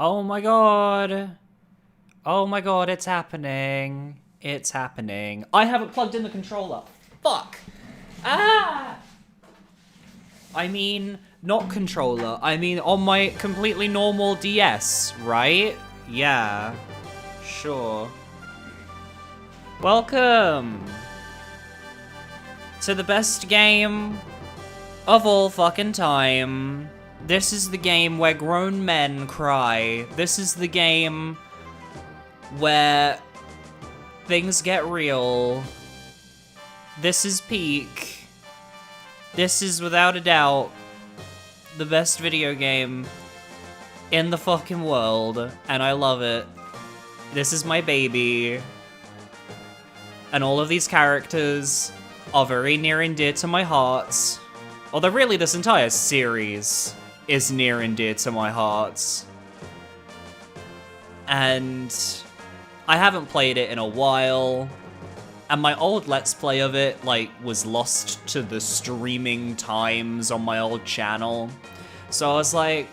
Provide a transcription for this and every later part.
Oh my god. Oh my god, it's happening. It's happening. I haven't plugged in the controller. Fuck. Ah! I mean, not controller. I mean on my completely normal DS, right? Yeah. Sure. Welcome to the best game of all fucking time. This is the game where grown men cry. This is the game where things get real. This is peak. This is without a doubt the best video game in the fucking world, and I love it. This is my baby. And all of these characters are very near and dear to my heart. Although really this entire series is near and dear to my heart. And I haven't played it in a while. And my old Let's Play of it, like, was lost to the streaming times on my old channel. So I was like,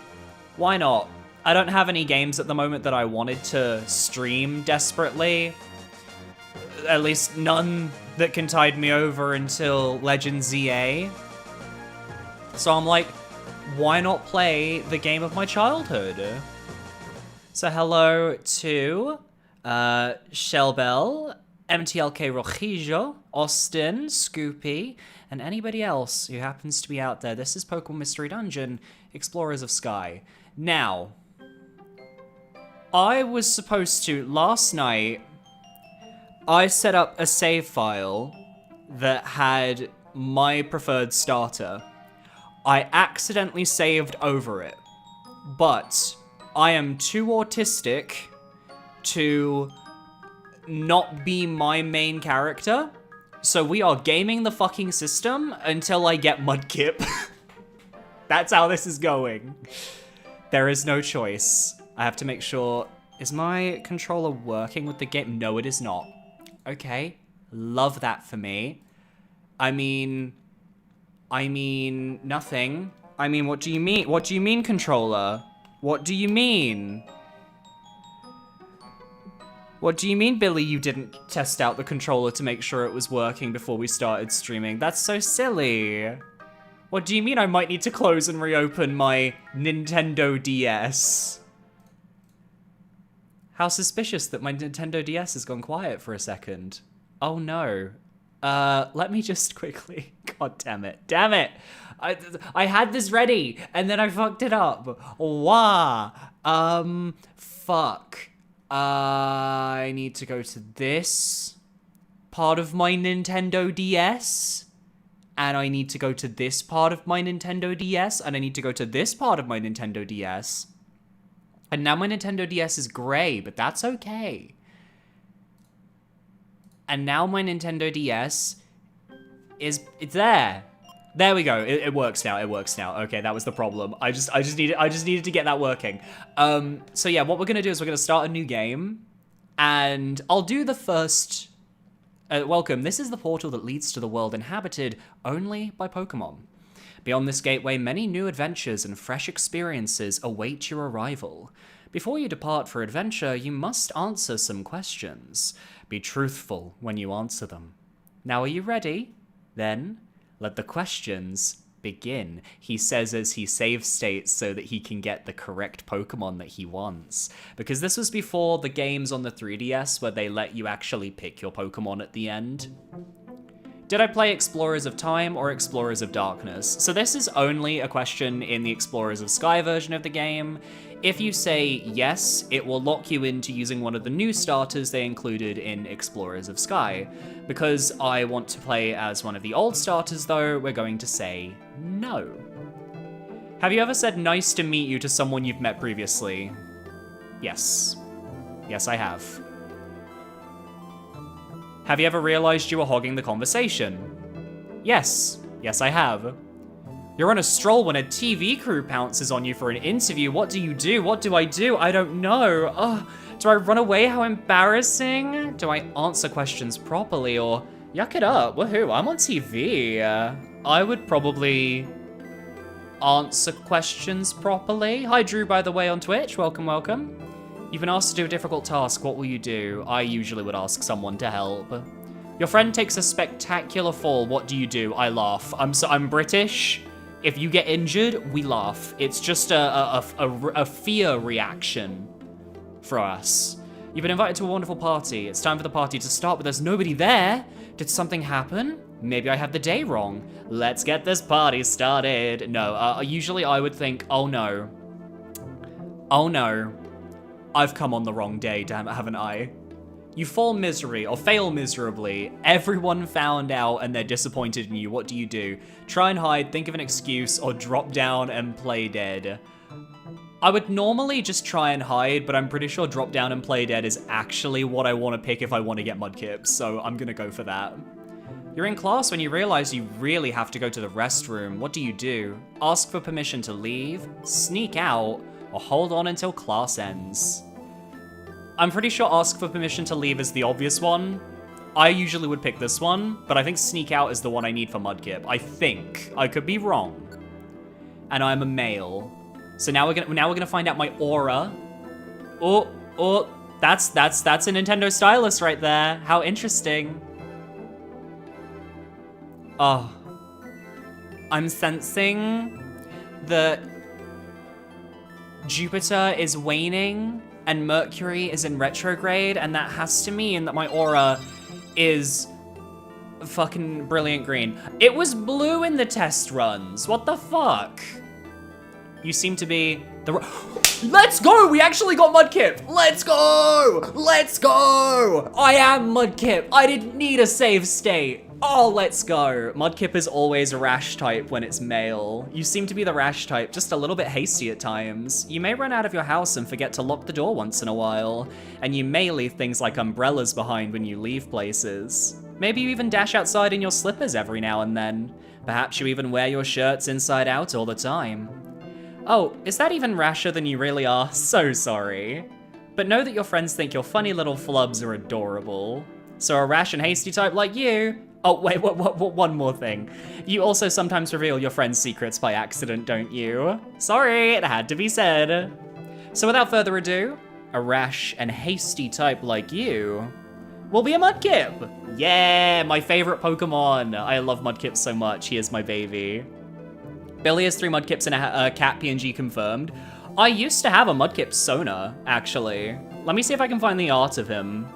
why not? I don't have any games at the moment that I wanted to stream desperately. At least none that can tide me over until Legend ZA. So I'm like, why not play the game of my childhood? So hello to Shellbell, MTLK Rojijo, Austin, Scoopy, and anybody else who happens to be out there. This is Pokemon Mystery Dungeon, Explorers of Sky. Now, I was supposed to, last night, I set up a save file that had my preferred starter. I accidentally saved over it, but I am too autistic to not be my main character, so we are gaming the fucking system until I get Mudkip. That's how this is going. There is no choice. I have to make sure, is my controller working with the game? No, it is not. Okay, love that for me. I mean, nothing. I mean, what do you mean? What do you mean, controller? What do you mean? What do you mean, Billy, you didn't test out the controller to make sure it was working before we started streaming? That's so silly. What do you mean I might need to close and reopen my Nintendo DS? How suspicious that my Nintendo DS has gone quiet for a second. Oh no. Let me just quickly... God damn it. Damn it! I had this ready, and then I fucked it up. Wah! Fuck. I need to go to this part of my Nintendo DS. And I need to go to this part of my Nintendo DS. And I need to go to this part of my Nintendo DS. And now my Nintendo DS is gray, but that's okay. And now my Nintendo DS it's there. There we go. It works now. It works now. Okay, that was the problem. I just needed to get that working. So yeah, what we're gonna do is we're gonna start a new game, and I'll do the first. Welcome. This is the portal that leads to the world inhabited only by Pokemon. Beyond this gateway, many new adventures and fresh experiences await your arrival. Before you depart for adventure, you must answer some questions. Be truthful when you answer them. Now, are you ready? Then, let the questions begin, he says as he save states so that he can get the correct Pokemon that he wants. Because this was before the games on the 3DS where they let you actually pick your Pokemon at the end. Did I play Explorers of Time or Explorers of Darkness? So this is only a question in the Explorers of Sky version of the game. If you say yes, it will lock you into using one of the new starters they included in Explorers of Sky. Because I want to play as one of the old starters though, we're going to say no. Have you ever said nice to meet you to someone you've met previously? Yes. Yes, I have. Have you ever realized you were hogging the conversation? Yes. Yes, I have. You're on a stroll when a TV crew pounces on you for an interview. What do you do? What do I do? I don't know. Ugh. Do I run away? How embarrassing. Do I answer questions properly or yuck it up? Woohoo, I'm on TV. I would probably answer questions properly. Hi, Drew, by the way, on Twitch. Welcome, welcome. You've been asked to do a difficult task. What will you do? I usually would ask someone to help. Your friend takes a spectacular fall. What do you do? I laugh. I'm British. If you get injured, we laugh. It's just a fear reaction for us. You've been invited to a wonderful party. It's time for the party to start, but there's nobody there. Did something happen? Maybe I have the day wrong. Let's get this party started. No, usually I would think, oh no. Oh no. I've come on the wrong day, damn it, haven't I? You fall miserably, or fail miserably. Everyone found out and they're disappointed in you. What do you do? Try and hide, think of an excuse, or drop down and play dead. I would normally just try and hide, but I'm pretty sure drop down and play dead is actually what I want to pick if I want to get Mudkip, so I'm gonna go for that. You're in class when you realize you really have to go to the restroom. What do you do? Ask for permission to leave, sneak out, or hold on until class ends. I'm pretty sure ask for permission to leave is the obvious one. I usually would pick this one, but I think sneak out is the one I need for Mudkip. I think. I could be wrong. And I'm a male. So now we're gonna find out my aura. Oh, that's a Nintendo stylus right there. How interesting. Oh. I'm sensing that Jupiter is waning and Mercury is in retrograde, and that has to mean that my aura is fucking brilliant green. It was blue in the test runs. What the fuck? You seem to be the... Let's go! We actually got Mudkip! Let's go! Let's go! I am Mudkip. I didn't need a save state. Oh, let's go. Mudkip is always a rash type when it's male. You seem to be the rash type, just a little bit hasty at times. You may run out of your house and forget to lock the door once in a while. And you may leave things like umbrellas behind when you leave places. Maybe you even dash outside in your slippers every now and then. Perhaps you even wear your shirts inside out all the time. Oh, is that even rasher than you really are? So sorry. But know that your friends think your funny little flubs are adorable. So a rash and hasty type like you... Oh, wait, one more thing. You also sometimes reveal your friends' secrets by accident, don't you? Sorry, it had to be said. So without further ado, a rash and hasty type like you will be a Mudkip. Yeah, my favorite Pokemon. I love Mudkip so much. He is my baby. Billy has 3 Mudkips and a cat PNG confirmed. I used to have a Mudkip Sona, actually. Let me see if I can find the art of him.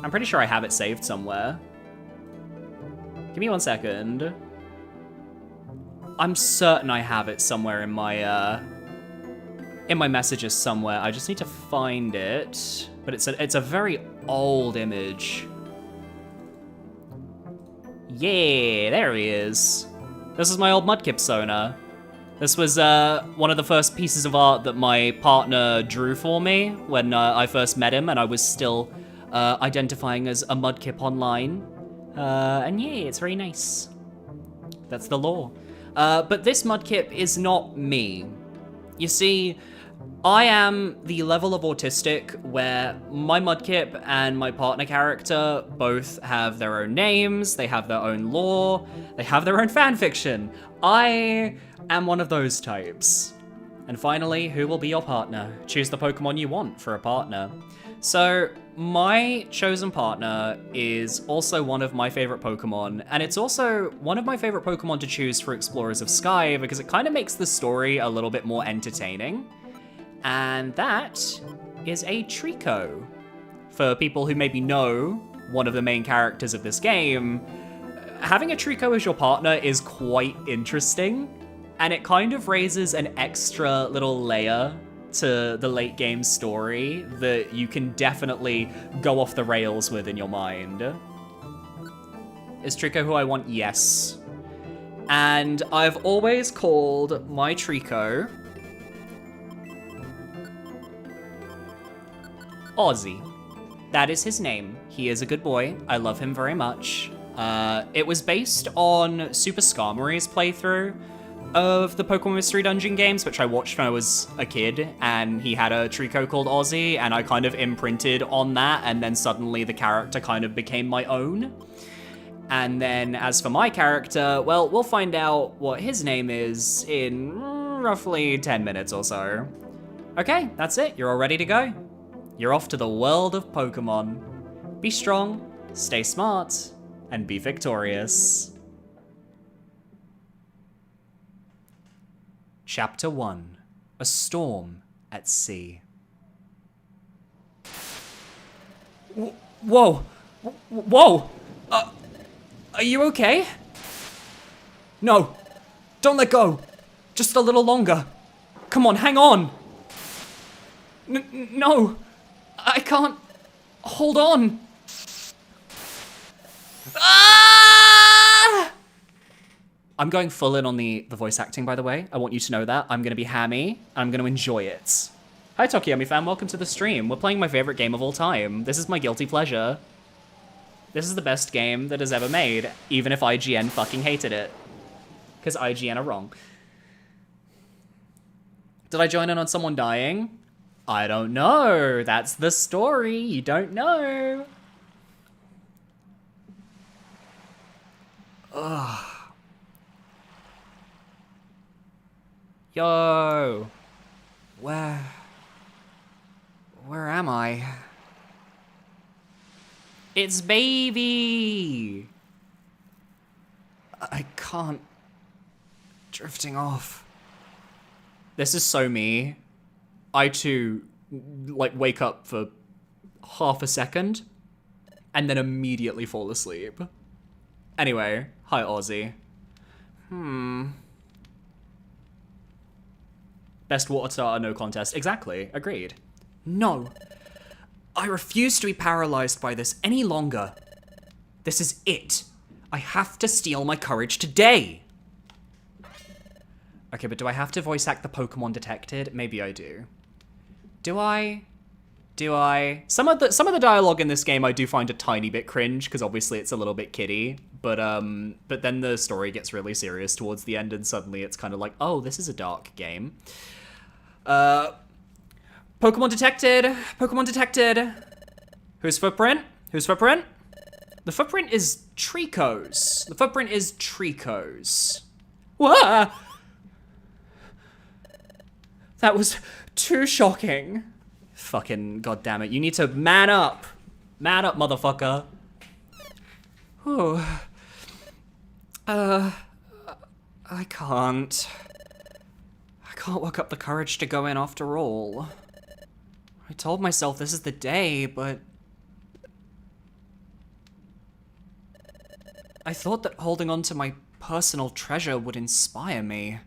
I'm pretty sure I have it saved somewhere. Give me 1 second. I'm certain I have it somewhere in my messages somewhere. I just need to find it. But it's a very old image. Yeah, there he is. This is my old Mudkip Sona. This was one of the first pieces of art that my partner drew for me when I first met him, and I was still identifying as a Mudkip online. And yeah, it's very nice. That's the lore. But this Mudkip is not me. You see, I am the level of autistic where my Mudkip and my partner character both have their own names, they have their own lore, they have their own fanfiction. I am one of those types. And finally, who will be your partner? Choose the Pokemon you want for a partner. So, my chosen partner is also one of my favorite Pokemon, and it's also one of my favorite Pokemon to choose for Explorers of Sky because it kind of makes the story a little bit more entertaining. And that is a Trico. For people who maybe know one of the main characters of this game, having a Trico as your partner is quite interesting, and it kind of raises an extra little layer to the late game story that you can definitely go off the rails with in your mind. Is Trico who I want? Yes. And I've always called my Trico Ozzy. That is his name. He is a good boy. I love him very much. It was based on Super Skarmory's playthrough of the Pokemon Mystery Dungeon games, which I watched when I was a kid, and he had a Trico called Ozzy, and I kind of imprinted on that, and then suddenly the character kind of became my own. And then as for my character, well, we'll find out what his name is in roughly 10 minutes or so. Okay, that's it. You're all ready to go. You're off to the world of Pokemon. Be strong, stay smart, and be victorious. Chapter 1, A Storm at Sea. Whoa! Whoa! Are you okay? No! Don't let go! Just a little longer! Come on, hang on! No! I can't... Hold on! Ah! I'm going full in on the voice acting, by the way. I want you to know that. I'm going to be hammy. I'm going to enjoy it. Hi, Tokiyami fan. Welcome to the stream. We're playing my favorite game of all time. This is my guilty pleasure. This is the best game that has ever made, even if IGN fucking hated it. Because IGN are wrong. Did I join in on someone dying? I don't know. That's the story. You don't know. Ugh. Yo. Where am I? It's baby. I can't. Drifting off. This is so me. I too, like, wake up for half a second and then immediately fall asleep. Anyway, hi Ozzy. Best water starter, no contest. Exactly, agreed. No. I refuse to be paralyzed by this any longer. This is it. I have to steal my courage today. Okay, but do I have to voice act the Pokemon detected? Maybe I do. Do I? Some of the dialogue in this game I do find a tiny bit cringe, because obviously it's a little bit kiddie, but then the story gets really serious towards the end, and suddenly it's kind of like, oh, this is a dark game. Pokemon detected. Pokemon detected. Whose footprint? Whose footprint? The footprint is Trico's. The footprint is Trico's. Whoa! That was too shocking. Fucking goddammit. You need to man up. Man up, motherfucker. Whew. I can't. I can't work up the courage to go in after all. I told myself this is the day, but... I thought that holding on to my personal treasure would inspire me.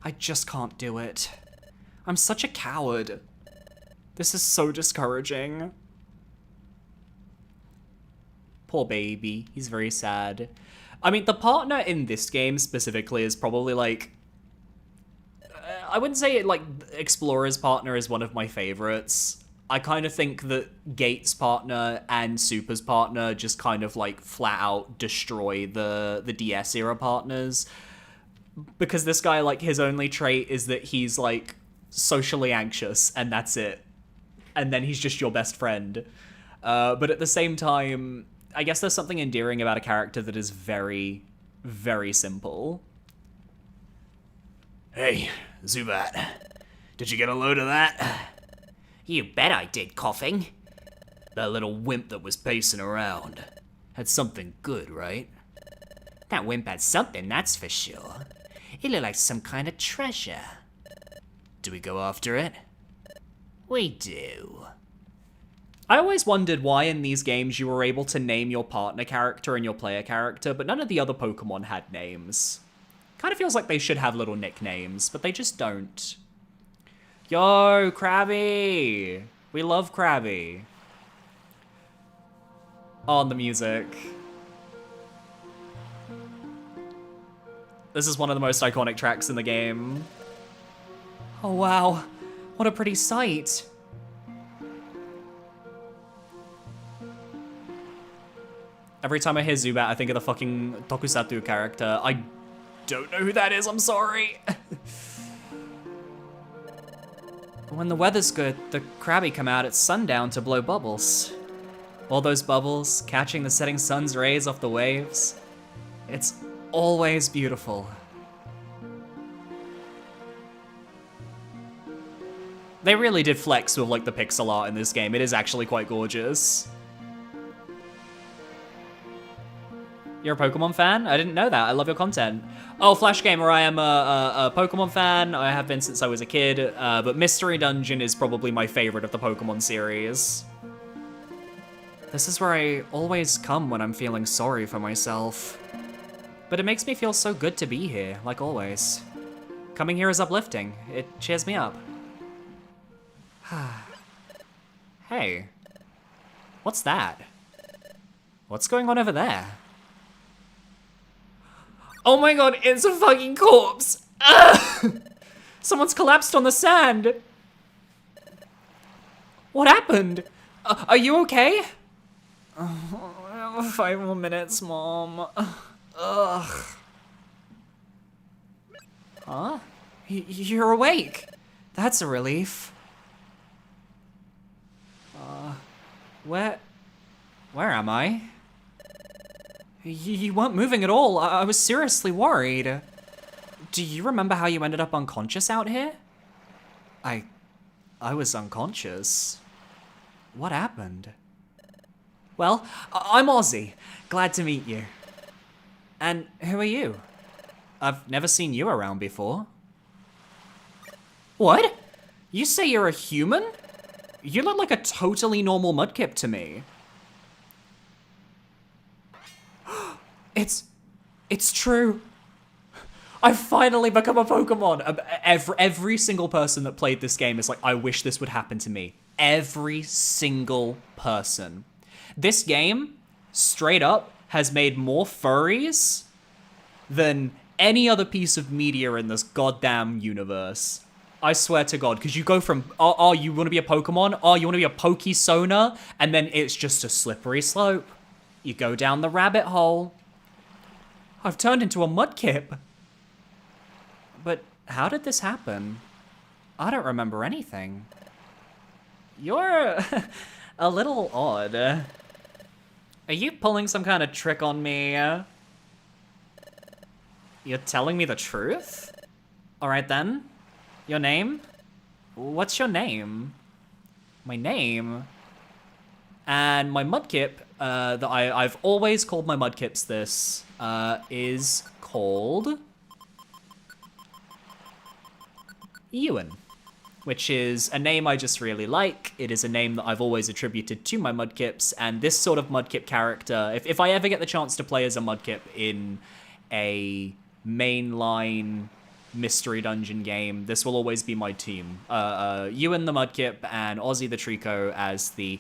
I just can't do it. I'm such a coward. This is so discouraging. Poor baby. He's very sad. I mean, the partner in this game specifically is probably like... I wouldn't say like Explorer's partner is one of my favorites. I kind of think that Gates' partner and Super's partner just kind of like flat out destroy the DS era partners. Because this guy, like, his only trait is that he's like socially anxious and that's it. And then he's just your best friend. But at the same time, I guess there's something endearing about a character that is very, very simple. Hey, Zubat, did you get a load of that? You bet I did, coughing. That little wimp that was pacing around. Had something good, right? That wimp had something, that's for sure. It looked like some kind of treasure. Do we go after it? We do. I always wondered why in these games you were able to name your partner character and your player character, but none of the other Pokemon had names. Kind of feels like they should have little nicknames, but they just don't. Yo, Krabby! We love Krabby. On the music. This is one of the most iconic tracks in the game. Oh wow, what a pretty sight. Every time I hear Zubat, I think of the fucking Tokusatsu character. I don't know who that is, I'm sorry. When the weather's good, the Krabby come out at sundown to blow bubbles. All those bubbles, catching the setting sun's rays off the waves. It's always beautiful. They really did flex with like the pixel art in this game. It is actually quite gorgeous. You're a Pokemon fan? I didn't know that. I love your content. Oh, Flash Gamer, I am a Pokemon fan. I have been since I was a kid, but Mystery Dungeon is probably my favorite of the Pokemon series. This is where I always come when I'm feeling sorry for myself. But it makes me feel so good to be here, like always. Coming here is uplifting. It cheers me up. Hey, what's that? What's going on over there? Oh my god, it's a fucking corpse! Someone's collapsed on the sand! What happened? Are you okay? 5 more minutes, Mom. Ugh. Huh? You're awake. That's a relief. Where am I? You weren't moving at all. I was seriously worried. Do you remember how you ended up unconscious out here? I was unconscious. What happened? Well, I'm Ozzy. Glad to meet you. And who are you? I've never seen you around before. What? You say you're a human? You look like a totally normal Mudkip to me. It's true. I've finally become a Pokemon. Every single person that played this game is like, I wish this would happen to me. Every single person. This game, straight up, has made more furries than any other piece of media in this goddamn universe. I swear to God, because you go from, oh, you want to be a Pokemon? Oh, you want to be a Pokesona? And then it's just a slippery slope. You go down the rabbit hole. I've turned into a Mudkip. But how did this happen? I don't remember anything. You're a little odd. Are you pulling some kind of trick on me? You're telling me the truth? Alright then. Your name? What's your name? My name? And my mudkip, that I've always called my mudkips this, is called Ewan, which is a name I just really like. It is a name that I've always attributed to my mudkips, and this sort of mudkip character, if I ever get the chance to play as a mudkip in a mainline mystery dungeon game, this will always be my team. Ewan the mudkip and Ozzy the Trico as the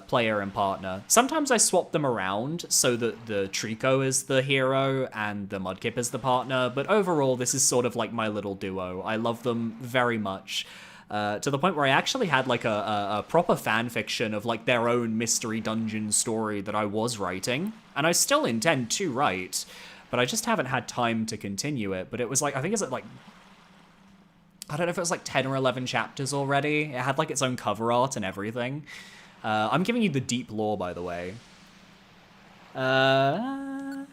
player and partner. Sometimes I swap them around so that the Trico is the hero and the mudkip is the partner, but overall this is sort of like my little duo. I love them very much. To the point where I actually had like a proper fan fiction of like their own mystery dungeon story that I was writing, and I still intend to write, but I just haven't had time to continue it. But it was like, I think it's like, I don't know if it was like 10 or 11 chapters already. It had like its own cover art and everything. I'm giving you the deep lore, by the way. Oh,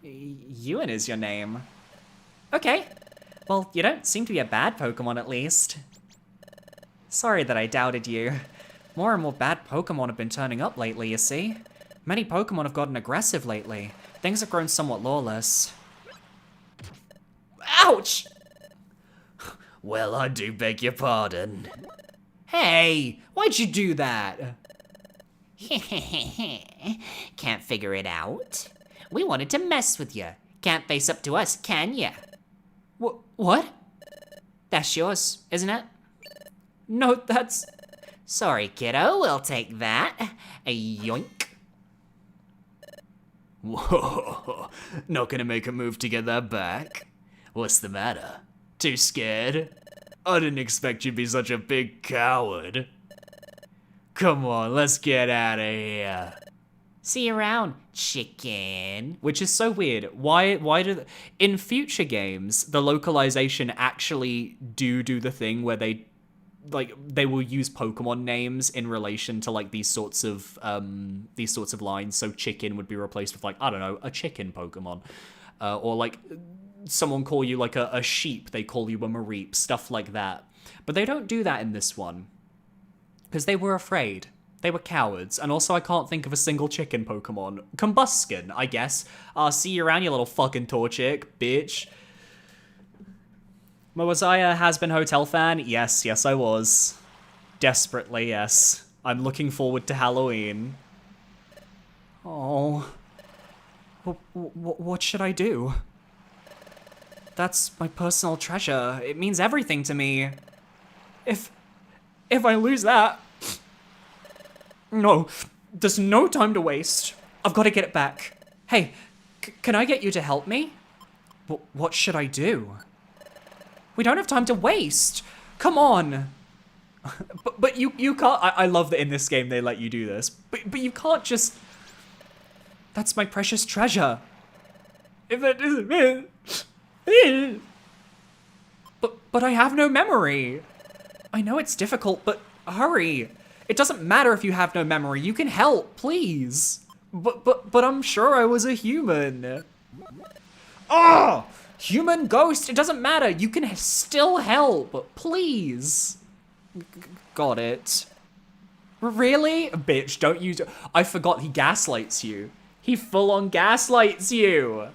Ewan is your name. Okay. Well, you don't seem to be a bad Pokemon, at least. Sorry that I doubted you. More and more bad Pokemon have been turning up lately, you see. Many Pokemon have gotten aggressive lately. Things have grown somewhat lawless. Ouch! Well, I do beg your pardon. Hey, why'd you do that? Can't figure it out? We wanted to mess with you. Can't face up to us, can ya? What? That's yours, isn't it? No, that's... Sorry, kiddo, we'll take that. A yoink. Whoa, not gonna make a move to get that back? What's the matter? Too scared? I didn't expect you'd be such a big coward. Come on, let's get out of here. See you around, chicken. Which is so weird. Why do... In future games, the localization actually do the thing where they will use Pokemon names in relation to like these sorts of lines. So chicken would be replaced with like, I don't know, a chicken Pokemon. Or like someone call you like a sheep, they call you a Mareep, stuff like that. But they don't do that in this one. Because they were afraid. They were cowards. And also I can't think of a single chicken Pokemon. Combuskin, I guess. See you around, you little fucking Torchic, bitch. Was I a Has-Been Hotel fan? Yes, I was. Desperately, yes. I'm looking forward to Halloween. Oh. What should I do? That's my personal treasure. It means everything to me. If I lose that... No, there's no time to waste. I've got to get it back. Hey, can I get you to help me? What should I do? We don't have time to waste. Come on. But you can't... I love that in this game they let you do this. But you can't just... That's my precious treasure. If that isn't it... But I have no memory. I know it's difficult, but hurry. It doesn't matter if you have no memory. You can help, please. But I'm sure I was a human. Oh! Human, ghost, it doesn't matter. You can still help, please. Got it. Really? Bitch, don't you... I forgot he gaslights you. He full-on gaslights you.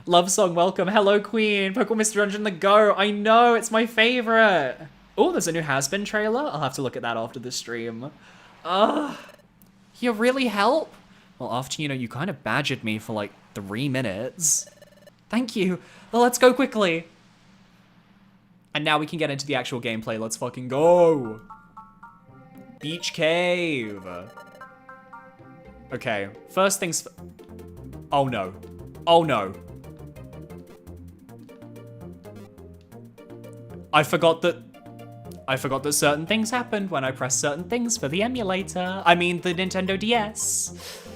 Love song, welcome. Hello, Queen. Pokemon Mystery Dungeon, the go. I know, it's my favorite. Oh, there's a new Has-Been trailer. I'll have to look at that after the stream. You really help? Well, after, you kind of badgered me for like 3 minutes. Thank you. Well, let's go quickly. And now we can get into the actual gameplay. Let's fucking go. Beach Cave. Okay, first things... Oh no. Oh no. I forgot that certain things happened when I pressed certain things for the emulator. I mean, the Nintendo DS.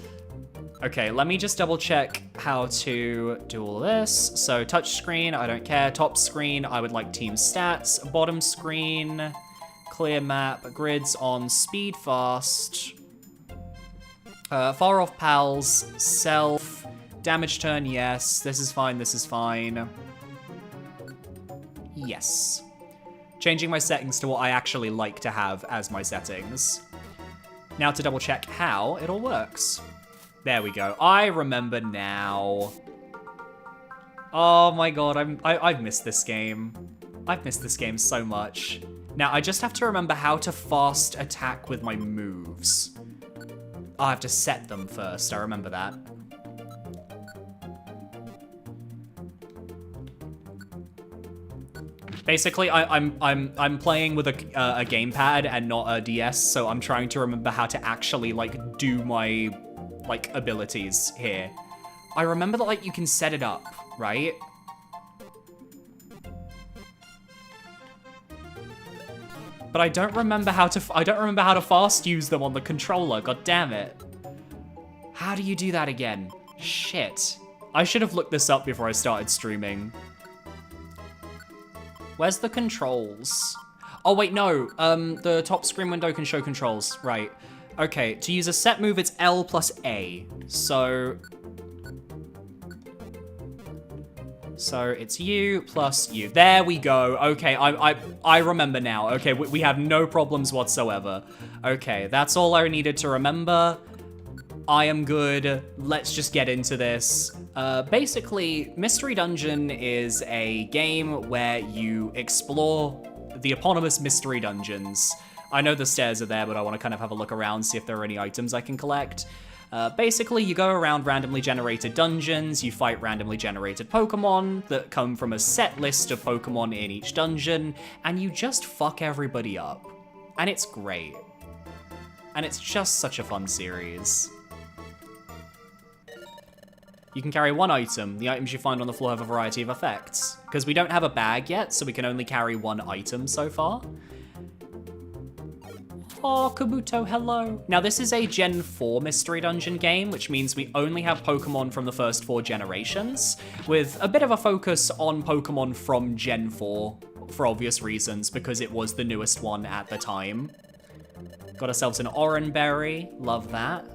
Okay, let me just double check how to do all this. So touch screen, I don't care. Top screen, I would like team stats. Bottom screen, clear map, grids on speed fast. Far off pals, self, damage turn, yes. This is fine, this is fine. Yes. Changing my settings to what I actually like to have as my settings. Now to double check how it all works. There we go. I remember now. Oh my god, I've missed this game. I've missed this game so much. Now I just have to remember how to fast attack with my moves. I have to set them first, I remember that. Basically, I'm playing with a gamepad and not a DS, so I'm trying to remember how to actually like do my like abilities here. I remember that like you can set it up, right? But I don't remember how to fast use them on the controller. God damn it! How do you do that again? Shit! I should have looked this up before I started streaming. Where's the controls? Oh wait, no. The top screen window can show controls. Right. Okay, to use a set move, it's L plus A. So it's U plus U. There we go. Okay, I remember now. Okay, we have no problems whatsoever. Okay, that's all I needed to remember. I am good. Let's just get into this. Basically, Mystery Dungeon is a game where you explore the eponymous mystery dungeons. I know the stairs are there, but I want to kind of have a look around, see if there are any items I can collect. Basically, you go around randomly generated dungeons, you fight randomly generated Pokemon that come from a set list of Pokemon in each dungeon, and you just fuck everybody up. And it's great. And it's just such a fun series. You can carry one item. The items you find on the floor have a variety of effects. Because we don't have a bag yet, so we can only carry one item so far. Oh, Kabuto, hello. Now, this is a Gen 4 Mystery Dungeon game, which means we only have Pokemon from the first 4 generations, with a bit of a focus on Pokemon from Gen 4, for obvious reasons, because it was the newest one at the time. Got ourselves an Oranberry, love that.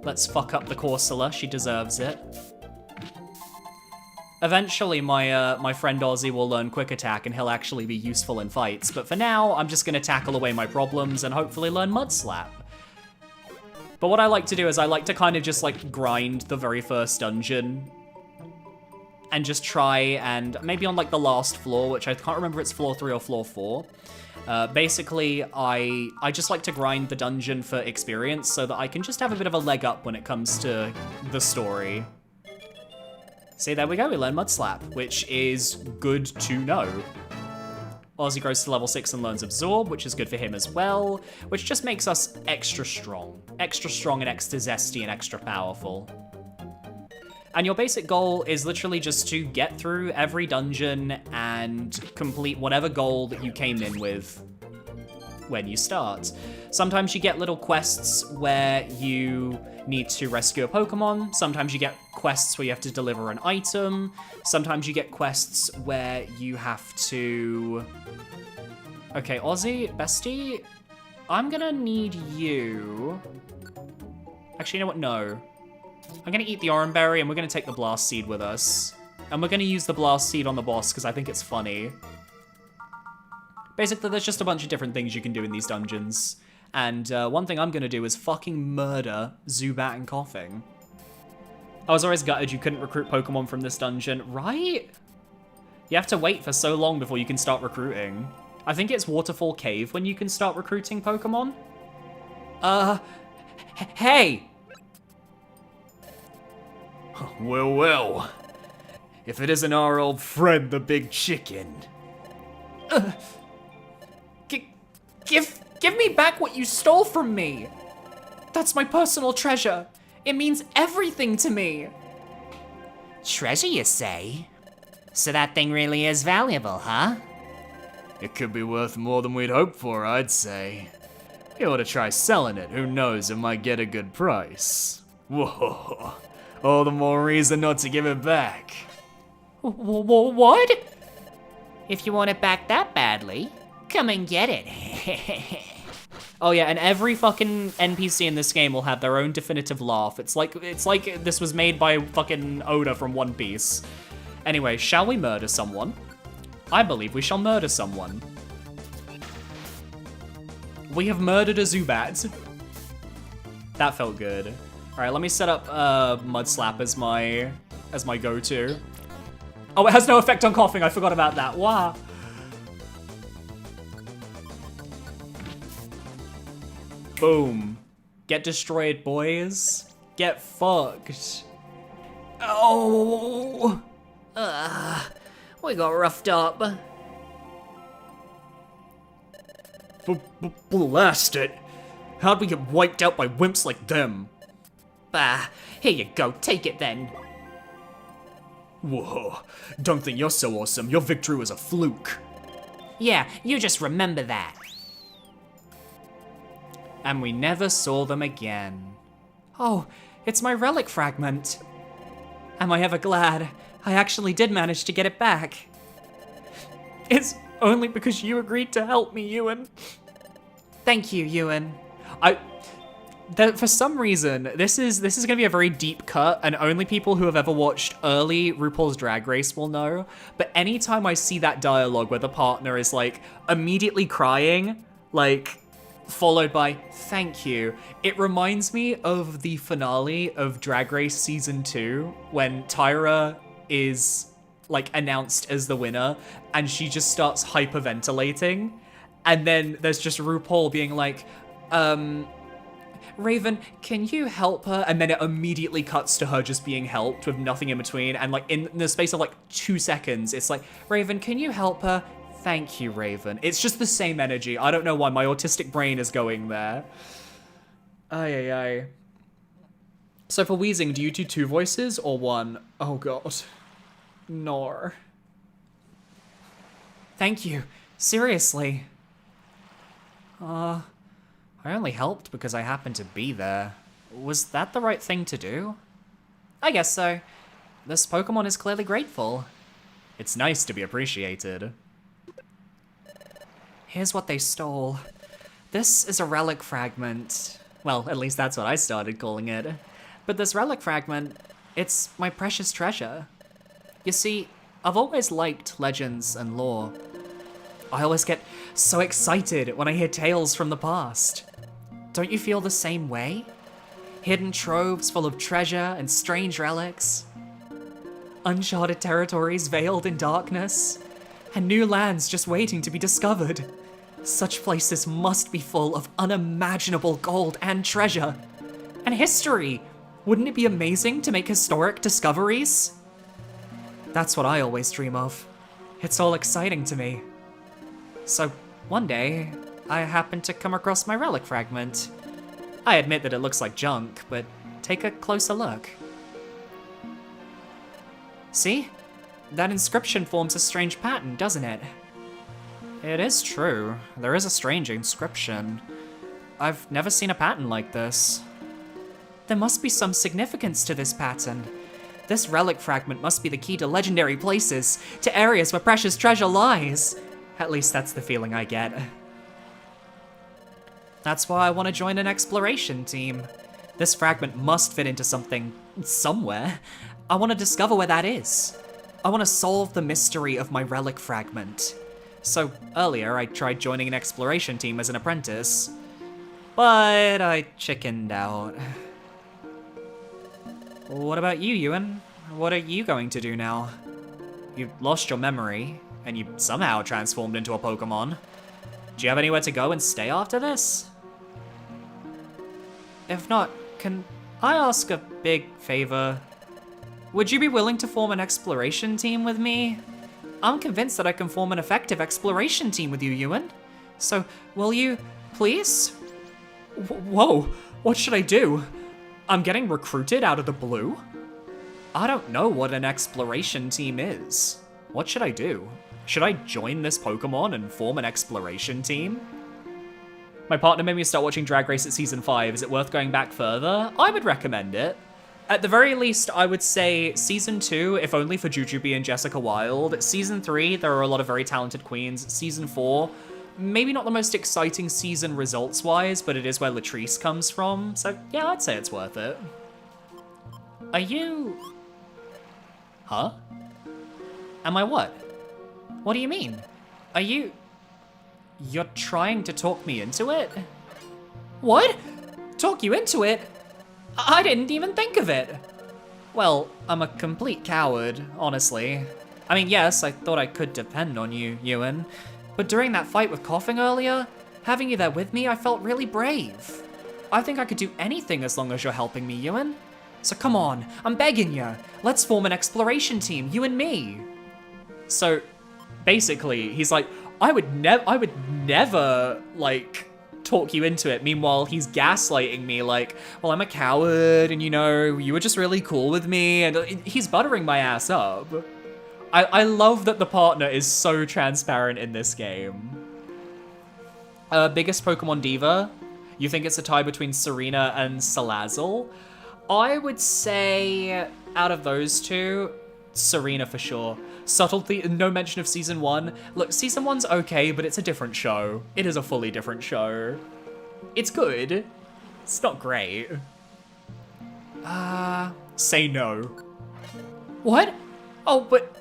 Let's fuck up the Corsola, she deserves it. Eventually, my friend Ozzy will learn Quick Attack and he'll actually be useful in fights, but for now, I'm just gonna tackle away my problems and hopefully learn Mud Slap. But what I like to do is I like to kind of just like grind the very first dungeon and just try and maybe on like the last floor, which I can't remember if it's floor 3 or floor 4. Basically, I just like to grind the dungeon for experience so that I can just have a bit of a leg up when it comes to the story. See, there we go, we learn Mud Slap, which is good to know. Ozzy grows to level 6 and learns Absorb, which is good for him as well, which just makes us extra strong and extra zesty and extra powerful. And your basic goal is literally just to get through every dungeon and complete whatever goal that you came in with when you start. Sometimes you get little quests where you need to rescue a Pokemon. Sometimes you get quests where you have to deliver an item. Sometimes you get quests where you have to... Okay, Ozzy, bestie, I'm gonna need you... Actually, you know what? No. I'm gonna eat the Oranberry and we're gonna take the Blast Seed with us. And we're gonna use the Blast Seed on the boss because I think it's funny. Basically, there's just a bunch of different things you can do in these dungeons. And one thing I'm gonna do is fucking murder Zubat and Coughing. I was always gutted you couldn't recruit Pokemon from this dungeon, right? You have to wait for so long before you can start recruiting. I think it's Waterfall Cave when you can start recruiting Pokemon. Hey! Well, well. If it isn't our old friend, the Big Chicken. Give me back what you stole from me! That's my personal treasure. It means everything to me. Treasure, you say? So that thing really is valuable, huh? It could be worth more than we'd hoped for, I'd say. We ought to try selling it. Who knows, it might get a good price. Whoa. All the more reason not to give it back. What? If you want it back that badly, come and get it. Oh yeah, and every fucking NPC in this game will have their own definitive laugh. It's like this was made by fucking Oda from One Piece. Anyway, shall we murder someone? I believe we shall murder someone. We have murdered a Zubat. That felt good. All right, let me set up Mud Slap as my go-to. Oh, it has no effect on coughing. I forgot about that. Wow. Boom. Get destroyed, boys. Get fucked. Oh. We got roughed up. Blast it. How'd we get wiped out by wimps like them? Bah, here you go, take it then. Whoa. Don't think you're so awesome. Your victory was a fluke. Yeah, you just remember that. And we never saw them again. Oh, it's my relic fragment. Am I ever glad I actually did manage to get it back? It's only because you agreed to help me, Ewan. Thank you, Ewan. For some reason, this is gonna be a very deep cut, and only people who have ever watched early RuPaul's Drag Race will know. But anytime I see that dialogue where the partner is like immediately crying, like followed by thank you, it reminds me of the finale of Drag Race season 2 when Tyra is like announced as the winner and she just starts hyperventilating, and then there's just RuPaul being like, Raven, can you help her? And then it immediately cuts to her just being helped with nothing in between. And like in the space of like 2 seconds, it's like, Raven, can you help her? Thank you, Raven. It's just the same energy. I don't know why my autistic brain is going there. Ay, ay, ay. So for wheezing, do you do 2 voices or 1? Oh god. Nor. Thank you. Seriously. I only helped because I happened to be there. Was that the right thing to do? I guess so. This Pokemon is clearly grateful. It's nice to be appreciated. Here's what they stole. This is a relic fragment. Well, at least that's what I started calling it. But this relic fragment, it's my precious treasure. You see, I've always liked legends and lore. I always get so excited when I hear tales from the past. Don't you feel the same way? Hidden troves full of treasure and strange relics. Uncharted territories veiled in darkness. And new lands just waiting to be discovered. Such places must be full of unimaginable gold and treasure. And history! Wouldn't it be amazing to make historic discoveries? That's what I always dream of. It's all exciting to me. So, one day, I happened to come across my relic fragment. I admit that it looks like junk, but take a closer look. See? That inscription forms a strange pattern, doesn't it? It is true. There is a strange inscription. I've never seen a pattern like this. There must be some significance to this pattern. This relic fragment must be the key to legendary places, to areas where precious treasure lies. At least that's the feeling I get. That's why I want to join an exploration team. This fragment must fit into something, somewhere. I want to discover where that is. I want to solve the mystery of my relic fragment. So earlier I tried joining an exploration team as an apprentice, but I chickened out. What about you, Ewan? What are you going to do now? You lost your memory, and you somehow transformed into a Pokemon. Do you have anywhere to go and stay after this? If not, can I ask a big favor? Would you be willing to form an exploration team with me? I'm convinced that I can form an effective exploration team with you, Ewan. So, will you, please? Whoa, what should I do? I'm getting recruited out of the blue? I don't know what an exploration team is. What should I do? Should I join this Pokemon and form an exploration team? My partner made me start watching Drag Race at season 5. Is it worth going back further? I would recommend it. At the very least, I would say season 2, if only for Jujubee and Jessica Wilde. Season 3, there are a lot of very talented queens. Season 4, maybe not the most exciting season results-wise, but it is where Latrice comes from. So yeah, I'd say it's worth it. Are you... Huh? Am I what? What do you mean? Are you... You're trying to talk me into it? What? Talk you into it? I didn't even think of it. Well, I'm a complete coward, honestly. I mean, yes, I thought I could depend on you, Ewan. But during that fight with Coughing earlier, having you there with me, I felt really brave. I think I could do anything as long as you're helping me, Ewan. So come on, I'm begging you. Let's form an exploration team, you and me. So, basically, he's like, I would never, like, talk you into it. Meanwhile, he's gaslighting me like, well, I'm a coward and, you know, you were just really cool with me. And he's buttering my ass up. I love that the partner is so transparent in this game. Biggest Pokemon diva? You think it's a tie between Serena and Salazzle? I would say, out of those two, Serena for sure. Subtlety, no mention of season 1. Look, season 1's okay, but it's a different show. It is a fully different show. It's good. It's not great. Say no. What? Oh, but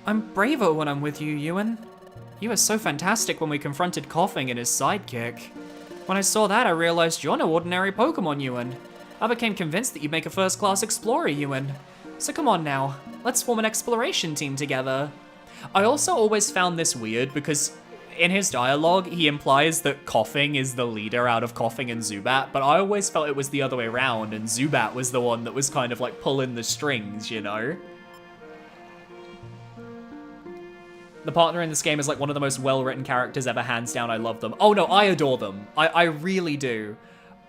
I'm braver when I'm with you, Ewan. You were so fantastic when we confronted Coughing and his sidekick. When I saw that, I realized you're no ordinary Pokemon, Ewan. I became convinced that you'd make a first-class explorer, Ewan. So come on now, let's form an exploration team together. I also always found this weird because in his dialogue, he implies that Coughing is the leader out of Coughing and Zubat, but I always felt it was the other way around and Zubat was the one that was kind of like pulling the strings, you know? The partner in this game is like one of the most well-written characters ever, hands down. I love them. Oh no, I adore them. I really do.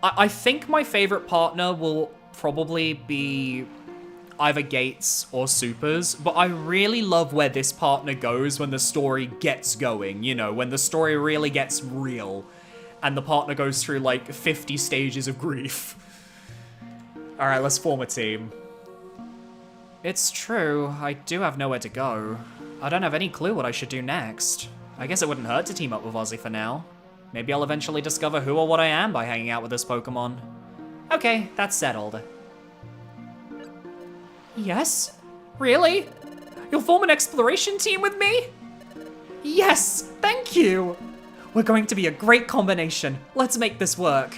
I think my favorite partner will probably be either Gates or Supers, but I really love where this partner goes when the story gets going, you know, when the story really gets real and the partner goes through like 50 stages of grief. All right, let's form a team. It's true, I do have nowhere to go. I don't have any clue what I should do next. I guess it wouldn't hurt to team up with Ozzy for now. Maybe I'll eventually discover who or what I am by hanging out with this Pokemon. Okay, that's settled. Yes? Really? You'll form an exploration team with me? Yes, thank you! We're going to be a great combination. Let's make this work.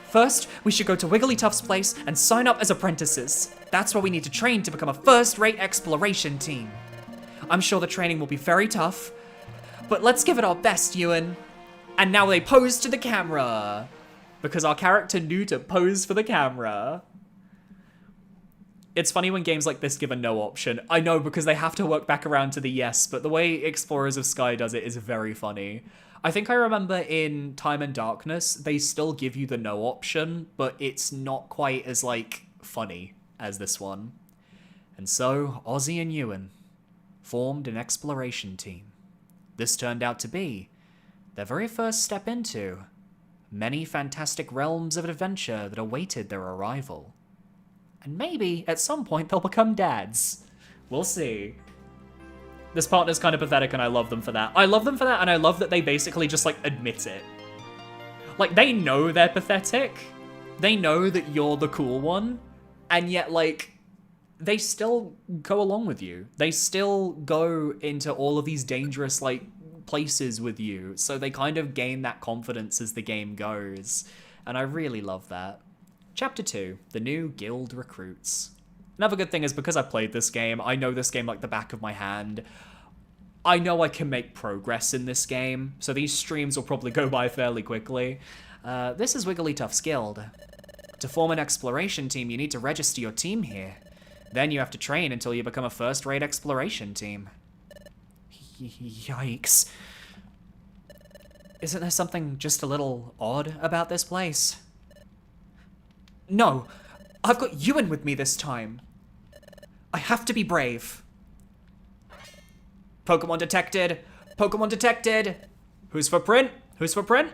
First, we should go to Wigglytuff's place and sign up as apprentices. That's where we need to train to become a first-rate exploration team. I'm sure the training will be very tough, but let's give it our best, Ewan. And now they pose to the camera. Because our character knew to pose for the camera. It's funny when games like this give a no option. I know, because they have to work back around to the yes, but the way Explorers of Sky does it is very funny. I think I remember in Time and Darkness, they still give you the no option, but it's not quite as, like, funny as this one. And so, Ozzy and Ewan formed an exploration team. This turned out to be their very first step into many fantastic realms of adventure that awaited their arrival. And maybe, at some point, they'll become dads. We'll see. This partner's kind of pathetic, and I love them for that. I love them for that, and I love that they basically just, like, admit it. Like, they know they're pathetic. They know that you're the cool one. And yet, like, they still go along with you. They still go into all of these dangerous, like, places with you. So they kind of gain that confidence as the game goes. And I really love that. Chapter 2, the new guild recruits. Another good thing is because I played this game, I know this game like the back of my hand. I know I can make progress in this game, so these streams will probably go by fairly quickly. This is Wigglytuff's guild. To form an exploration team, you need to register your team here. Then you have to train until you become a first-rate exploration team. Yikes. Isn't there something just a little odd about this place? No, I've got Ewan with me this time. I have to be brave. Pokemon detected. Pokemon detected. Whose footprint? Whose footprint?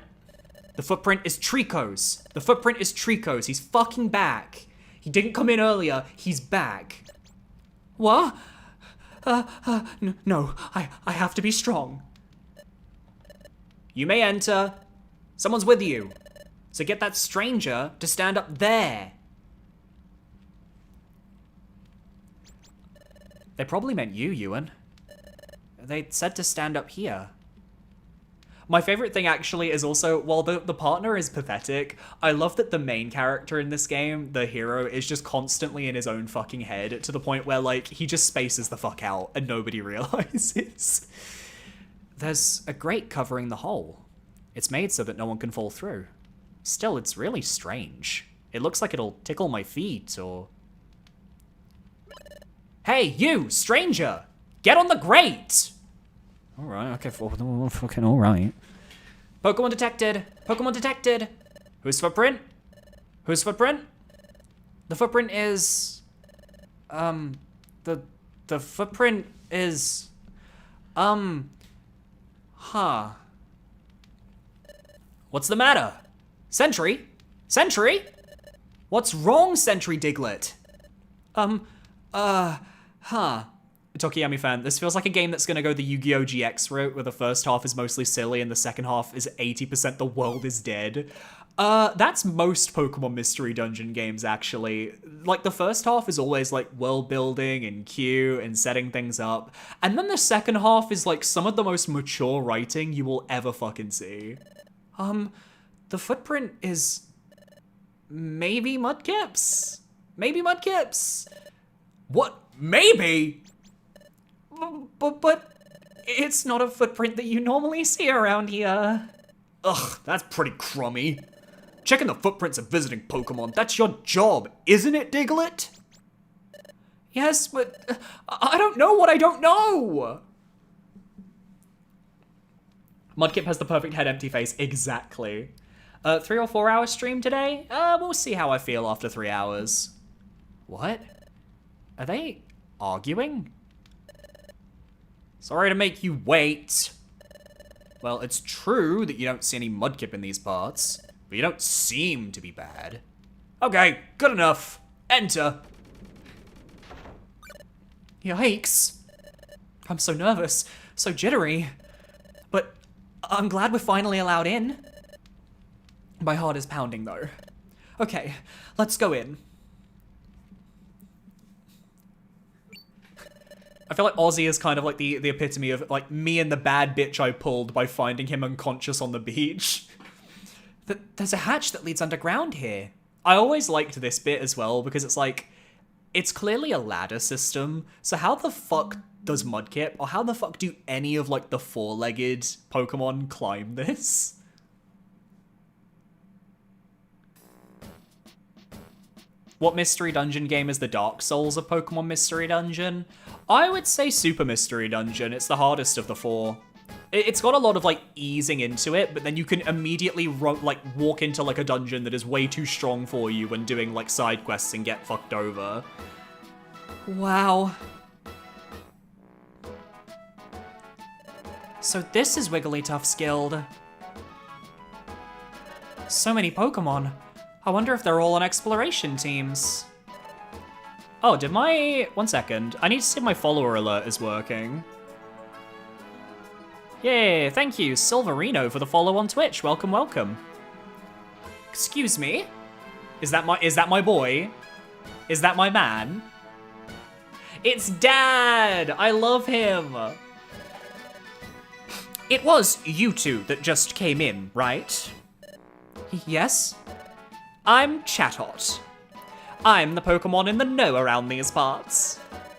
The footprint is Trico's. The footprint is Trico's. He's fucking back. He didn't come in earlier. He's back. What? No, I have to be strong. You may enter. Someone's with you. So get that stranger to stand up there. They probably meant you, Ewan. They said to stand up here. My favorite thing actually is also, while the partner is pathetic, I love that the main character in this game, the hero, is just constantly in his own fucking head to the point where, like, he just spaces the fuck out and nobody realizes. There's a grate covering the hole. It's made so that no one can fall through. Still, it's really strange. It looks like it'll tickle my feet or... Hey, you, stranger! Get on the grate! Alright, okay, fucking alright. Pokemon detected! Pokemon detected! Whose footprint? Whose footprint? The footprint is... The footprint is... Huh. What's the matter? Sentry? Sentry? What's wrong, Sentry Diglett? Tokiyami fan, this feels like a game that's gonna go the Yu-Gi-Oh! GX route, where the first half is mostly silly and the second half is 80% the world is dead. That's most Pokemon Mystery Dungeon games, actually. Like, the first half is always, like, world building and cute and setting things up. And then the second half is, like, some of the most mature writing you will ever fucking see. The footprint is... maybe Mudkip's? Maybe Mudkip's? What? Maybe? But it's not a footprint that you normally see around here. Ugh, that's pretty crummy. Checking the footprints of visiting Pokemon, that's your job, isn't it, Diglett? Yes, but I don't know what I don't know! Mudkip has the perfect head empty face, exactly. 3 or 4 hour stream today? We'll see how I feel after 3 hours. What? Are they arguing? Sorry to make you wait. Well, it's true that you don't see any Mudkip in these parts, but you don't seem to be bad. Okay, good enough. Enter. Yikes. I'm so nervous, so jittery. But I'm glad we're finally allowed in. My heart is pounding though. Okay, let's go in. I feel like Ozzy is kind of like the epitome of like me and the bad bitch I pulled by finding him unconscious on the beach. There's a hatch that leads underground here. I always liked this bit as well because it's like, it's clearly a ladder system. So how the fuck does Mudkip, or how the fuck do any of like the four-legged Pokemon climb this? What Mystery Dungeon game is the Dark Souls of Pokemon Mystery Dungeon? I would say Super Mystery Dungeon. It's the hardest of the 4. It's got a lot of like easing into it, but then you can immediately walk into like a dungeon that is way too strong for you when doing like side quests and get fucked over. Wow. So this is Wigglytuff's guild. So many Pokemon. I wonder if they're all on exploration teams. Oh, did my... one second. I need to see if my follower alert is working. Yay, thank you, Silverino, for the follow on Twitch. Welcome, welcome. Excuse me? Is that my boy? Is that my man? It's Dad! I love him! It was you two that just came in, right? Yes? I'm Chatot. I'm the Pokemon in the know around these parts.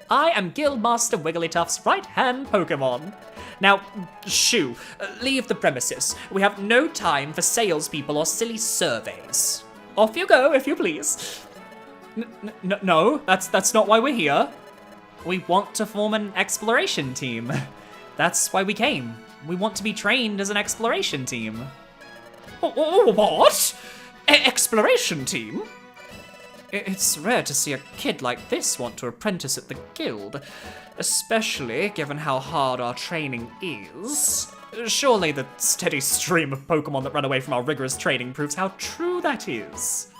I am Guildmaster Wigglytuff's right-hand Pokemon. Now, shoo, leave the premises. We have no time for salespeople or silly surveys. Off you go, if you please. No, that's not why we're here. We want to form an exploration team. That's why we came. We want to be trained as an exploration team. What? Exploration team? It's rare to see a kid like this want to apprentice at the guild, especially given how hard our training is. Surely the steady stream of Pokemon that run away from our rigorous training proves how true that is.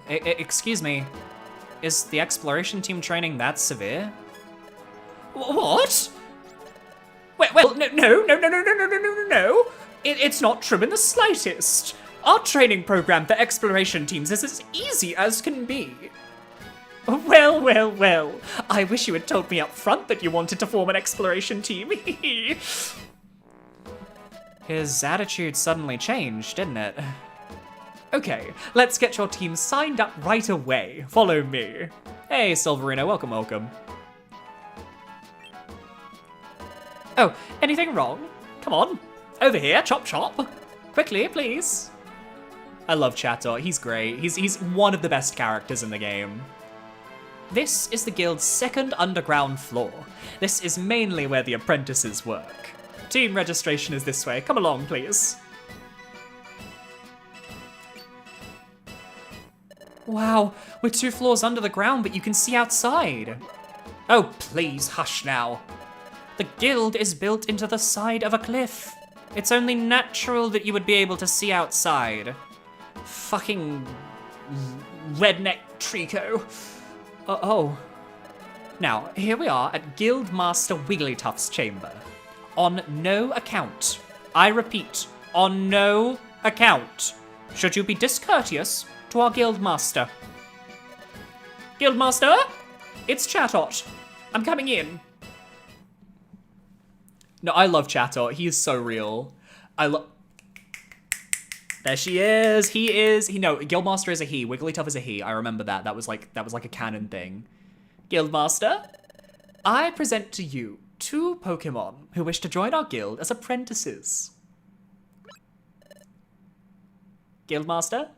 Excuse me, is the exploration team training that severe? What? Well, no. It's not true in the slightest. Our training program for exploration teams is as easy as can be. Well, well, well. I wish you had told me up front that you wanted to form an exploration team. His attitude suddenly changed, didn't it? Okay, let's get your team signed up right away. Follow me. Hey, Silverino, welcome, welcome. Oh, anything wrong? Come on, over here, chop chop. Quickly, please. I love Chatot, he's great. He's one of the best characters in the game. This is the guild's second underground floor. This is mainly where the apprentices work. Team registration is this way. Come along, please. Wow, we're 2 floors under the ground, but you can see outside. Oh, please, hush now. The guild is built into the side of a cliff. It's only natural that you would be able to see outside. Fucking redneck Trico. Oh. Now, here we are at Guildmaster Wigglytuff's chamber. On no account, I repeat, on no account, should you be discourteous to our Guildmaster. Guildmaster? It's Chatot. I'm coming in. No, I love Chatot. He is so real. There she is. No, Guildmaster is a he. Wigglytuff is a he. I remember that. That was like a canon thing. Guildmaster, I present to you 2 Pokemon who wish to join our guild as apprentices. Guildmaster?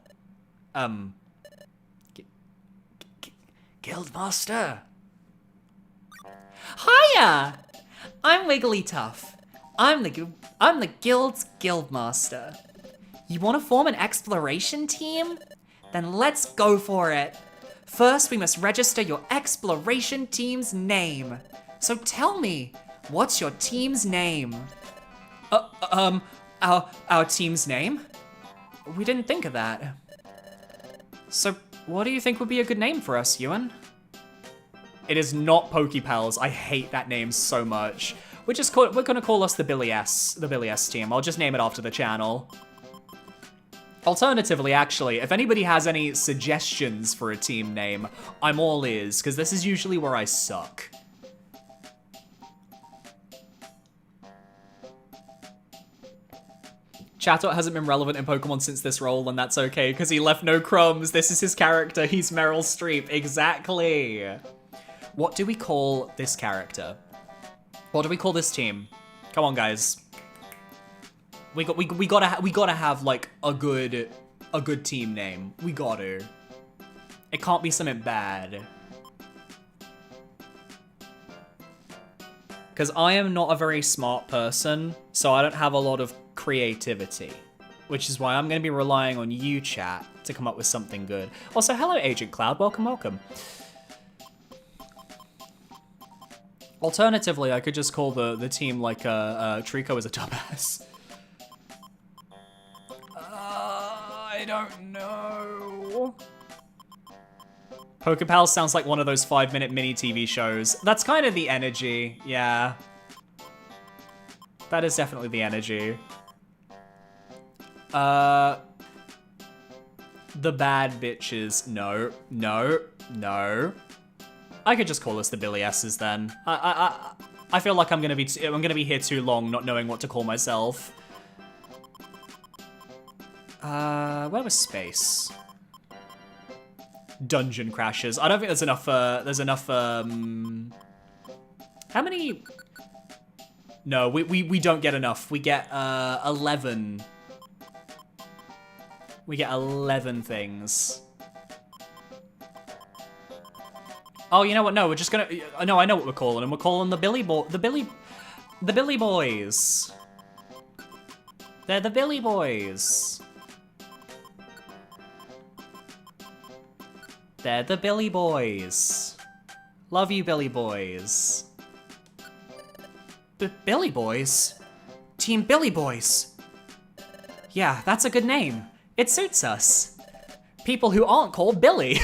Guildmaster. Hiya! I'm Wigglytuff. I'm the guild's guildmaster. You want to form an exploration team? Then let's go for it. First, we must register your exploration team's name. So tell me, what's your team's name? Our team's name? We didn't think of that. So, what do you think would be a good name for us, Ewan? It is not Pokepals. I hate that name so much. We're gonna call us the Billy S team. I'll just name it after the channel. Alternatively, actually, if anybody has any suggestions for a team name, I'm all ears, because this is usually where I suck. Chatot hasn't been relevant in Pokemon since this role, and that's okay, because he left no crumbs. This is his character. He's Meryl Streep. Exactly. What do we call this character? What do we call this team? Come on, guys. We gotta have like a good team name. We gotta. It can't be something bad. Because I am not a very smart person, so I don't have a lot of creativity, which is why I'm going to be relying on you, chat, to come up with something good. Also, hello, Agent Cloud. Welcome, welcome. Alternatively, I could just call the team like Trico is a dumbass. I don't know. Pokepal sounds like one of those 5-minute mini TV shows. That's kind of the energy, yeah. That is definitely the energy. The bad bitches. No, no, no. I could just call us the Billy S's then. I feel like I'm gonna be here too long, not knowing what to call myself. Where was space? Dungeon crashes. I don't think there's enough. How many? No, we don't get enough. We get 11. We get 11 things. Oh, you know what? No, we're just gonna. No, I know what we're calling them. We're calling the Billy Boys. They're the Billy Boys. They're the Billy Boys. Love you, Billy Boys. Billy Boys? Team Billy Boys. Yeah, that's a good name. It suits us. People who aren't called Billy.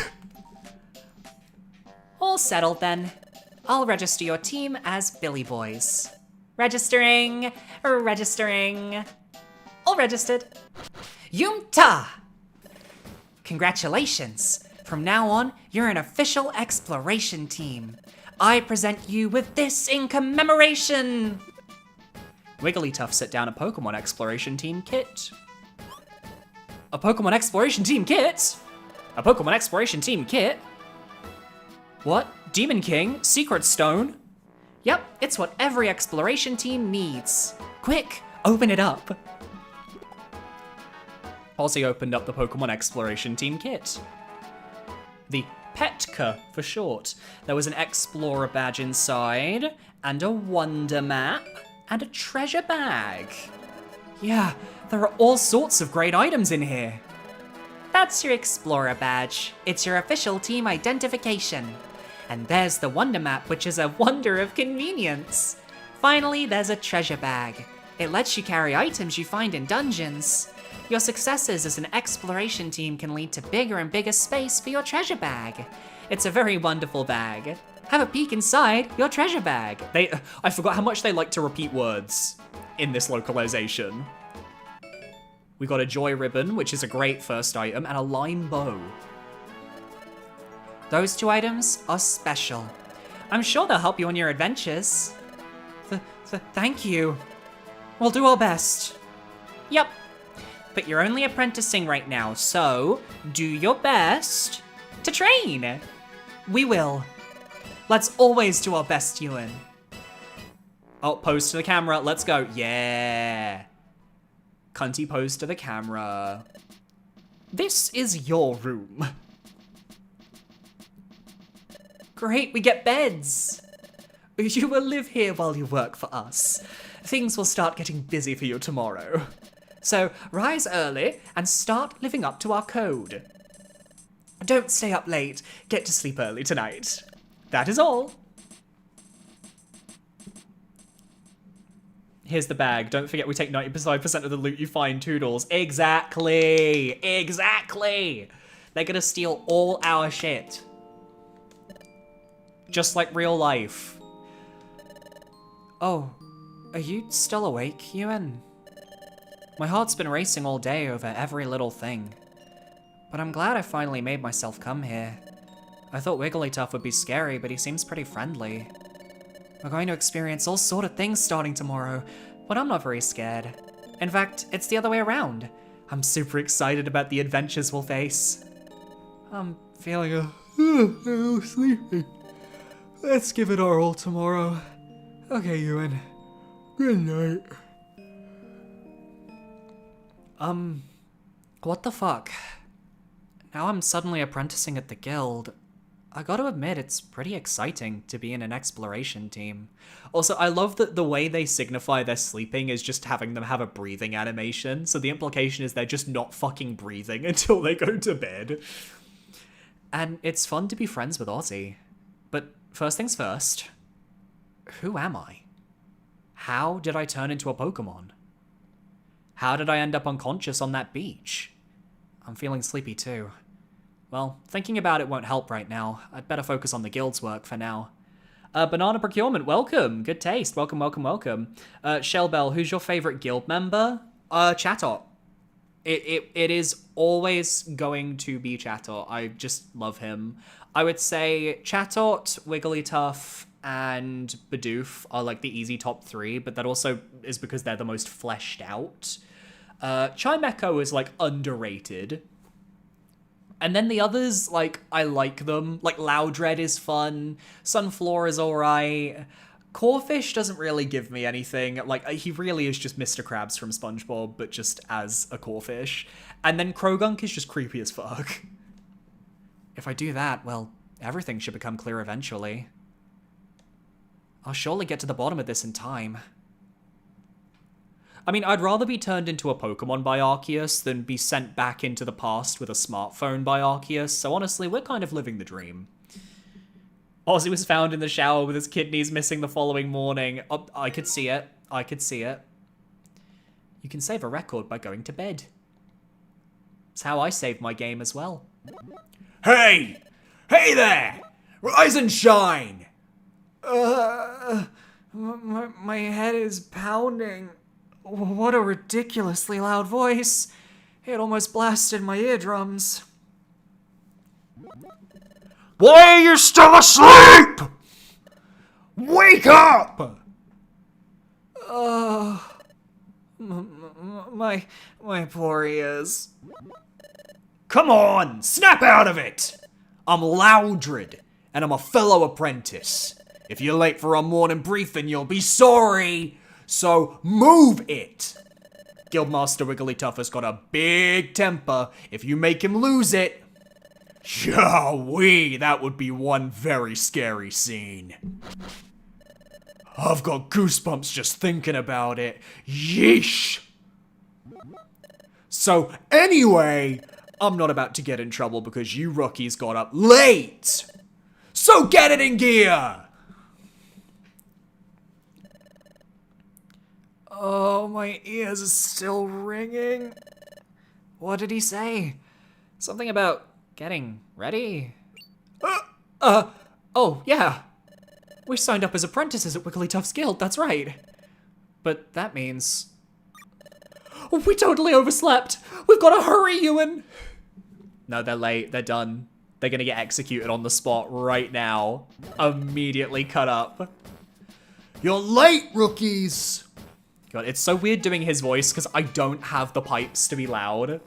All settled then. I'll register your team as Billy Boys. Registering. All registered. Yumta! Congratulations. From now on, you're an official exploration team. I present you with this in commemoration. Wigglytuff set down a Pokemon Exploration Team kit. A Pokemon Exploration Team kit? A Pokemon Exploration Team kit? What? Demon King? Secret Stone? Yep, it's what every exploration team needs. Quick, open it up. Ozzy opened up the Pokemon Exploration Team kit. The Petka for short. There was an Explorer badge inside, and a Wonder Map, and a treasure bag. Yeah, there are all sorts of great items in here. That's your Explorer badge. It's your official team identification. And there's the Wonder Map, which is a wonder of convenience. Finally, there's a treasure bag. It lets you carry items you find in dungeons. Your successes as an exploration team can lead to bigger and bigger space for your treasure bag. It's a very wonderful bag. Have a peek inside your treasure bag. I forgot how much they like to repeat words in this localization. We got a Joy Ribbon, which is a great first item, and a Lime Bow. Those 2 items are special. I'm sure they'll help you on your adventures. Thank you. We'll do our best. Yep. But you're only apprenticing right now, so do your best to train. We will. Let's always do our best, Ewan. Oh, pose to the camera. Let's go. Yeah. Cunty pose to the camera. This is your room. Great, we get beds. You will live here while you work for us. Things will start getting busy for you tomorrow. So rise early and start living up to our code. Don't stay up late. Get to sleep early tonight. That is all. Here's the bag. Don't forget we take 95% of the loot you find, Toodles. Exactly. Exactly. They're gonna steal all our shit. Just like real life. Oh, are you still awake, Ewan? My heart's been racing all day over every little thing. But I'm glad I finally made myself come here. I thought Wigglytuff would be scary, but he seems pretty friendly. We're going to experience all sort of things starting tomorrow, but I'm not very scared. In fact, it's the other way around. I'm super excited about the adventures we'll face. I'm feeling a little sleepy. Let's give it our all tomorrow. Okay, Ewan. Good night. What the fuck? Now I'm suddenly apprenticing at the guild. I gotta admit, it's pretty exciting to be in an exploration team. Also, I love that the way they signify they're sleeping is just having them have a breathing animation, so the implication is they're just not fucking breathing until they go to bed. And it's fun to be friends with Ozzy. But first things first, who am I? How did I turn into a Pokemon? How did I end up unconscious on that beach? I'm feeling sleepy too. Well, thinking about it won't help right now. I'd better focus on the guild's work for now. Banana Procurement, welcome. Good taste. Welcome, welcome, welcome. Shellbell, who's your favorite guild member? Chatot. It is always going to be Chatot. I just love him. I would say Chatot, Wigglytuff, and Bidoof are like the easy top 3, but that also is because they're the most fleshed out. Chimecho is like underrated. And then the others, like, I like them. Like, Loudred is fun. Sunflora is alright. Corfish doesn't really give me anything. Like, he really is just Mr. Krabs from SpongeBob, but just as a Corfish. And then Krogunk is just creepy as fuck. If I do that, well, everything should become clear eventually. I'll surely get to the bottom of this in time. I mean, I'd rather be turned into a Pokemon by Arceus than be sent back into the past with a smartphone by Arceus, so honestly, we're kind of living the dream. Ozzy was found in the shower with his kidneys missing the following morning. Oh, I could see it. I could see it. You can save a record by going to bed. It's how I saved my game as well. Hey! Hey there! Rise and shine! My head is pounding. What a ridiculously loud voice. It almost blasted my eardrums. Why are you still asleep? Wake up! My poor ears. Come on, snap out of it! I'm Loudred, and I'm a fellow apprentice. If you're late for our morning briefing, you'll be sorry. So move it! Guildmaster Wigglytuff has got a big temper. If you make him lose it, yah-wee, that would be one very scary scene. I've got goosebumps just thinking about it. Yeesh! So anyway, I'm not about to get in trouble because you rookies got up late. So get it in gear! Oh, my ears are still ringing. What did he say? Something about getting ready? Oh, yeah. We signed up as apprentices at Wigglytuff's guild, that's right. But that means... we totally overslept! We've got to hurry, Ewan! No, they're late, they're done. They're gonna get executed on the spot right now. Immediately cut up. You're late, rookies! God, it's so weird doing his voice because I don't have the pipes to be loud.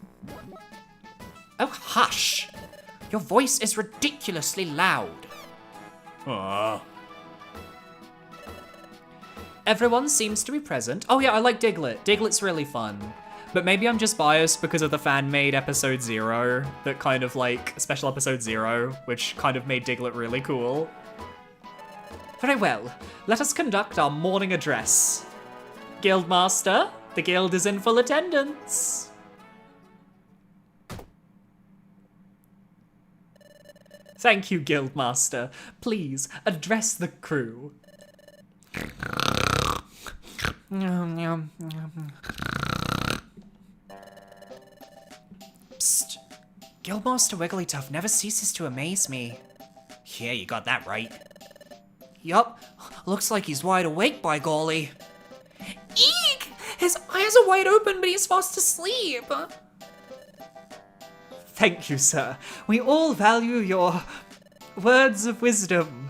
Oh, hush! Your voice is ridiculously loud. Everyone seems to be present. Oh yeah, I like Diglett. Diglett's really fun. But maybe I'm just biased because of the fan-made episode 0 that kind of like, special episode 0, which kind of made Diglett really cool. Very well, let us conduct our morning address. Guildmaster, the guild is in full attendance. Thank you, Guildmaster. Please, address the crew. Psst. Guildmaster Wigglytuff never ceases to amaze me. Yeah, you got that right. Yup, looks like he's wide awake, by golly. Eek! His eyes are wide open, but he's fast asleep. Thank you, sir. We all value your words of wisdom.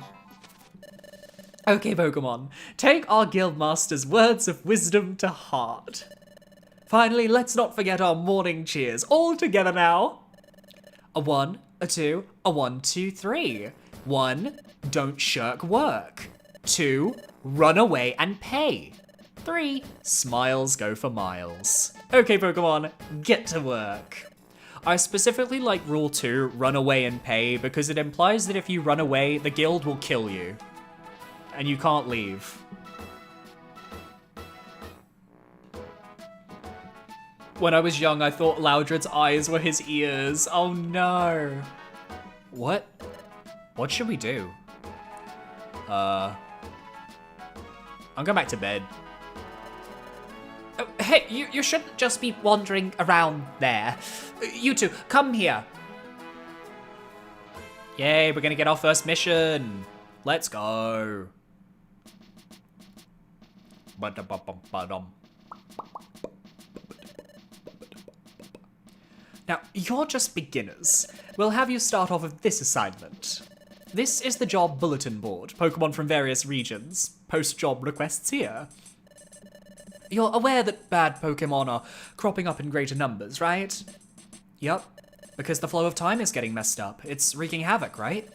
Okay, Pokemon, take our Guildmaster's words of wisdom to heart. Finally, let's not forget our morning cheers. All together now. A 1, a 2, a 1, 2, 3. 1, don't shirk work. 2, run away and pay. 3, smiles go for miles. Okay, Pokemon, get to work. I specifically like Rule 2, run away and pay, because it implies that if you run away, the guild will kill you. And you can't leave. When I was young, I thought Loudred's eyes were his ears. Oh no. What? What should we do? I'm going back to bed. Oh, hey, you shouldn't just be wandering around there. You two, come here. Yay, we're gonna get our first mission. Let's go. Now, you're just beginners. We'll have you start off with this assignment. This is the job bulletin board. Pokemon from various regions. Post job requests here. You're aware that bad Pokemon are cropping up in greater numbers, right? Yup, because the flow of time is getting messed up. It's wreaking havoc, right?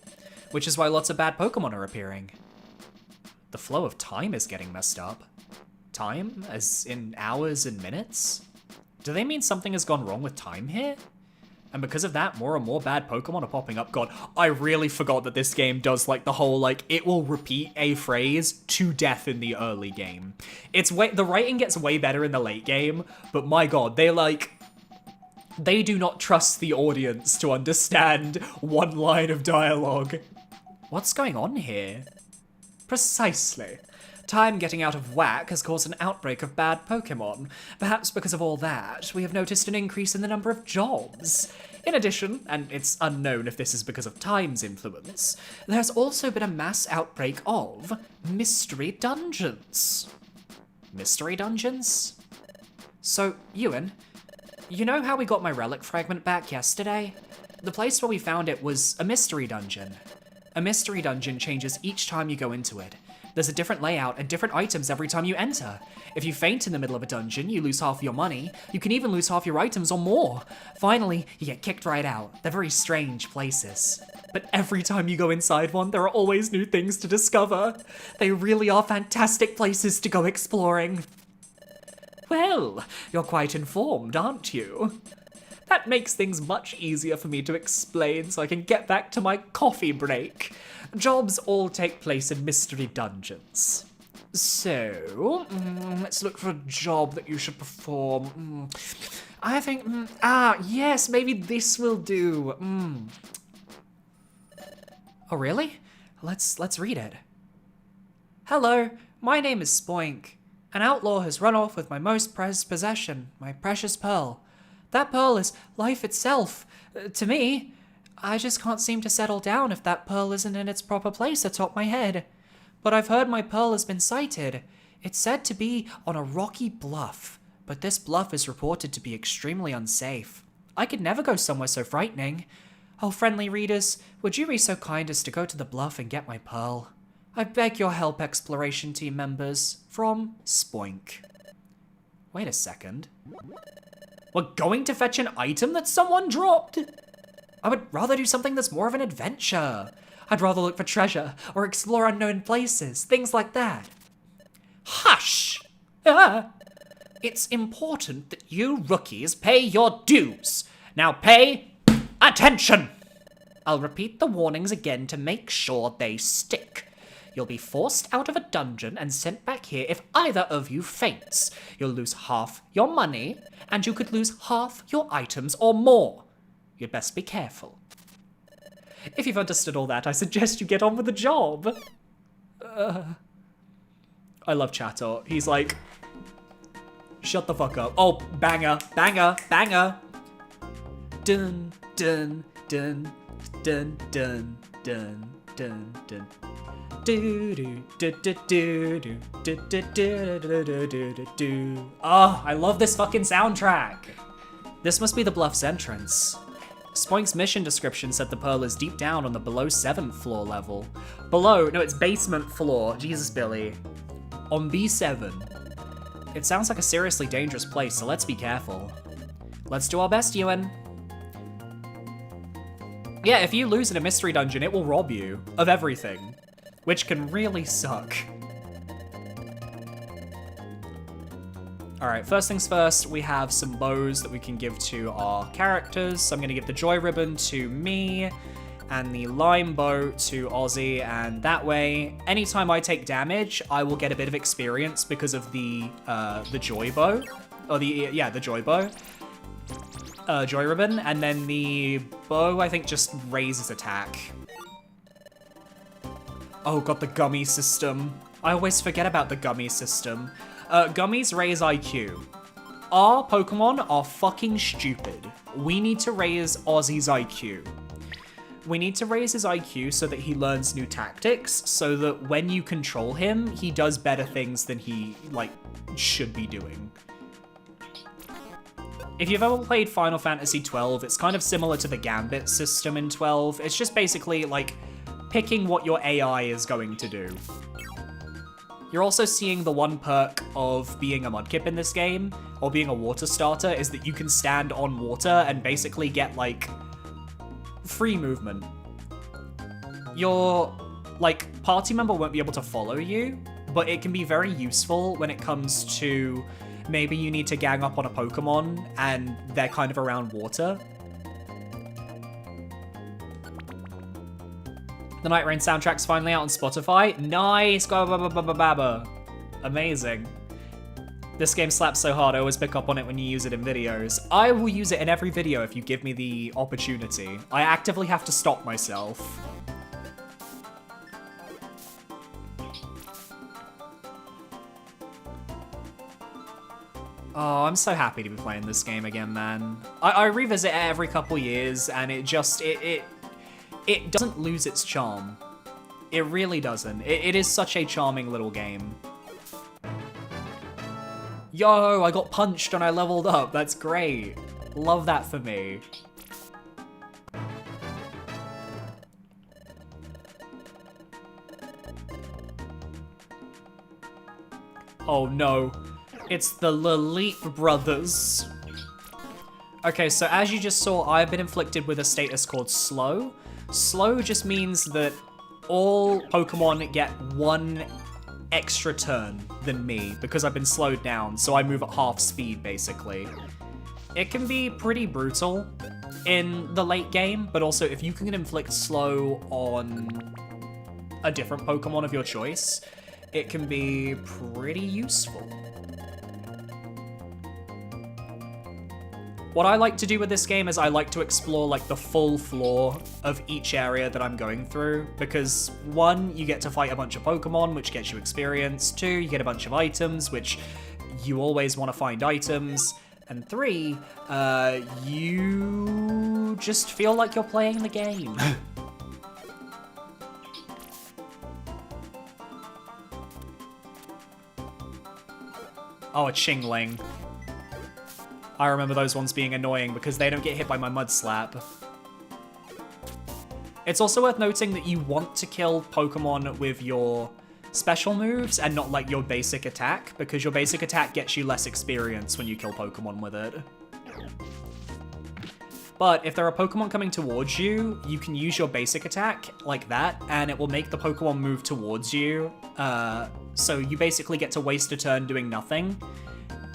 Which is why lots of bad Pokemon are appearing. The flow of time is getting messed up. Time? As in hours and minutes? Do they mean something has gone wrong with time here? And because of that, more and more bad Pokemon are popping up. God, I really forgot that this game does like the whole, like, it will repeat a phrase to death in the early game. The writing gets way better in the late game, but my God, they do not trust the audience to understand one line of dialogue. What's going on here? Precisely. Time getting out of whack has caused an outbreak of bad Pokemon. Perhaps because of all that, we have noticed an increase in the number of jobs. In addition, and it's unknown if this is because of time's influence, there's also been a mass outbreak of mystery dungeons. Mystery dungeons? So, Ewan, you know how we got my relic fragment back yesterday? The place where we found it was a mystery dungeon. A mystery dungeon changes each time you go into it. There's a different layout and different items every time you enter. If you faint in the middle of a dungeon, you lose half your money. You can even lose half your items or more. Finally, you get kicked right out. They're very strange places. But every time you go inside one, there are always new things to discover. They really are fantastic places to go exploring. Well, you're quite informed, aren't you? That makes things much easier for me to explain so I can get back to my coffee break. Jobs all take place in mystery dungeons. So, let's look for a job that you should perform. I think, yes, maybe this will do. Oh, really? Let's read it. Hello, my name is Spoink. An outlaw has run off with my most prized possession, my precious pearl. That pearl is life itself. To me, I just can't seem to settle down if that pearl isn't in its proper place atop my head. But I've heard my pearl has been sighted. It's said to be on a rocky bluff, but this bluff is reported to be extremely unsafe. I could never go somewhere so frightening. Oh, friendly readers, would you be so kind as to go to the bluff and get my pearl? I beg your help, exploration team members. From Spoink. Wait a second. We're going to fetch an item that someone dropped? I would rather do something that's more of an adventure. I'd rather look for treasure or explore unknown places, things like that. Hush! It's important that you rookies pay your dues. Now pay attention! I'll repeat the warnings again to make sure they stick. You'll be forced out of a dungeon and sent back here if either of you faints. You'll lose half your money, and you could lose half your items or more. You'd best be careful. If you've understood all that, I suggest you get on with the job. I love Chato. He's like, shut the fuck up. Oh, banger, banger, banger. Dun, dun, dun, dun, dun, dun, dun, dun. Oh, I love this fucking soundtrack. This must be the Bluff's entrance. Spoink's mission description said the pearl is deep down on the below 7th floor level. Below, no, it's basement floor. Jesus, Billy. On B7. It sounds like a seriously dangerous place, so let's be careful. Let's do our best, Ewan. Yeah, if you lose in a mystery dungeon, it will rob you of everything, which can really suck. Alright, first things first, we have some bows that we can give to our characters. So I'm gonna give the joy ribbon to me, and the lime bow to Ozzy, and that way, anytime I take damage, I will get a bit of experience because of the joy bow. Or the joy bow. Joy ribbon, and then the bow, I think, just raises attack. Oh god, the gummy system. I always forget about the gummy system. Gummies raise IQ. Our Pokemon are fucking stupid. We need to raise Ozzy's IQ. We need to raise his IQ so that he learns new tactics, so that when you control him, he does better things than he, should be doing. If you've ever played Final Fantasy XII, it's kind of similar to the Gambit system in 12. It's just basically, picking what your AI is going to do. You're also seeing the one perk of being a Mudkip in this game, or being a water starter, is that you can stand on water and basically get, free movement. Your, party member won't be able to follow you, but it can be very useful when it comes to maybe you need to gang up on a Pokemon and they're kind of around water. The Night Rain soundtrack's finally out on Spotify. Nice! Amazing. This game slaps so hard, I always pick up on it when you use it in videos. I will use it in every video if you give me the opportunity. I actively have to stop myself. Oh, I'm so happy to be playing this game again, man. I revisit it every couple years, and it just, it doesn't lose its charm. It really doesn't. It is such a charming little game. Yo, I got punched and I leveled up. That's great. Love that for me. Oh no. It's the Lelite brothers. Okay, so as you just saw, I've been inflicted with a status called Slow. Slow just means that all Pokemon get 1 extra turn than me because I've been slowed down, so I move at half speed, basically. It can be pretty brutal in the late game, but also if you can inflict Slow on a different Pokemon of your choice, it can be pretty useful. What I like to do with this game is I like to explore like the full floor of each area that I'm going through, because 1, you get to fight a bunch of Pokemon, which gets you experience. 2, you get a bunch of items, which you always want to find items. And 3, you just feel like you're playing the game. Oh, a Chingling. I remember those ones being annoying because they don't get hit by my Mud Slap. It's also worth noting that you want to kill Pokemon with your special moves and not like your basic attack, because your basic attack gets you less experience when you kill Pokemon with it. But if there are Pokemon coming towards you, you can use your basic attack like that, and it will make the Pokemon move towards you. So you basically get to waste a turn doing nothing.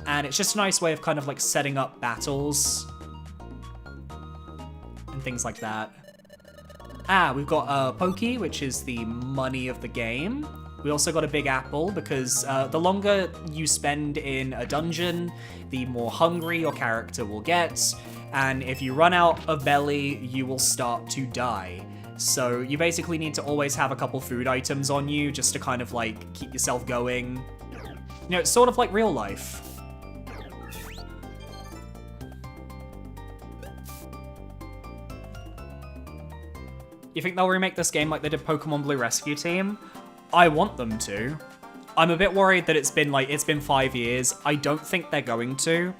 And it's just a nice way of kind of like setting up battles and things like that. We've got Pokey, which is the money of the game. We also got a big apple because the longer you spend in a dungeon, the more hungry your character will get. And if you run out of belly, you will start to die. So you basically need to always have a couple food items on you just to kind of like keep yourself going. You know, it's sort of like real life. You think they'll remake this game like they did Pokemon Blue Rescue Team? I want them to. I'm a bit worried that it's been 5 years. I don't think they're going to.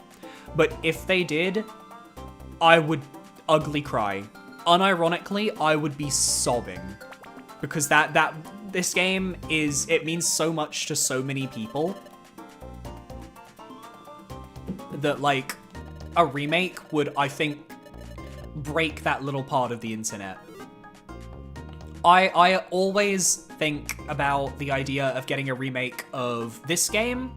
But if they did, I would ugly cry. Unironically, I would be sobbing. Because this game it means so much to so many people. That like, a remake would, I think, break that little part of the internet. I always think about the idea of getting a remake of this game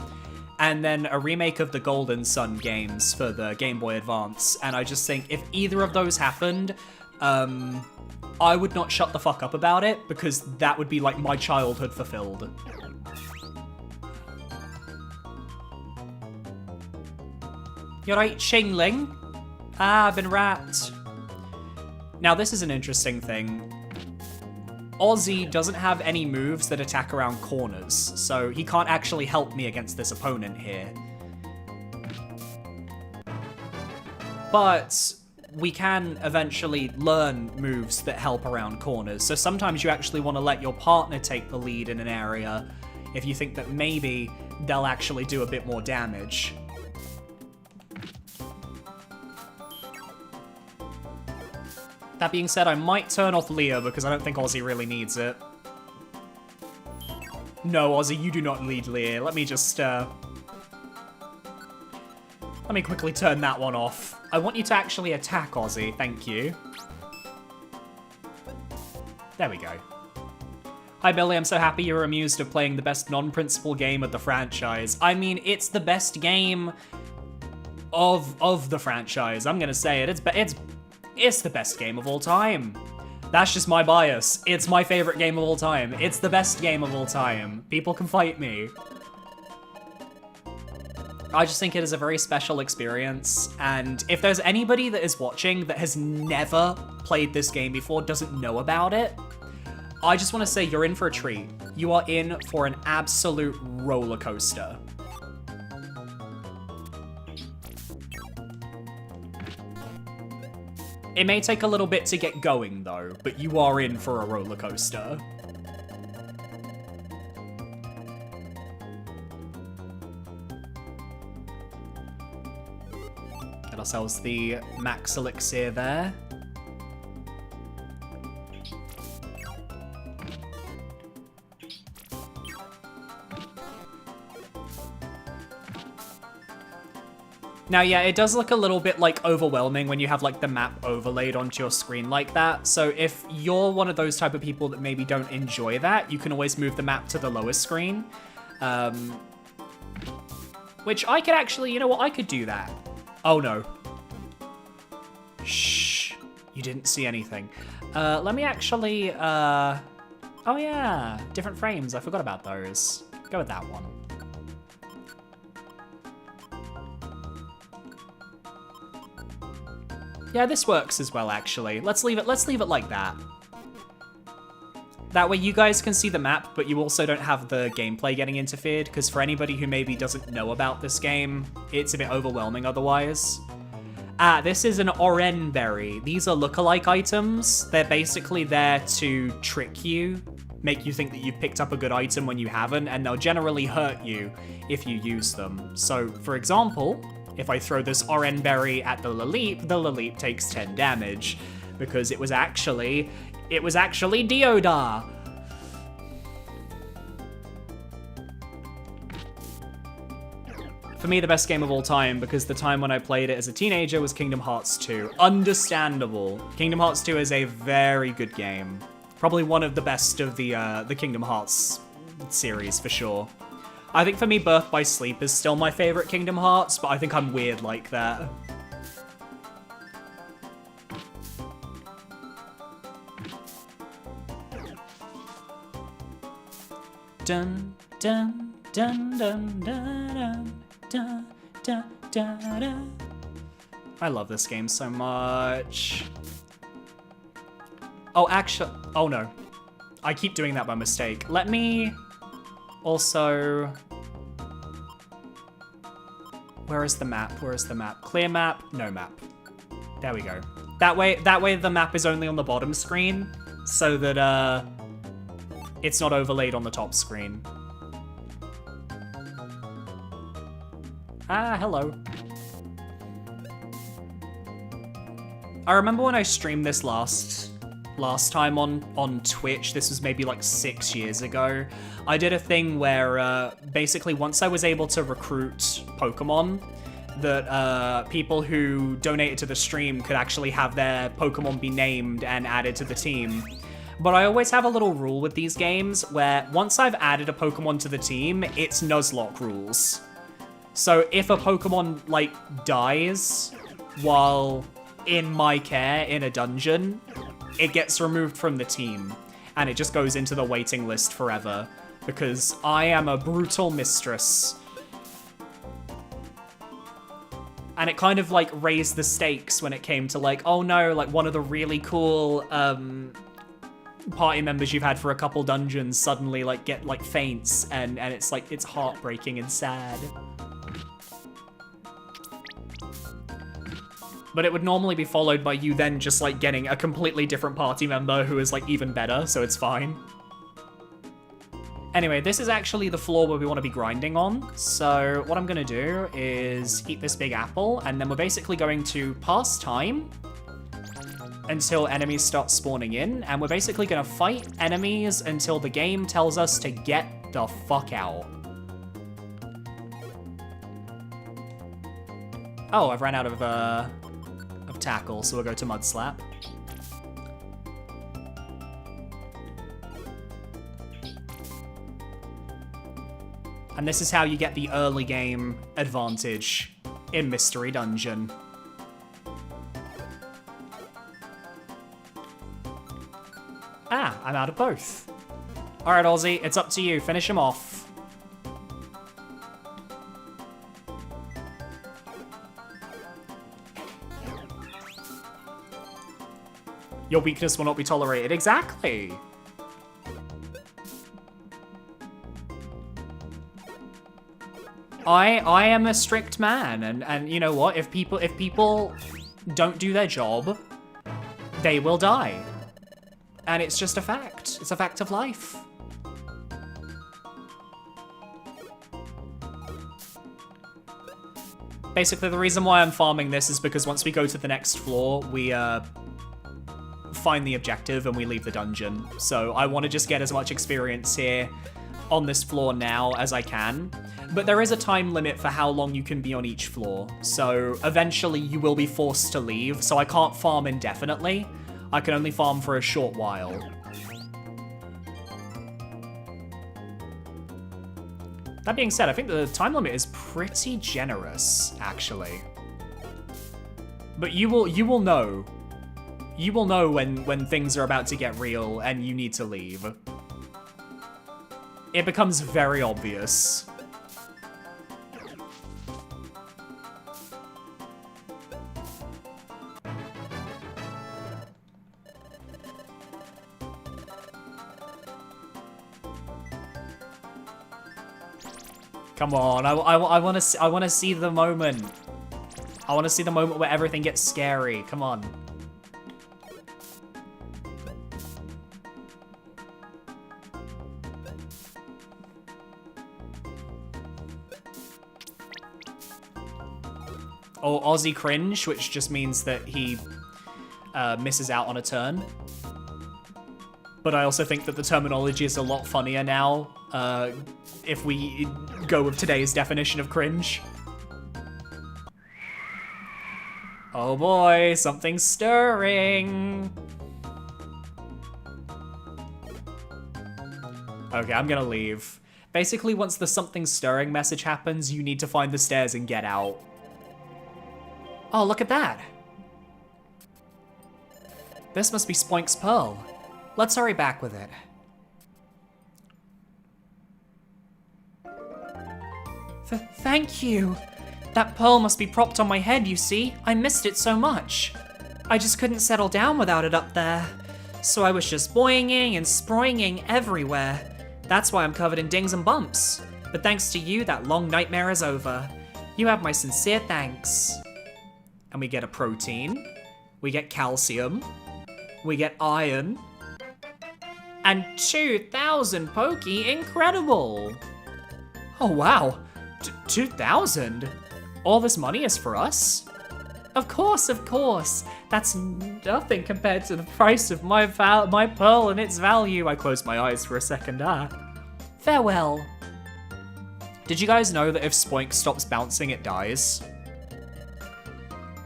and then a remake of the Golden Sun games for the Game Boy Advance, and I just think if either of those happened, I would not shut the fuck up about it, because that would be like my childhood fulfilled. You're right, Chingling. I've been wrapped. Now this is an interesting thing. Ozzy doesn't have any moves that attack around corners, so he can't actually help me against this opponent here. But we can eventually learn moves that help around corners, so sometimes you actually want to let your partner take the lead in an area if you think that maybe they'll actually do a bit more damage. That being said, I might turn off Leah because I don't think Ozzy really needs it. No, Ozzy, you do not need Leah. Let me just, let me quickly turn that one off. I want you to actually attack Ozzy, thank you. There we go. Hi Billy, I'm so happy you're amused of playing the best non-principal game of the franchise. I mean, it's the best game of the franchise. I'm gonna say it. It's the best game of all time. That's just my bias. It's my favorite game of all time. It's the best game of all time. People can fight me. I just think it is a very special experience, and if there's anybody that is watching that has never played this game before, doesn't know about it, I just want to say you're in for a treat. You are in for an absolute roller coaster. It may take a little bit to get going though, but you are in for a roller coaster. Get ourselves the max elixir there. Now, yeah, it does look a little bit, like, overwhelming when you have, like, the map overlaid onto your screen like that. So if you're one of those type of people that maybe don't enjoy that, you can always move the map to the lower screen. Which I could actually, you know what, I could do that. Oh, no. Shh. You didn't see anything. Let me actually, oh, yeah. Different frames. I forgot about those. Go with that one. Yeah, this works as well, actually. Let's leave it like that. That way you guys can see the map, but you also don't have the gameplay getting interfered, because for anybody who maybe doesn't know about this game, it's a bit overwhelming otherwise. Ah, this is an Oren berry. These are lookalike items. They're basically there to trick you, make you think that you've picked up a good item when you haven't, and they'll generally hurt you if you use them. So, for example, if I throw this Oren berry at the Laleep takes 10 damage, because it was actually Deodar. For me, the best game of all time, because the time when I played it as a teenager was Kingdom Hearts 2. Understandable. Kingdom Hearts 2 is a very good game. Probably one of the best of the Kingdom Hearts series, for sure. I think for me, Birth by Sleep is still my favorite Kingdom Hearts, but I think I'm weird like that. Dun dun dun dun dun dun dun dun dun. I love this game so much. Oh, actually, oh no. I keep doing that by mistake. Let me also... Where is the map? Where is the map? Clear map? No map. There we go. That way the map is only on the bottom screen, so that it's not overlaid on the top screen. Ah, hello. I remember when I streamed this last time on Twitch, this was maybe like 6 years ago, I did a thing where basically once I was able to recruit Pokemon, that people who donated to the stream could actually have their Pokemon be named and added to the team. But I always have a little rule with these games where once I've added a Pokemon to the team, it's Nuzlocke rules. So if a Pokemon, like, dies while in my care in a dungeon, it gets removed from the team, and it just goes into the waiting list forever, because I am a brutal mistress. And it kind of, like, raised the stakes when it came to, like, oh no, like, one of the really cool, party members you've had for a couple dungeons suddenly, like, get, like, faints, and it's, like, it's heartbreaking and sad. But it would normally be followed by you then just, like, getting a completely different party member who is, like, even better, so it's fine. Anyway, this is actually the floor where we want to be grinding on. So what I'm going to do is eat this big apple, and then we're basically going to pass time until enemies start spawning in, and we're basically going to fight enemies until the game tells us to get the fuck out. Oh, I've ran out of tackle, so we'll go to Mud Slap. And this is how you get the early game advantage in Mystery Dungeon. Ah, I'm out of both. All right, Ozzy, it's up to you. Finish him off. Your weakness will not be tolerated. Exactly. I am a strict man, and you know what? If people don't do their job, they will die. And it's just a fact. It's a fact of life. Basically, the reason why I'm farming this is because once we go to the next floor, we find the objective and we leave the dungeon. So I want to just get as much experience here on this floor now as I can, but there is a time limit for how long you can be on each floor, so eventually you will be forced to leave, so I can't farm indefinitely. I can only farm for a short while. That being said, I think the time limit is pretty generous, actually. But you will know. You will know when things are about to get real and you need to leave. It becomes very obvious. Come on, I want to see the moment. I want to see the moment where everything gets scary. Come on. Or Aussie cringe, which just means that he misses out on a turn. But I also think that the terminology is a lot funnier now, if we go with today's definition of cringe. Oh boy, something's stirring. Okay, I'm gonna leave. Basically, once the something stirring message happens, you need to find the stairs and get out. Oh, look at that. This must be Spoink's pearl. Let's hurry back with it. Thank you. That pearl must be propped on my head, you see. I missed it so much. I just couldn't settle down without it up there. So I was just boinging and sproinging everywhere. That's why I'm covered in dings and bumps. But thanks to you, that long nightmare is over. You have my sincere thanks. And we get a protein. We get calcium. We get iron. And 2,000 Pokey, incredible! Oh wow, 2,000? All this money is for us? Of course, that's nothing compared to the price of my pearl and its value. I closed my eyes for a second, Farewell. Did you guys know that if Spoink stops bouncing, it dies?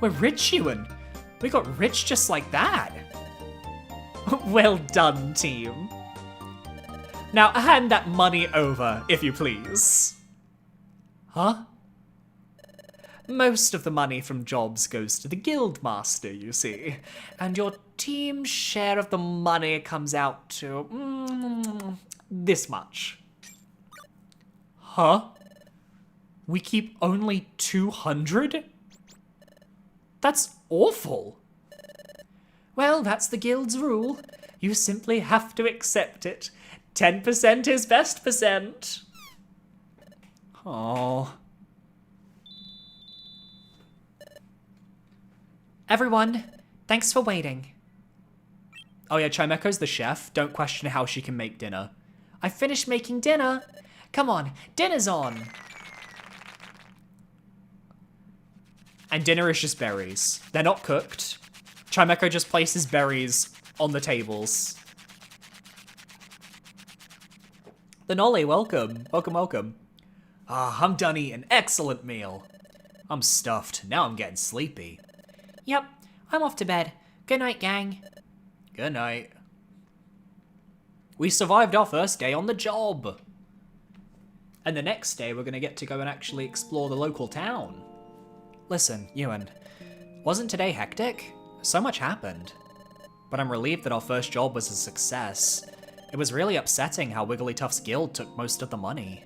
We're rich, Ewan. We got rich just like that. Well done, team. Now hand that money over, if you please. Huh? Most of the money from jobs goes to the guildmaster, you see. And your team's share of the money comes out to this much. Huh? We keep only 200? That's awful. Well, that's the guild's rule. You simply have to accept it. 10% is best percent. Oh. Everyone, thanks for waiting. Oh yeah, Chimeko's the chef. Don't question how she can make dinner. I finished making dinner. Come on, dinner's on. And dinner is just berries. They're not cooked. Chimeko just places berries on the tables. The Nolly, welcome. Welcome. Ah, I'm done eating. Excellent meal. I'm stuffed. Now I'm getting sleepy. Yep, I'm off to bed. Good night, gang. Good night. We survived our first day on the job. And the next day, we're going to get to go and actually explore the local town. Listen, Ewan, wasn't today hectic? So much happened. But I'm relieved that our first job was a success. It was really upsetting how Wigglytuff's guild took most of the money.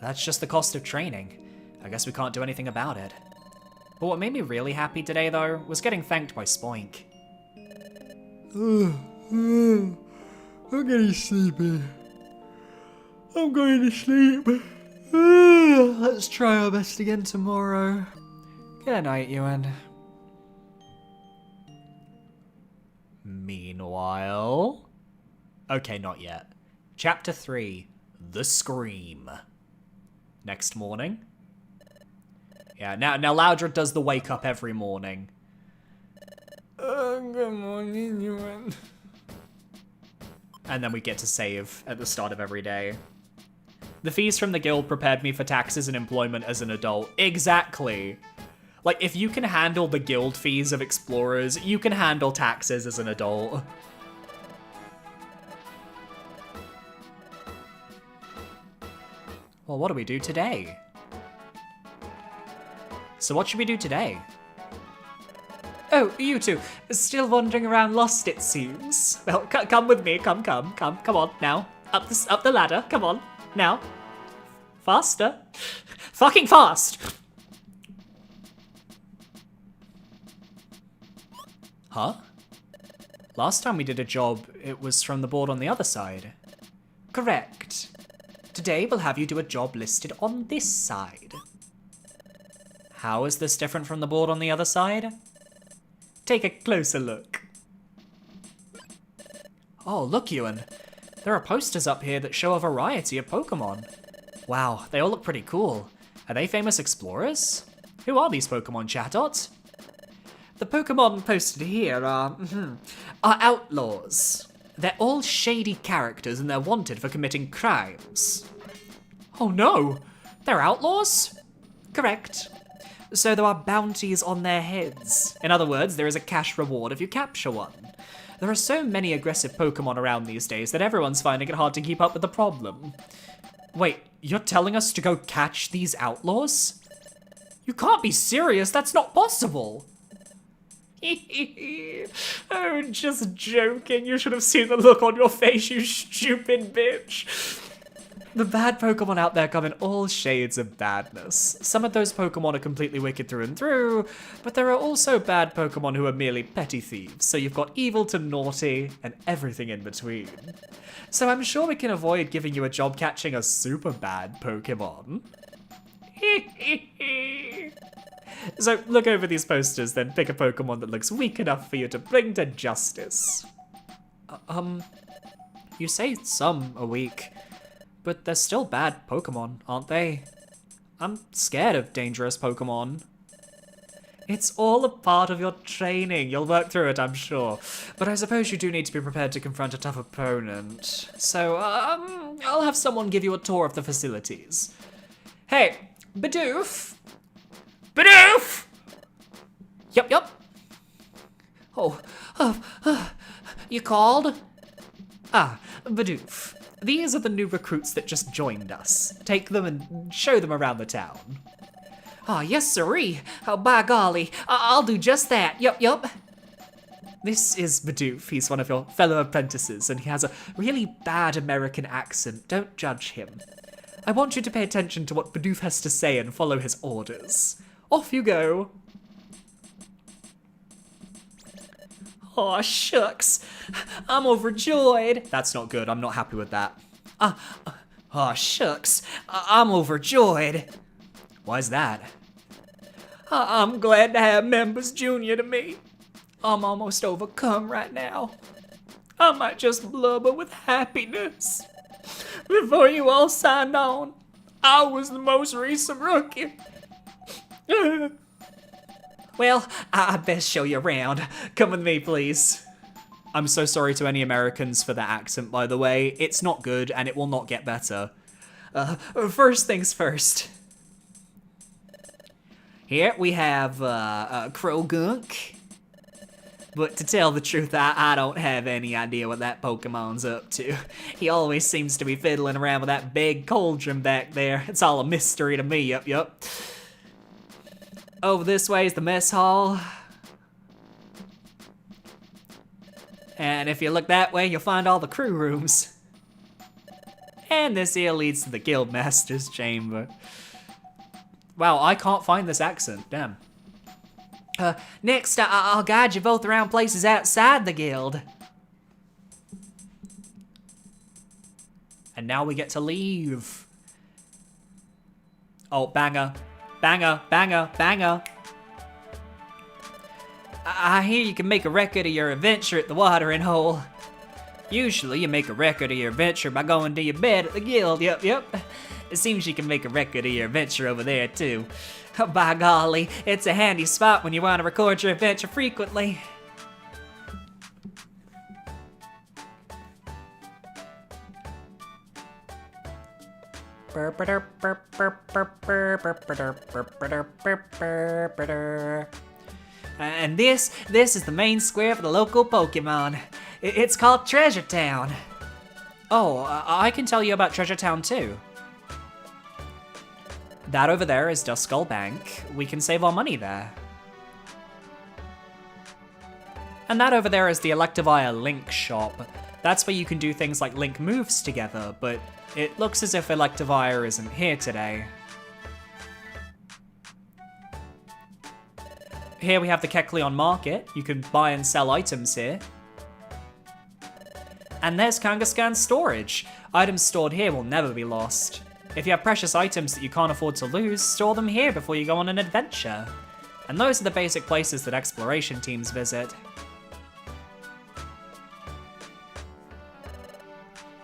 That's just the cost of training. I guess we can't do anything about it. But what made me really happy today, though, was getting thanked by Spoink. I'm getting sleepy. I'm going to sleep. Let's try our best again tomorrow. Good night, Ewan. Meanwhile... Okay, not yet. Chapter 3, The Scream. Next morning. Yeah, now Loudred does the wake up every morning. Good morning, Ewan. And then we get to save at the start of every day. The fees from the guild prepared me for taxes and employment as an adult. Exactly. Like, if you can handle the guild fees of explorers, you can handle taxes as an adult. Well, what do we do today? So what should we do today? Oh, you two, still wandering around lost, it seems. Well, come with me, come on, now. Up the ladder, come on, now. Faster. Fucking fast! Huh? Last time we did a job, it was from the board on the other side. Correct. Today we'll have you do a job listed on this side. How is this different from the board on the other side? Take a closer look. Oh, look, Ewan. There are posters up here that show a variety of Pokemon. Wow, they all look pretty cool. Are they famous explorers? Who are these Pokemon, Chatot? The Pokemon posted here are outlaws. They're all shady characters and they're wanted for committing crimes. Oh no, they're outlaws? Correct. So there are bounties on their heads. In other words, there is a cash reward if you capture one. There are so many aggressive Pokemon around these days that everyone's finding it hard to keep up with the problem. Wait, you're telling us to go catch these outlaws? You can't be serious, that's not possible. Oh, just joking. You should have seen the look on your face, you stupid bitch. The bad Pokemon out there come in all shades of badness. Some of those Pokemon are completely wicked through and through, but there are also bad Pokemon who are merely petty thieves, so you've got evil to naughty and everything in between. So I'm sure we can avoid giving you a job catching a super bad Pokemon. So look over these posters, then pick a Pokemon that looks weak enough for you to bring to justice. You say some are weak, but they're still bad Pokemon, aren't they? I'm scared of dangerous Pokemon. It's all a part of your training. You'll work through it, I'm sure. But I suppose you do need to be prepared to confront a tough opponent. So, I'll have someone give you a tour of the facilities. Hey, Bidoof! Bidoof! Yup. Oh, you called? Ah, Bidoof. These are the new recruits that just joined us. Take them and show them around the town. Ah, yes, sirree. Oh, by golly, I'll do just that. Yup. This is Bidoof. He's one of your fellow apprentices, and he has a really bad American accent. Don't judge him. I want you to pay attention to what Bidoof has to say and follow his orders. Off you go. Aw, shucks. I'm overjoyed. That's not good. I'm not happy with that. Aw, shucks. I'm overjoyed. Why's that? I'm glad to have members junior to me. I'm almost overcome right now. I might just blubber with happiness. Before you all signed on, I was the most recent rookie. Well, I best show you around. Come with me, please. I'm so sorry to any Americans for that accent, by the way. It's not good, and it will not get better. First things first. Here we have Krogunk. But to tell the truth, I don't have any idea what that Pokemon's up to. He always seems to be fiddling around with that big cauldron back there. It's all a mystery to me, yup. Over this way is the mess hall. And if you look that way, you'll find all the crew rooms. And this here leads to the Guildmaster's chamber. Wow, I can't find this accent, damn. Next, I'll guide you both around places outside the guild. And now we get to leave. Oh, banger. Banger. I hear you can make a record of your adventure at the watering hole. Usually you make a record of your adventure by going to your bed at the guild, yep. It seems you can make a record of your adventure over there too. By golly, it's a handy spot when you want to record your adventure frequently. And this is the main square for the local Pokemon. It's called Treasure Town. Oh, I can tell you about Treasure Town too. That over there is Duskull Bank. We can save our money there. And that over there is the Electivire Link shop. That's where you can do things like link moves together, but it looks as if Electivire isn't here today. Here we have the Kecleon Market. You can buy and sell items here. And there's Kangaskhan Storage. Items stored here will never be lost. If you have precious items that you can't afford to lose, store them here before you go on an adventure. And those are the basic places that exploration teams visit.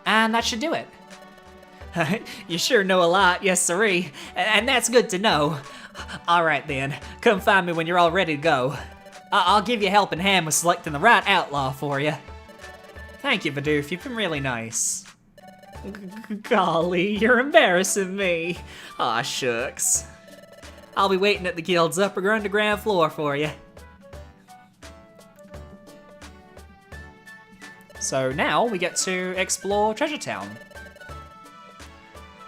And that should do it. You sure know a lot, yes siree, and that's good to know. Alright then, come find me when you're all ready to go. I'll give you a helping hand with selecting the right outlaw for you. Thank you, Bidoof. You've been really nice. Golly, you're embarrassing me. Aw, shucks. I'll be waiting at the guild's upper underground floor for you. So now we get to explore Treasure Town.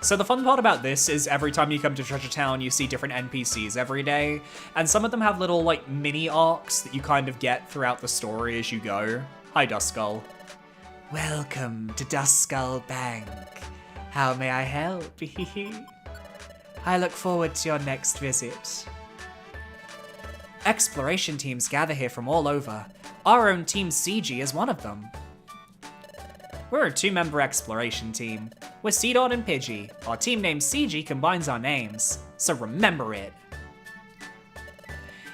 So the fun part about this is every time you come to Treasure Town, you see different NPCs every day, and some of them have little, like, mini arcs that you kind of get throughout the story as you go. Hi, Duskull. Welcome to Duskull Bank. How may I help? I look forward to your next visit. Exploration teams gather here from all over. Our own team CG is one of them. We're a 2-member exploration team. We're Seedot and Pidgey. Our team name CG combines our names, so remember it.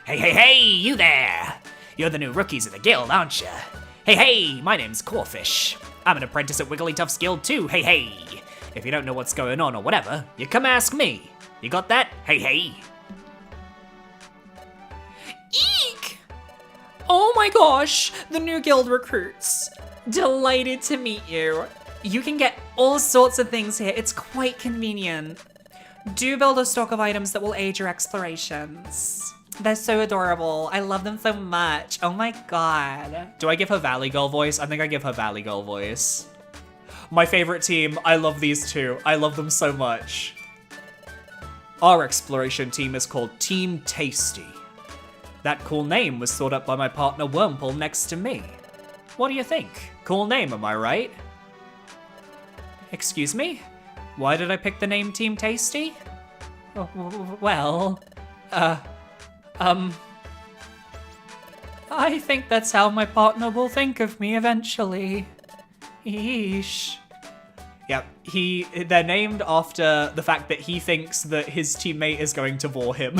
Hey, you there! You're the new rookies of the guild, aren't you? Hey, my name's Corfish. I'm an apprentice at Wigglytuff's guild too, hey! If you don't know what's going on or whatever, you come ask me. You got that? Hey! Eek! Oh my gosh, the new guild recruits. Delighted to meet you. You can get all sorts of things here. It's quite convenient. Do build a stock of items that will aid your explorations. They're so adorable. I love them so much. Oh my god. Do I give her Valley Girl voice? I think I give her Valley Girl voice. My favorite team. I love these two. I love them so much. Our exploration team is called Team Tasty. That cool name was thought up by my partner Wormple next to me. What do you think? Cool name, am I right? Excuse me? Why did I pick the name Team Tasty? Well, I think that's how my partner will think of me eventually. Eesh. Yep, they're named after the fact that he thinks that his teammate is going to vore him.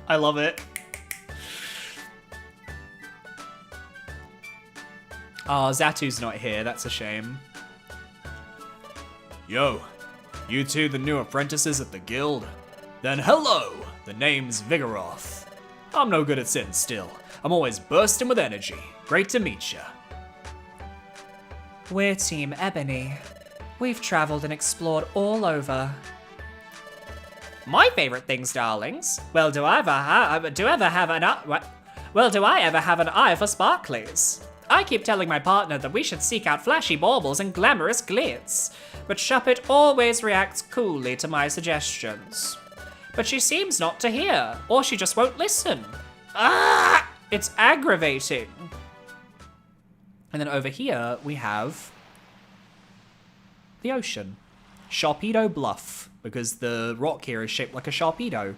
I love it. Oh, Zatu's not here, that's a shame. Yo, you two the new apprentices at the guild? Then hello, the name's Vigoroth. I'm no good at sitting still. I'm always bursting with energy. Great to meet ya. we're Team Ebony. We've traveled and explored all over. My favorite things, darlings. Well, do I ever have an eye for sparklies? I keep telling my partner that we should seek out flashy baubles and glamorous glitz, but Shuppet always reacts coolly to my suggestions. But she seems not to hear, or she just won't listen. Ah! It's aggravating. And then over here, we have the ocean. Sharpedo Bluff, because the rock here is shaped like a Sharpedo.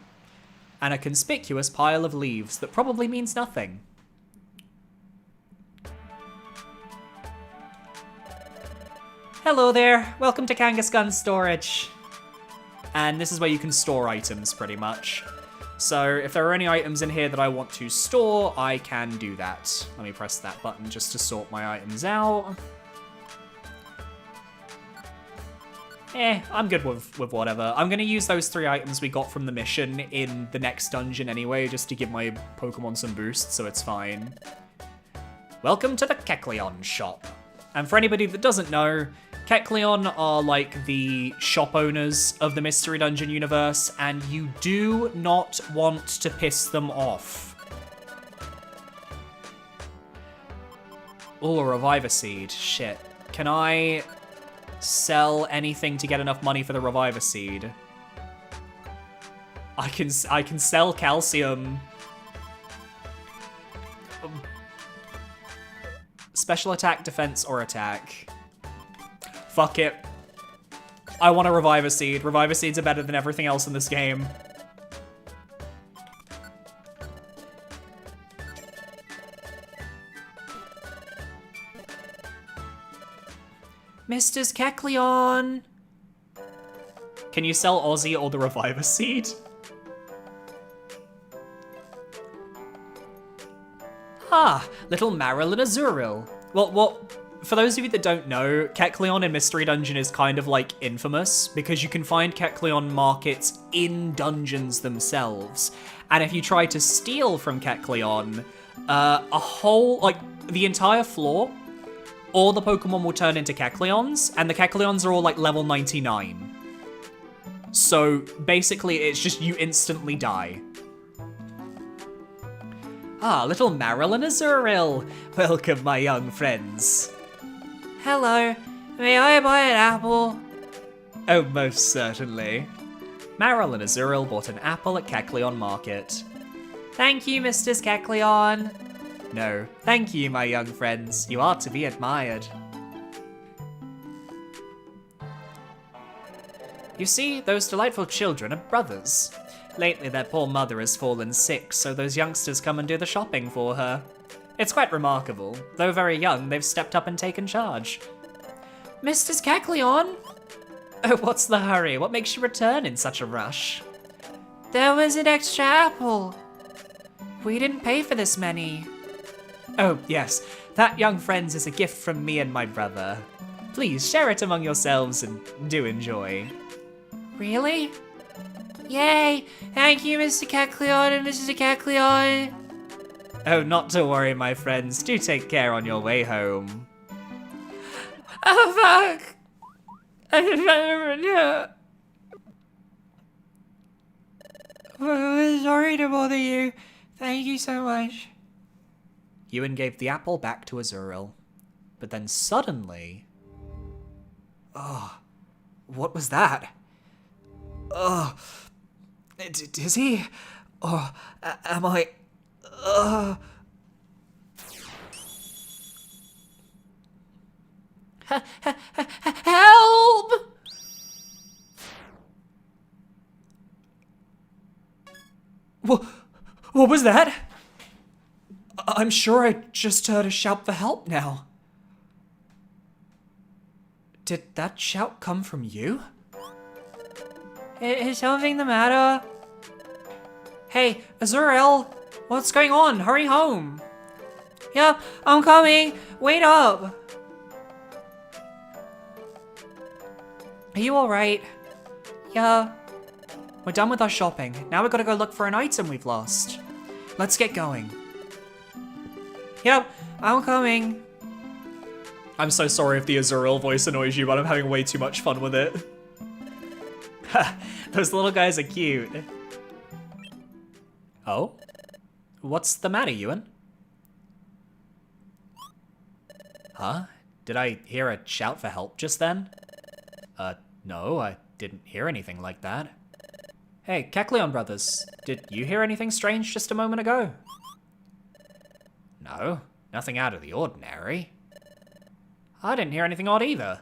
And a conspicuous pile of leaves that probably means nothing. Hello there, welcome to Kangaskhan Storage. And this is where you can store items, pretty much. So if there are any items in here that I want to store, I can do that. Let me press that button just to sort my items out. I'm good with whatever. I'm going to use those 3 items we got from the mission in the next dungeon anyway, just to give my Pokemon some boosts, so it's fine. Welcome to the Kecleon shop. And for anybody that doesn't know, Kecleon are like the shop owners of the Mystery Dungeon universe, and you do not want to piss them off. Oh, a Reviver Seed. Shit. Can I sell anything to get enough money for the Reviver Seed? I can sell calcium. Special attack, defense, or attack. Fuck it. I want a Reviver Seed. Reviver Seeds are better than everything else in this game. Mr. Kecleon! Can you sell Ozzy or the Reviver Seed? Ah, little Marill and Azuril. Well, for those of you that don't know, Kecleon in Mystery Dungeon is kind of like infamous because you can find Kecleon markets in dungeons themselves. And if you try to steal from Kecleon, the entire floor, all the Pokemon will turn into Kecleons, and the Kecleons are all like level 99. So basically it's just you instantly die. Ah, little Marill and Azuril. Welcome, my young friends. Hello, may I buy an apple? Oh, most certainly. Marill and Azuril bought an apple at Kecleon Market. Thank you, Mr. Kecleon. No, thank you, my young friends. You are to be admired. You see, those delightful children are brothers. Lately, their poor mother has fallen sick, so those youngsters come and do the shopping for her. It's quite remarkable. Though very young, they've stepped up and taken charge. Mr. Kecleon? Oh, what's the hurry? What makes you return in such a rush? There was an extra apple. We didn't pay for this many. Oh, yes. That, young friends, is a gift from me and my brother. Please share it among yourselves and do enjoy. Really? Yay! Thank you, Mr. Kecleon and Mrs. Kecleon. Oh, not to worry, my friends. Do take care on your way home. Oh, fuck! I'm sorry to bother you. Thank you so much. Ewan gave the apple back to Azuril. But then suddenly... Oh, what was that? Oh, is he? Or am I... Help! What was that? I'm sure I just heard a shout for help now. Did that shout come from you? Is something the matter? Hey, Azuril, what's going on? Hurry home. Yep, I'm coming. Wait up. Are you alright? Yeah. We're done with our shopping. Now we've got to go look for an item we've lost. Let's get going. Yep, I'm coming. I'm so sorry if the Azuril voice annoys you, but I'm having way too much fun with it. Those little guys are cute. Oh? What's the matter, Ewan? Huh? Did I hear a shout for help just then? No, I didn't hear anything like that. Hey, Kecleon brothers, did you hear anything strange just a moment ago? No, nothing out of the ordinary. I didn't hear anything odd either.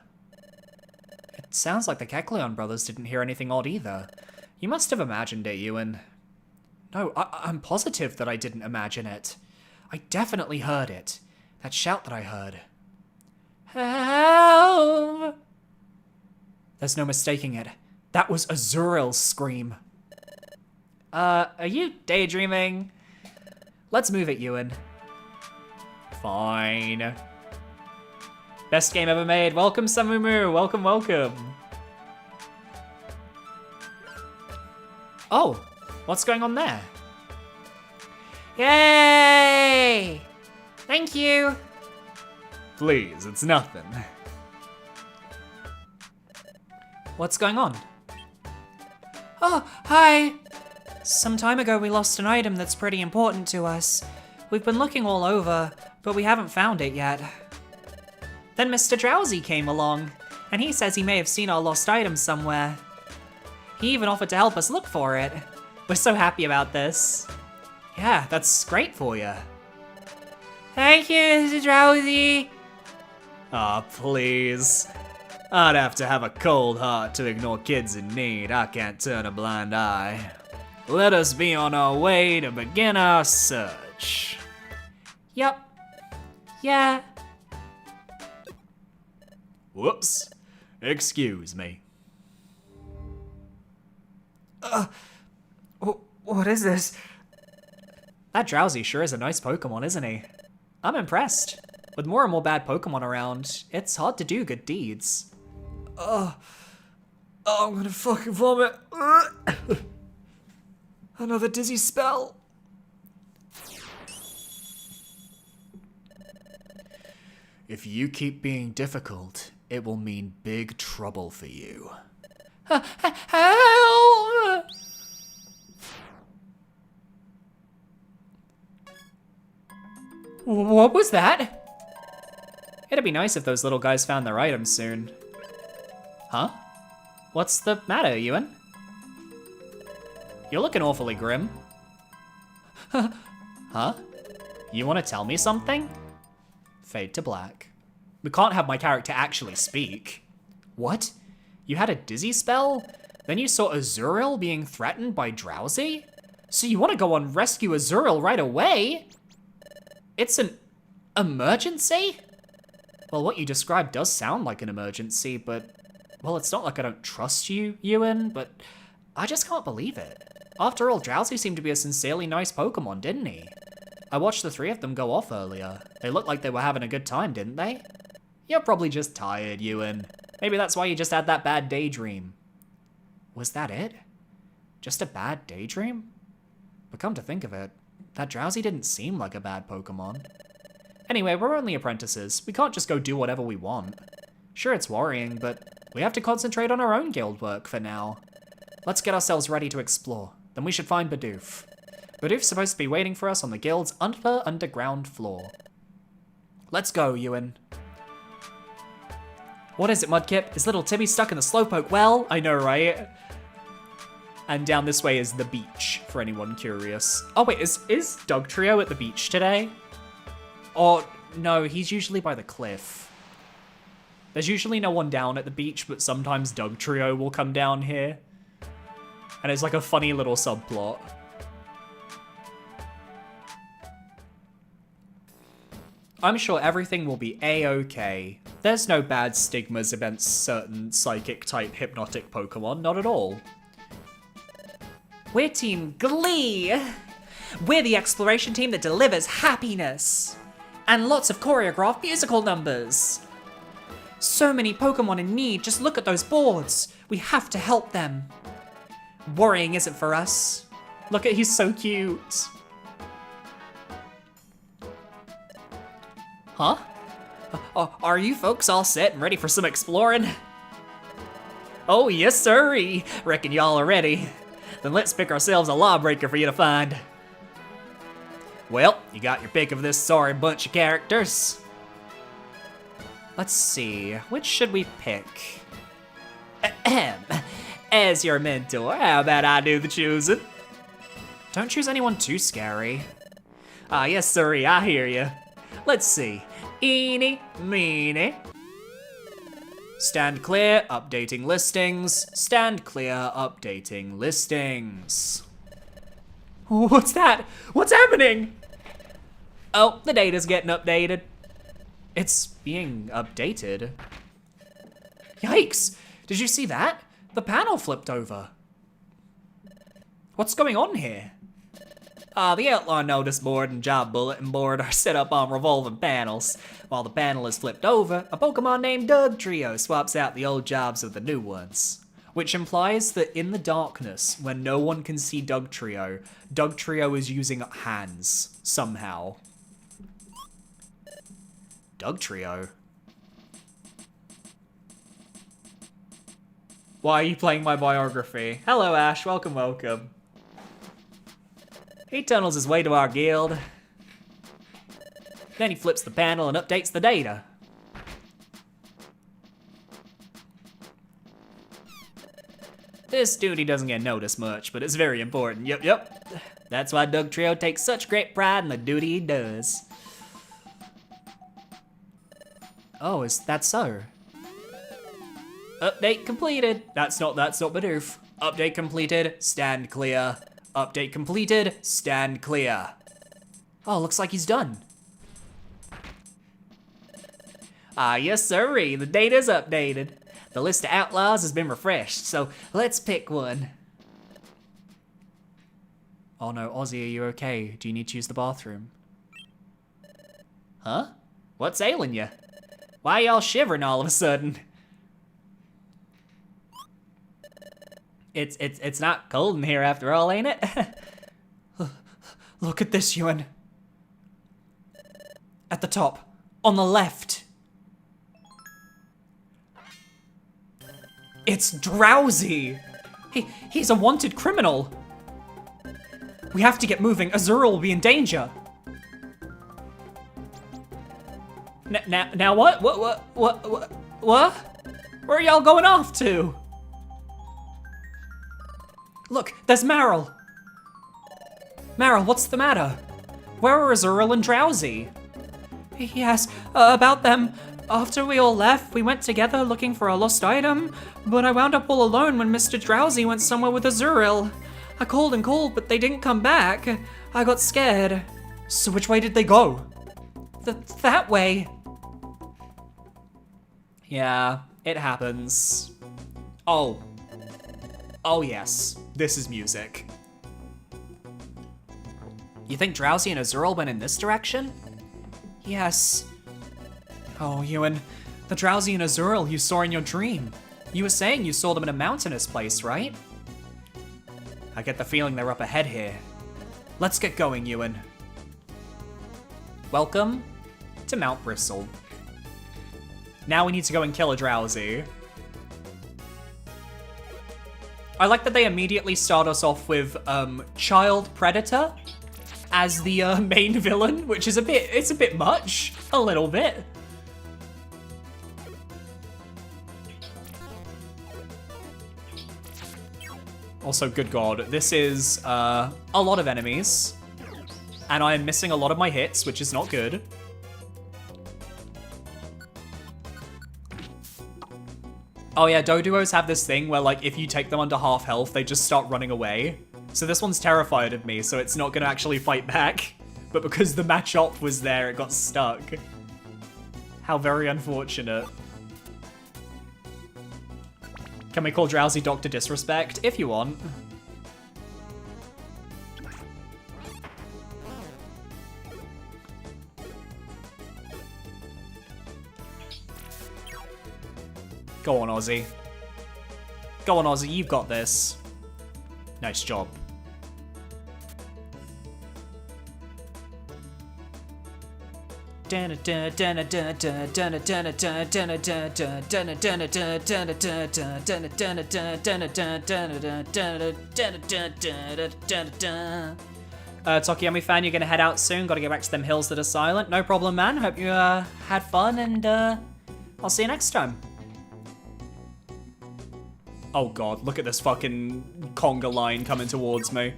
It sounds like the Kecleon brothers didn't hear anything odd either. You must have imagined it, Ewan. No, I'm positive that I didn't imagine it. I definitely heard it. That shout that I heard. Help! There's no mistaking it. That was Azuril's scream. Are you daydreaming? Let's move it, Ewan. Fine. Best game ever made. Welcome, Samumu. Welcome, welcome. Oh, what's going on there? Yay! Thank you. Please, it's nothing. What's going on? Oh, hi! Some time ago we lost an item that's pretty important to us. We've been looking all over, but we haven't found it yet. Then Mr. Drowzee came along, and he says he may have seen our lost item somewhere. He even offered to help us look for it. We're so happy about this. Yeah, that's great for you. Thank you, Mr. Drowzee! Aw, please. I'd have to have a cold heart to ignore kids in need. I can't turn a blind eye. Let us be on our way to begin our search. Yup. Yeah. Whoops. Excuse me. What is this? That Drowzee sure is a nice Pokemon, isn't he? I'm impressed. With more and more bad Pokemon around, it's hard to do good deeds. Oh, I'm gonna fucking vomit. Another dizzy spell. If you keep being difficult, it will mean big trouble for you. Help! What was that? It'd be nice if those little guys found their items soon. Huh? What's the matter, Ewan? You're looking awfully grim. Huh? You want to tell me something? Fade to black. We can't have my character actually speak. What? You had a dizzy spell? Then you saw Azurill being threatened by Drowzee? So you want to go and rescue Azurill right away? It's an emergency? Well, what you described does sound like an emergency, but... Well, it's not like I don't trust you, Ewan, but I just can't believe it. After all, Drowzee seemed to be a sincerely nice Pokemon, didn't he? I watched the three of them go off earlier. They looked like they were having a good time, didn't they? You're probably just tired, Ewan. Maybe that's why you just had that bad daydream. Was that it? Just a bad daydream? But come to think of it, that Drowzee didn't seem like a bad Pokemon. Anyway, we're only apprentices. We can't just go do whatever we want. Sure, it's worrying, but we have to concentrate on our own guild work for now. Let's get ourselves ready to explore. Then we should find Bidoof. Bidoof's supposed to be waiting for us on the guild's underground floor. Let's go, Ewan. What is it, Mudkip? Is little Timmy stuck in the slowpoke well? I know, right? And down this way is the beach, for anyone curious. Oh wait, is Dugtrio at the beach today? Oh, no, he's usually by the cliff. There's usually no one down at the beach, but sometimes Dugtrio will come down here. And it's like a funny little subplot. I'm sure everything will be a-okay. There's no bad stigmas against certain psychic-type hypnotic Pokemon, not at all. We're Team Glee! We're the exploration team that delivers happiness! And lots of choreographed musical numbers! So many Pokemon in need, just look at those boards! We have to help them! Worrying isn't for us. Look at, he's so cute! Huh? Are you folks all set and ready for some exploring? Oh, yes, sirree. Reckon y'all are ready. Then let's pick ourselves a lawbreaker for you to find. Well, you got your pick of this sorry bunch of characters. Let's see, which should we pick? Ahem. As your mentor, how about I do the choosing? Don't choose anyone too scary. Ah, yes, sirree, I hear you. Let's see. Eeny, meeny. Stand clear, updating listings. Stand clear, updating listings. What's that? What's happening? Oh, the data's getting updated. It's being updated. Yikes! Did you see that? The panel flipped over. What's going on here? The outline notice board and job bulletin board are set up on revolving panels. While the panel is flipped over, a Pokemon named Dugtrio swaps out the old jobs with the new ones. Which implies that in the darkness, when no one can see Dugtrio, Dugtrio is using hands, somehow. Dugtrio? Why are you playing my biography? Hello, Ash. Welcome, welcome. He tunnels his way to our guild. Then he flips the panel and updates the data. This duty doesn't get noticed much, but it's very important. Yep. That's why Doug Trio takes such great pride in the duty he does. Oh, is that so? Update completed. That's not Bidoof. Update completed, stand clear. Update completed, stand clear. Oh, looks like he's done. Ah, yes sirree, the data's updated. The list of outlaws has been refreshed, so let's pick one. Oh no, Ozzy, are you okay? Do you need to use the bathroom? Huh? What's ailing you? Why y'all shivering all of a sudden? It's not cold in here after all, ain't it? Look at this, Ewan. At the top, on the left. It's Drowzee! He's a wanted criminal! We have to get moving, Azura will be in danger! Now what? What? Where are y'all going off to? Look, there's Meryl! Meryl, what's the matter? Where are Azura and Drowzee? Yes, about them. After we all left, we went together looking for a lost item, but I wound up all alone when Mr. Drowzee went somewhere with Azuril. I called and called, but they didn't come back. I got scared. So which way did they go? That way. Yeah, it happens. Oh yes, this is music. You think Drowzee and Azuril went in this direction? Yes. Oh, Ewan, the Drowzee and Azuril you saw in your dream. You were saying you saw them in a mountainous place, right? I get the feeling they're up ahead here. Let's get going, Ewan. Welcome to Mount Bristle. Now we need to go and kill a Drowzee. I like that they immediately start us off with Child Predator as the main villain, which is it's a bit much, a little bit. Also, good god, this is a lot of enemies, and I am missing a lot of my hits, which is not good. Oh yeah, Doduos have this thing where, like, if you take them under half health, they just start running away. So this one's terrified of me, so it's not gonna actually fight back. But because the match-up was there, it got stuck. How very unfortunate. Can we call Drowzee Dr. Disrespect? If you want. Go on, Ozzy. Go on, Ozzy, you've got this. Nice job. Tokiyami fan, you're gonna head out soon. Gotta get back to them hills that are silent. No problem, man. Hope you had fun, and I'll see you next time. Oh god, look at this fucking conga line coming towards me.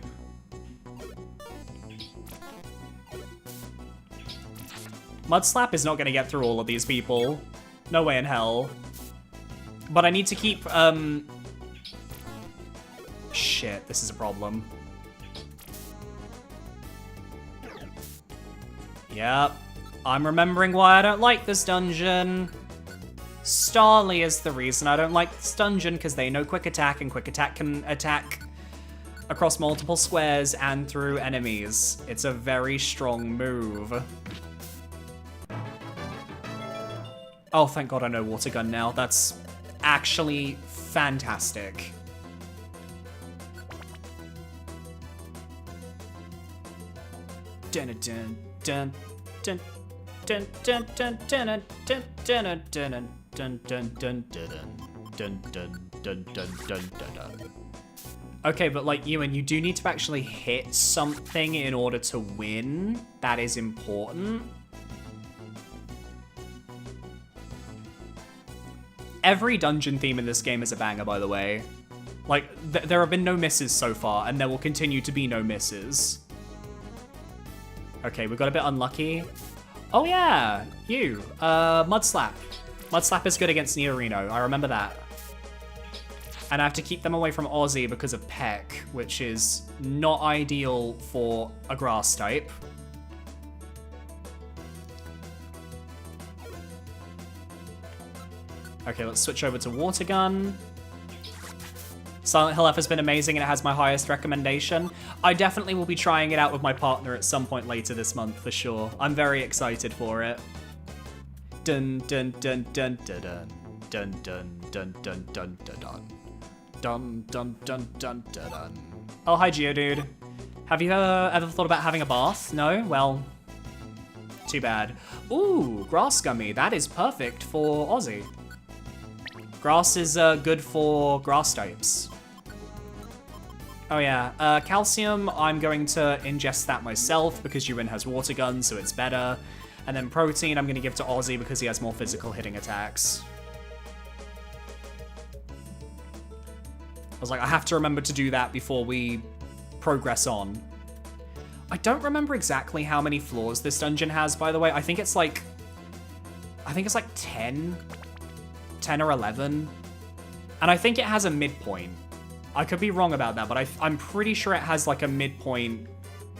Mudslap is not gonna get through all of these people. No way in hell. But I need to keep, shit, this is a problem. Yep. I'm remembering why I don't like this dungeon. Starly is the reason I don't like this dungeon, because they know quick attack, and quick attack can attack across multiple squares and through enemies. It's a very strong move. Oh, thank god I know water gun now. That's actually fantastic. Dun dun dun dun dun dun dun dun dun dun dun dun dun dun dun dun dun dun dun dun dun dun dun dun. Okay, but like Ewan, you do need to actually hit something in order to win. That is important. Every dungeon theme in this game is a banger, by the way. Like, there have been no misses so far, and there will continue to be no misses. Okay, we got a bit unlucky. Oh yeah, you. Mud Slap. Mud Slap is good against Nidorino, I remember that. And I have to keep them away from Ozzy because of Peck, which is not ideal for a grass type. Okay, let's switch over to Water Gun. Silent Hill F has been amazing and it has my highest recommendation. I definitely will be trying it out with my partner at some point later this month for sure. I'm very excited for it. Dun dun dun dun dun dun dun dun dun dun dun dun. Dun dun dun dun dun dun. Oh, hi Geodude. Have you ever thought about having a bath? No? Well, too bad. Ooh, Grass Gummy. That is perfect for Ozzy. Grass is good for grass types. Oh yeah, calcium, I'm going to ingest that myself because Ewan has Water Gun, so it's better. And then protein, I'm going to give to Ozzy because he has more physical hitting attacks. I was like, I have to remember to do that before we progress on. I don't remember exactly how many floors this dungeon has, by the way. I think it's like 10 or 11. And I think it has a midpoint. I could be wrong about that, but I'm pretty sure it has like a midpoint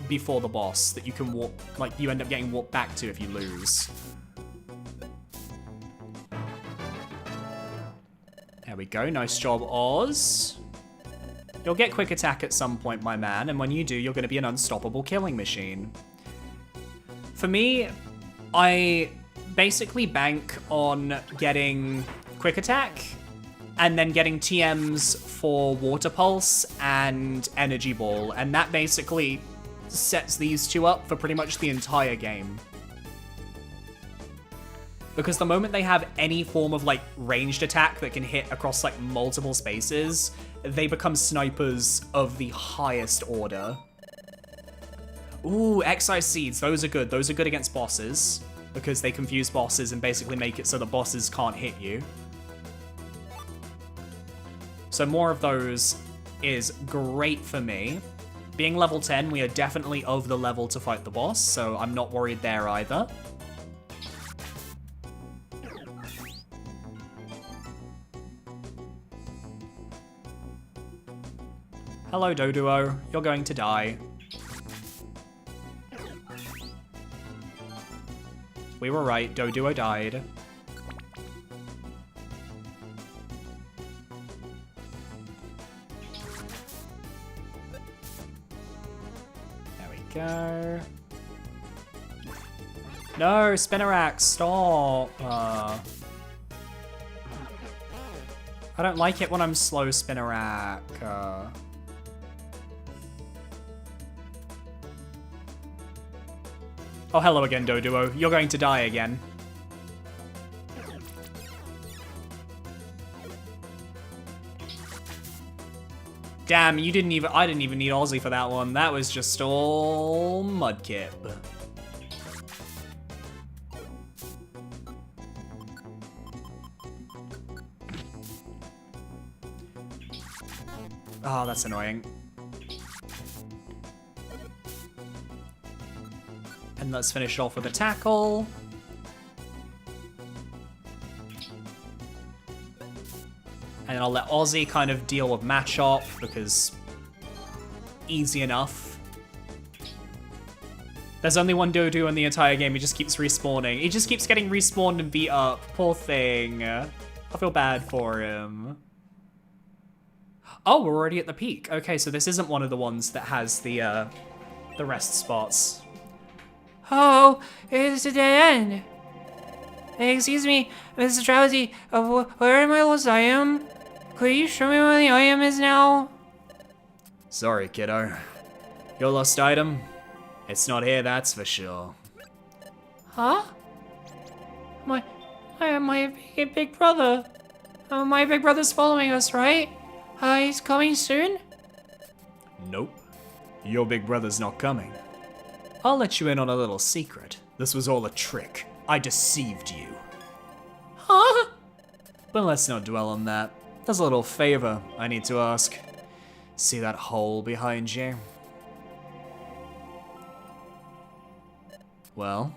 before the boss that you can walk, like you end up getting walked back to if you lose. There we go, nice job, Oz. You'll get quick attack at some point, my man, and when you do, you're gonna be an unstoppable killing machine. For me, I basically bank on getting quick attack and then getting TMs for Water Pulse and Energy Ball, and that basically sets these two up for pretty much the entire game. Because the moment they have any form of like ranged attack that can hit across like multiple spaces, they become snipers of the highest order. Ooh, Excise Seeds, those are good. Those are good against bosses because they confuse bosses and basically make it so the bosses can't hit you. So more of those is great for me. Being level 10, we are definitely of the level to fight the boss, so I'm not worried there either. Hello, Doduo. You're going to die. We were right, Doduo died. There we go. No, Spinnerack, stop. I don't like it when I'm slow, Spinnerack. Oh, hello again, Doduo. You're going to die again. Damn, I didn't even need Ozzy for that one. That was just all Mudkip. Oh, that's annoying. And let's finish off with a tackle. And I'll let Ozzy kind of deal with Machop because easy enough. There's only one Dodu in the entire game. He just keeps respawning. He just keeps getting respawned and beat up. Poor thing. I feel bad for him. Oh, we're already at the peak. Okay, so this isn't one of the ones that has the rest spots. Oh, it's a dead end. Excuse me, Mr. Drowzee, where am I lost item? Could you show me where the item is now? Sorry, kiddo. Your lost item? It's not here, that's for sure. Huh? My big brother. My big brother's following us, right? He's coming soon? Nope. Your big brother's not coming. I'll let you in on a little secret. This was all a trick. I deceived you. Huh? But let's not dwell on that. There's a little favor I need to ask. See that hole behind you? Well,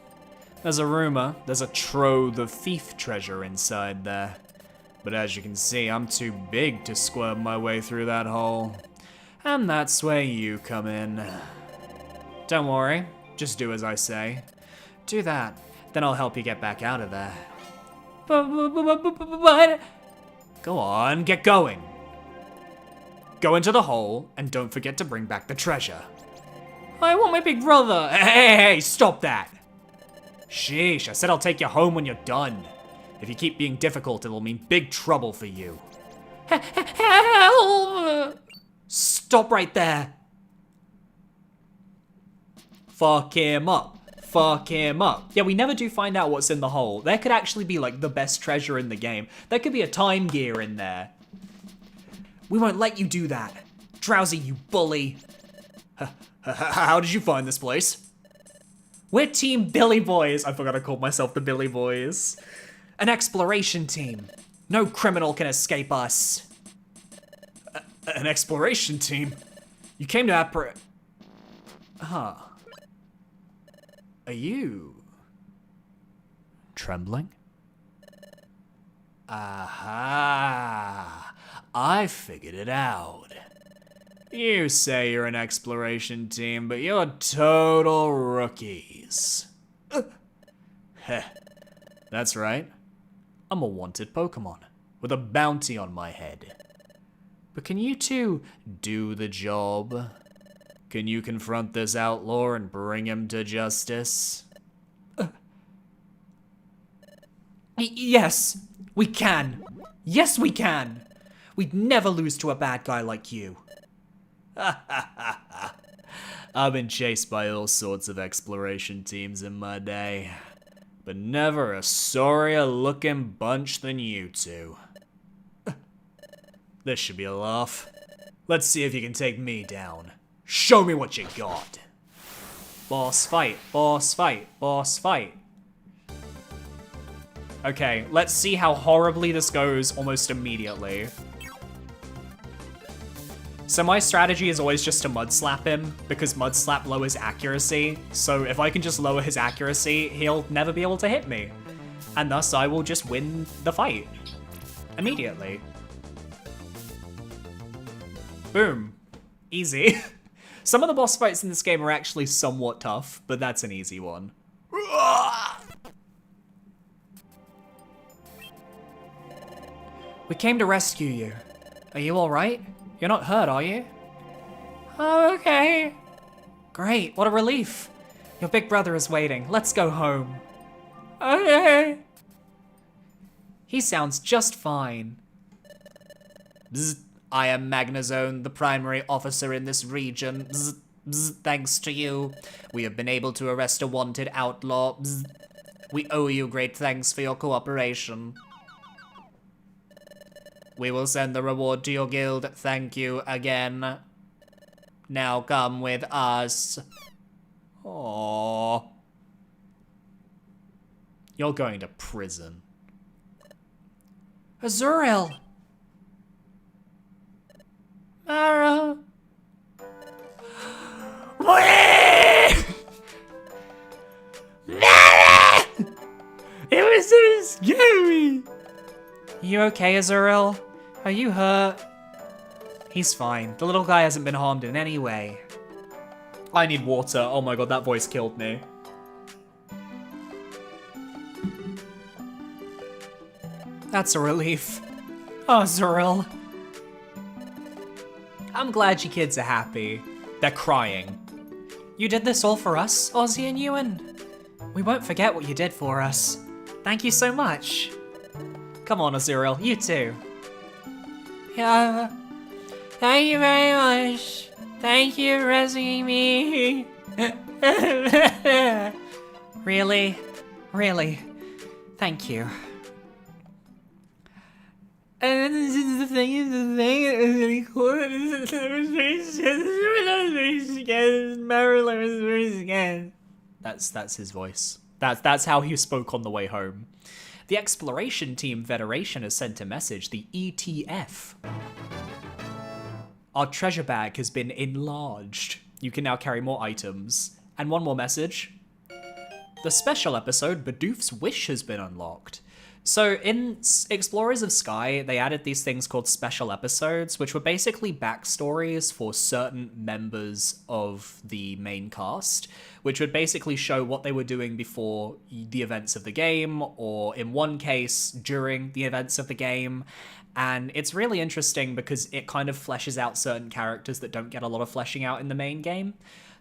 there's a rumor there's a trove of thief treasure inside there. But as you can see, I'm too big to squirm my way through that hole. And that's where you come in. Don't worry, just do as I say. Do that, then I'll help you get back out of there. But... Go on, get going. Go into the hole, and don't forget to bring back the treasure. I want my big brother. Hey, stop that! Sheesh, I said I'll take you home when you're done. If you keep being difficult, it'll mean big trouble for you. Help! Stop right there. Fuck him up. Fuck him up. Yeah, we never do find out what's in the hole. There could actually be like the best treasure in the game. There could be a time gear in there. We won't let you do that. Drowzee, you bully. How did you find this place? We're Team Billy Boys. I forgot I called myself the Billy Boys. An exploration team. No criminal can escape us. An exploration team? You came to Huh. Are you... trembling? Aha! I figured it out. You say you're an exploration team, but you're total rookies. Heh. That's right. I'm a wanted Pokemon, with a bounty on my head. But can you two do the job? Can you confront this outlaw and bring him to justice? Yes, we can. Yes, we can. We'd never lose to a bad guy like you. I've been chased by all sorts of exploration teams in my day, but never a sorrier looking bunch than you two. This should be a laugh. Let's see if you can take me down. Show me what you got. Boss fight, boss fight, boss fight. Okay, let's see how horribly this goes almost immediately. So my strategy is always just to mud slap him, because mud slap lowers accuracy. So if I can just lower his accuracy, he'll never be able to hit me. And thus I will just win the fight. Immediately. Boom. Easy. Some of the boss fights in this game are actually somewhat tough, but that's an easy one. We came to rescue you. Are you alright? You're not hurt, are you? Oh, okay. Great, what a relief. Your big brother is waiting. Let's go home. Okay. He sounds just fine. Bzz, I am Magnazone, the primary officer in this region. Bzz, bzz, thanks to you, we have been able to arrest a wanted outlaw. Bzz. We owe you great thanks for your cooperation. We will send the reward to your guild. Thank you again. Now come with us. Aww. You're going to prison. Azuriel. Mara. It was so scary. You okay, Azuriel? Are you hurt? He's fine. The little guy hasn't been harmed in any way. I need water. Oh my god, that voice killed me. That's a relief. Oh, Azuriel. I'm glad you kids are happy. They're crying. You did this all for us, Ozzy and Ewan. We won't forget what you did for us. Thank you so much. Come on, Azuriel, you too. Yeah. Thank you very much. Thank you for rescuing me. Really? Really? Thank you. And this is the thing, it was really cool. I was very scared. Marilyn was very scared. That's his voice. That's how he spoke on the way home. The Exploration Team Federation has sent a message, the ETF. Our treasure bag has been enlarged. You can now carry more items. And one more message. The special episode, Bidoof's Wish, has been unlocked. So in Explorers of Sky, they added these things called special episodes, which were basically backstories for certain members of the main cast, which would basically show what they were doing before the events of the game, or in one case, during the events of the game. And it's really interesting because it kind of fleshes out certain characters that don't get a lot of fleshing out in the main game.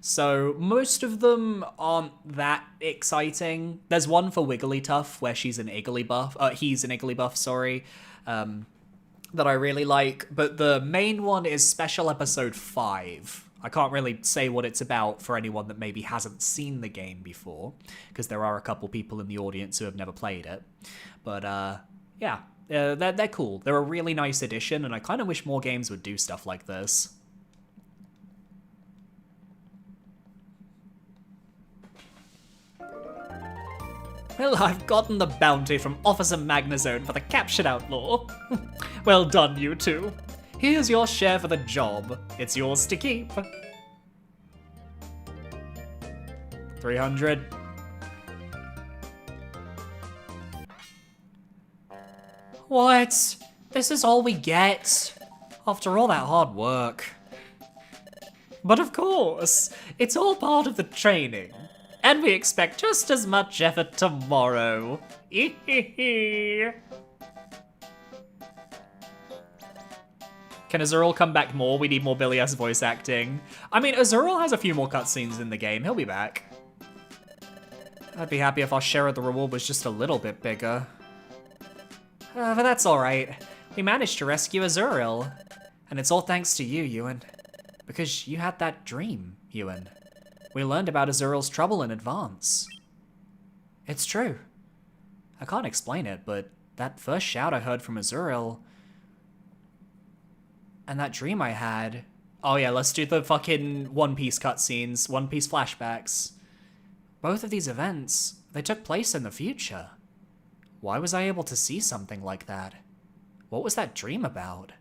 So most of them aren't that exciting. There's one for Wigglytuff where he's an Igglybuff, sorry, that I really like. But the main one is Special Episode 5. I can't really say what it's about for anyone that maybe hasn't seen the game before, because there are a couple people in the audience who have never played it. But yeah, they're cool. They're a really nice addition, and I kind of wish more games would do stuff like this. Well, I've gotten the bounty from Officer Magnazone for the captured outlaw. Well done, you two. Here's your share for the job. It's yours to keep. 300. What? This is all we get? After all that hard work. But of course, it's all part of the training. And we expect just as much effort tomorrow. Can Azurill come back more? We need more Billy S voice acting. I mean, Azurill has a few more cutscenes in the game. He'll be back. I'd be happy if our share of the reward was just a little bit bigger. But that's alright. We managed to rescue Azurill. And it's all thanks to you, Ewan. Because you had that dream, Ewan. We learned about Azurill's trouble in advance. It's true. I can't explain it, but that first shout I heard from Azurill, and that dream I had... Oh yeah, let's do the fucking One Piece cutscenes, One Piece flashbacks. Both of these events, they took place in the future. Why was I able to see something like that? What was that dream about?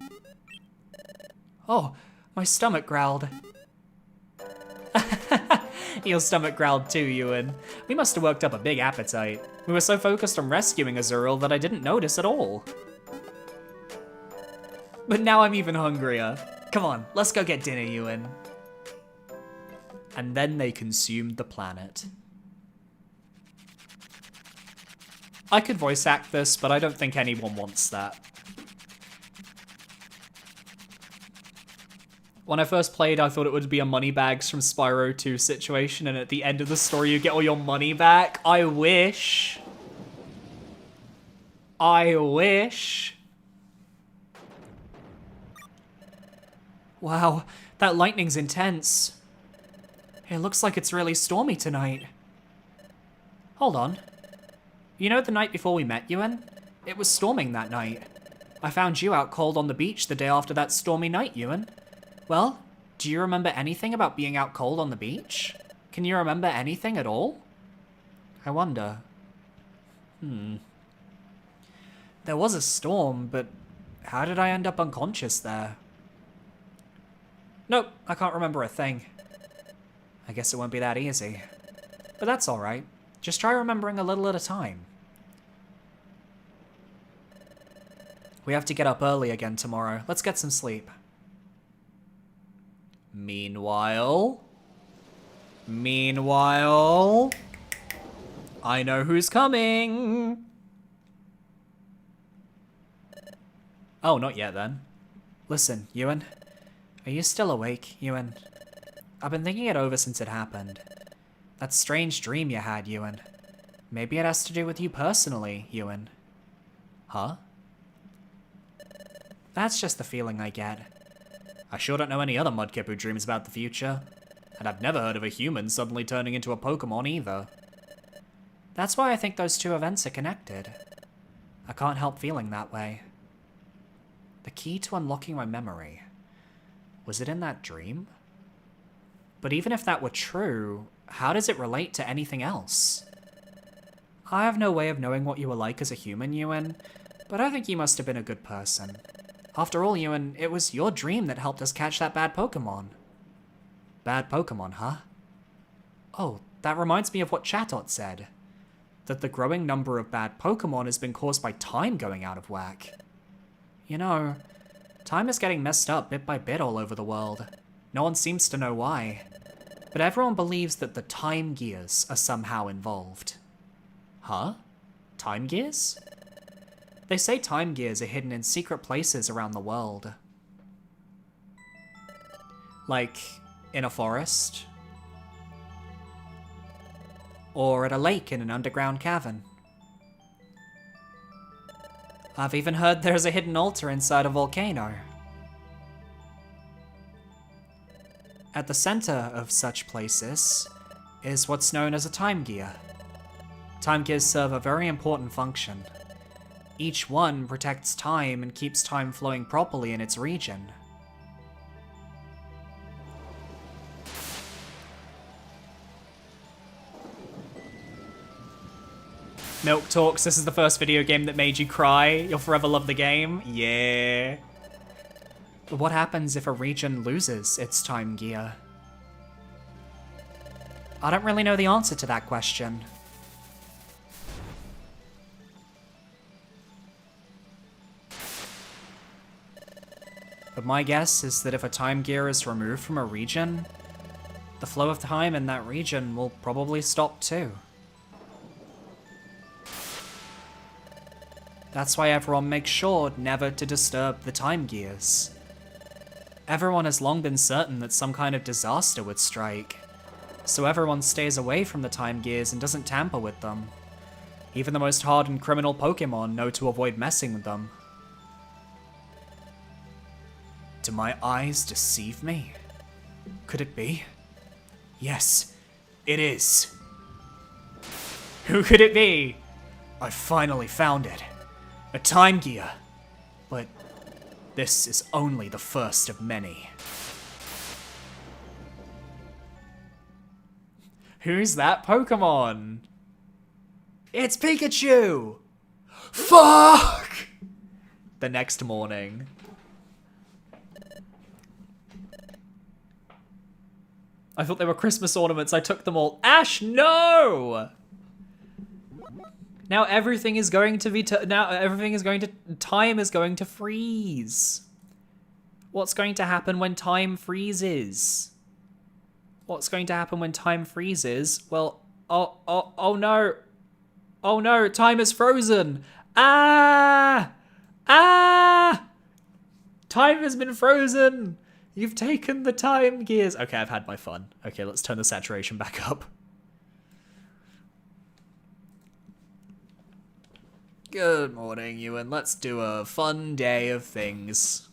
Oh, my stomach growled. Your stomach growled too, Ewan. We must have worked up a big appetite. We were so focused on rescuing Azurill that I didn't notice at all. But now I'm even hungrier. Come on, let's go get dinner, Ewan. And then they consumed the planet. I could voice act this, but I don't think anyone wants that. When I first played, I thought it would be a Moneybags from Spyro 2 situation, and at the end of the story you get all your money back. I wish. I wish. Wow, that lightning's intense. It looks like it's really stormy tonight. Hold on. You know the night before we met, Ewan? It was storming that night. I found you out cold on the beach the day after that stormy night, Ewan. Well, do you remember anything about being out cold on the beach? Can you remember anything at all? I wonder. There was a storm, but how did I end up unconscious there? Nope, I can't remember a thing. I guess it won't be that easy. But that's alright. Just try remembering a little at a time. We have to get up early again tomorrow. Let's get some sleep. Meanwhile, I know who's coming. Oh, not yet then. Listen, Ewan. Are you still awake, Ewan? I've been thinking it over since it happened. That strange dream you had, Ewan. Maybe it has to do with you personally, Ewan. Huh? That's just the feeling I get. I sure don't know any other Mudkip who dreams about the future. And I've never heard of a human suddenly turning into a Pokemon either. That's why I think those two events are connected. I can't help feeling that way. The key to unlocking my memory. Was it in that dream? But even if that were true, how does it relate to anything else? I have no way of knowing what you were like as a human, Ewan, but I think you must have been a good person. After all, Ewan, it was your dream that helped us catch that bad Pokemon. Bad Pokemon, huh? Oh, that reminds me of what Chatot said. That the growing number of bad Pokemon has been caused by time going out of whack. You know, time is getting messed up bit by bit all over the world. No one seems to know why. But everyone believes that the time gears are somehow involved. Huh? Time gears? They say time gears are hidden in secret places around the world. Like, in a forest? Or at a lake in an underground cavern. I've even heard there's a hidden altar inside a volcano. At the center of such places is what's known as a time gear. Time gears serve a very important function. Each one protects time and keeps time flowing properly in its region. Milk Talks, this is the first video game that made you cry. You'll forever love the game. Yeah. But what happens if a region loses its time gear? I don't really know the answer to that question. But my guess is that if a time gear is removed from a region, the flow of time in that region will probably stop too. That's why everyone makes sure never to disturb the time gears. Everyone has long been certain that some kind of disaster would strike, so everyone stays away from the time gears and doesn't tamper with them. Even the most hardened criminal Pokemon know to avoid messing with them. Do my eyes deceive me? Could it be? Yes, it is. Who could it be? I finally found it. A time gear. But this is only the first of many. Who's that Pokemon? It's Pikachu! Fuck! The next morning. I thought they were Christmas ornaments. I took them all. Ash, no! Now everything is going to be time is going to freeze. What's going to happen when time freezes? What's going to happen when time freezes? Well, oh no. Oh no, time is frozen. Ah! Ah! Time has been frozen. You've taken the time gears. Okay, I've had my fun. Okay, let's turn the saturation back up. Good morning, Ewan. Let's do a fun day of things.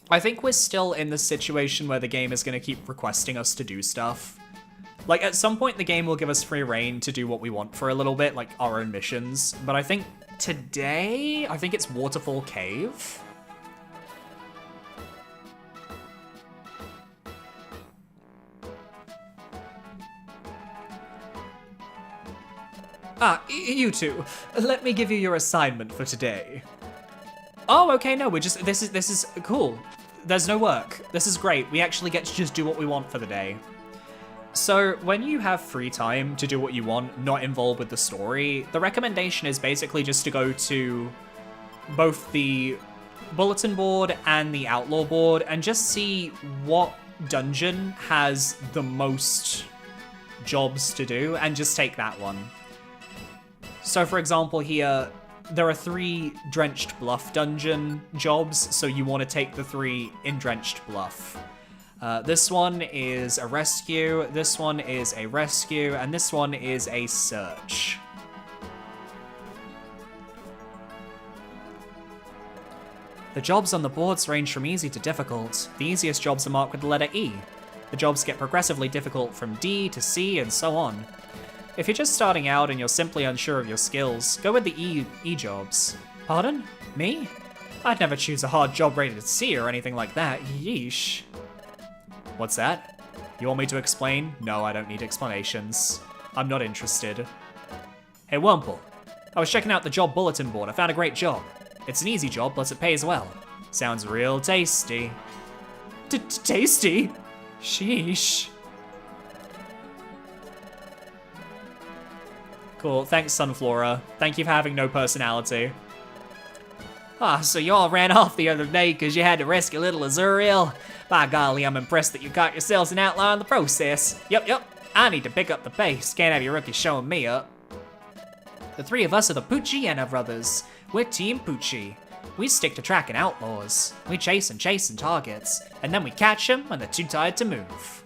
I think we're still in the situation where the game is going to keep requesting us to do stuff. Like, at some point the game will give us free reign to do what we want for a little bit, like our own missions. But I think today, it's Waterfall Cave. You two, let me give you your assignment for today. Oh, okay, no, this is cool. There's no work. This is great. We actually get to just do what we want for the day. So when you have free time to do what you want, not involved with the story, the recommendation is basically just to go to both the bulletin board and the outlaw board and just see what dungeon has the most jobs to do and just take that one. So for example here, there are 3 Drenched Bluff dungeon jobs, so you want to take the 3 in Drenched Bluff. This one is a rescue, this one is a rescue, and this one is a search. The jobs on the boards range from easy to difficult. The easiest jobs are marked with the letter E. The jobs get progressively difficult from D to C and so on. If you're just starting out and you're simply unsure of your skills, go with the E jobs. Pardon? Me? I'd never choose a hard job rated C or anything like that. Yeesh. What's that? You want me to explain? No, I don't need explanations. I'm not interested. Hey, Wurmple. I was checking out the job bulletin board. I found a great job. It's an easy job, plus it pays well. Sounds real tasty. Tasty? Sheesh. Cool, thanks, Sunflora. Thank you for having no personality. Ah, so y'all ran off the other day because you had to rescue little Azuriel? By golly, I'm impressed that you got yourselves an outlaw in the process. Yep. I need to pick up the pace. Can't have your rookies showing me up. The three of us are the Poochiana brothers. We're Team Poochie. We stick to tracking outlaws. We chasing targets, and then we catch them when they're too tired to move.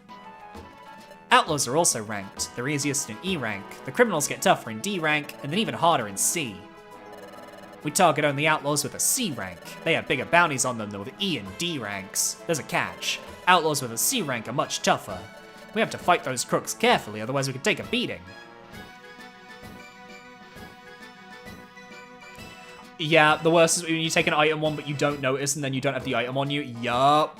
Outlaws are also ranked. They're easiest in E rank. The criminals get tougher in D rank, and then even harder in C. We target only outlaws with a C rank. They have bigger bounties on them than with E and D ranks. There's a catch. Outlaws with a C rank are much tougher. We have to fight those crooks carefully, otherwise we could take a beating. Yeah, the worst is when you take an item on but you don't notice and then you don't have the item on you. Yup.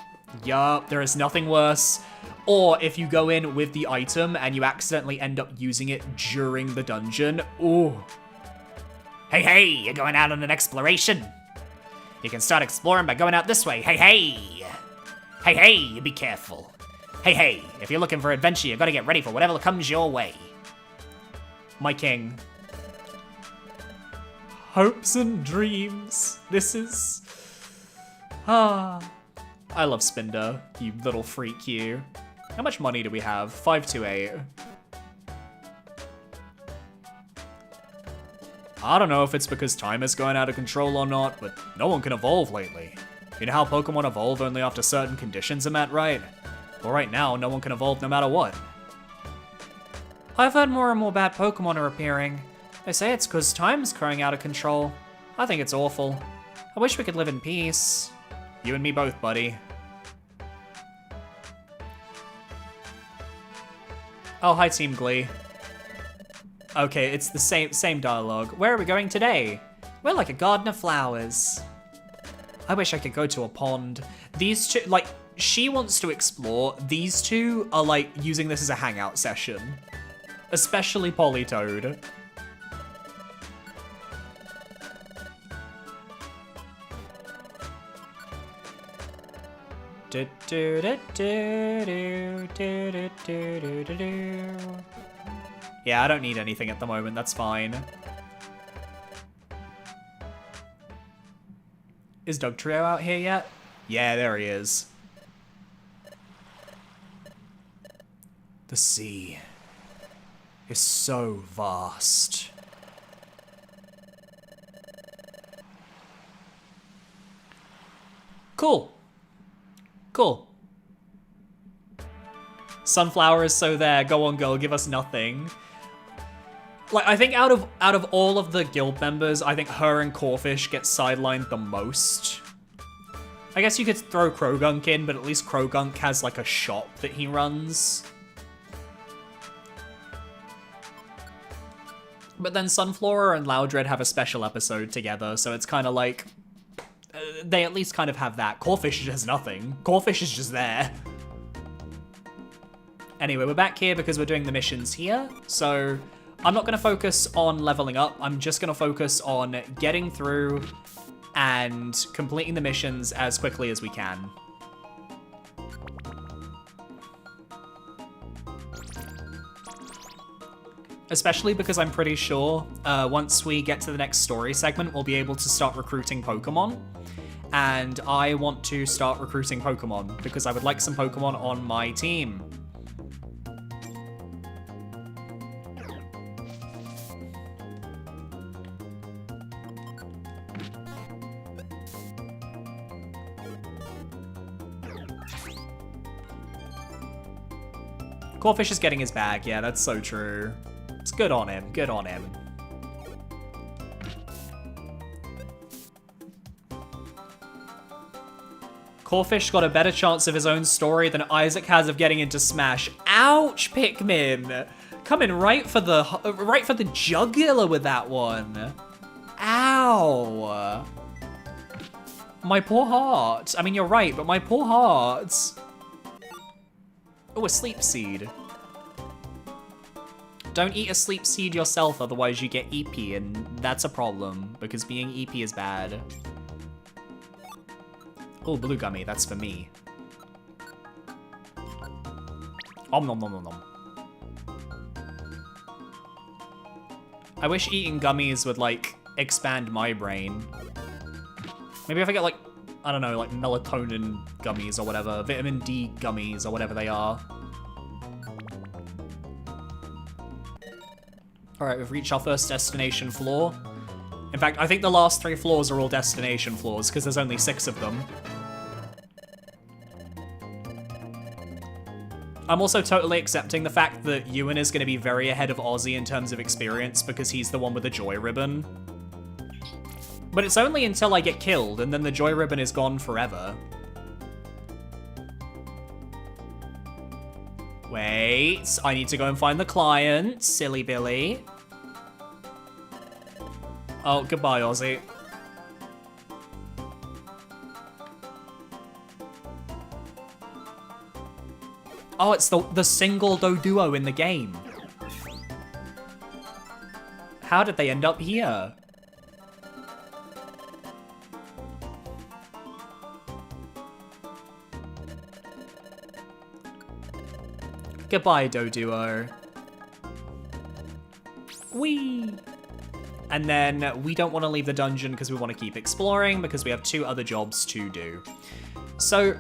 There is nothing worse. Or if you go in with the item and you accidentally end up using it during the dungeon. Ooh. Hey, you're going out on an exploration. You can start exploring by going out this way. Hey, be careful. Hey, if you're looking for adventure, you gotta get ready for whatever comes your way. My king. Hopes and dreams. This is... I love Spinder, you little freak, you. How much money do we have? 528. I don't know if it's because time is going out of control or not, but no one can evolve lately. You know how Pokemon evolve only after certain conditions are met, right? Well, right now, no one can evolve no matter what. I've heard more and more bad Pokemon are appearing. They say it's because time's growing out of control. I think it's awful. I wish we could live in peace. You and me both, buddy. Oh, hi, Team Glee. Okay, it's the same dialogue. Where are we going today? We're like a garden of flowers. I wish I could go to a pond. These two, like, she wants to explore. These two are, like, using this as a hangout session. Especially Politoed. Yeah, I don't need anything at the moment, that's fine. Is Dugtrio out here yet? Yeah, there he is. The sea is so vast. Cool. Sunflower is so there. Go on, girl. Give us nothing. Like, I think out of all of the guild members, I think her and Corfish get sidelined the most. I guess you could throw Krogunk in, but at least Krogunk has, like, a shop that he runs. But then Sunflora and Loudred have a special episode together, so it's kind of like... they at least kind of have that. Corfish has nothing. Corfish is just there. Anyway, we're back here because we're doing the missions here, so I'm not going to focus on leveling up. I'm just going to focus on getting through and completing the missions as quickly as we can. Especially because I'm pretty sure once we get to the next story segment, we'll be able to start recruiting Pokemon. And I want to start recruiting Pokemon because I would like some Pokemon on my team. Corfish is getting his bag. Yeah, that's so true. It's good on him. Good on him. Corfish got a better chance of his own story than Isaac has of getting into Smash. Ouch, Pikmin! Coming right for the jugular with that one. Ow. Ow! My poor heart. I mean, you're right, but my poor heart. Oh, a sleep seed. Don't eat a sleep seed yourself, otherwise you get EP, and that's a problem, because being EP is bad. Oh, blue gummy, that's for me. Om nom nom nom nom. I wish eating gummies would, like, expand my brain. Maybe if I get, like, I don't know, like melatonin gummies or whatever, vitamin D gummies or whatever they are. All right, we've reached our first destination floor. In fact, I think the last 3 floors are all destination floors because there's only 6 of them. I'm also totally accepting the fact that Ewan is going to be very ahead of Ozzy in terms of experience because he's the one with the joy ribbon. But it's only until I get killed, and then the joy ribbon is gone forever. Wait, I need to go and find the client, silly Billy. Oh, goodbye, Ozzy. Oh, it's the single duo in the game. How did they end up here? Goodbye, Doduo. Whee! And then we don't want to leave the dungeon because we want to keep exploring because we have 2 other jobs to do. So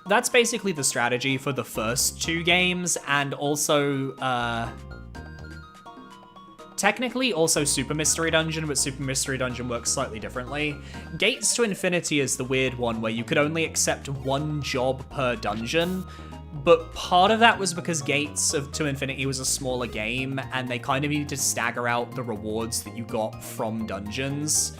that's basically the strategy for the first 2 games, and also, technically also Super Mystery Dungeon, but Super Mystery Dungeon works slightly differently. Gates to Infinity is the weird one where you could only accept 1 job per dungeon, but part of that was because Gates to Infinity was a smaller game, and they kind of needed to stagger out the rewards that you got from dungeons.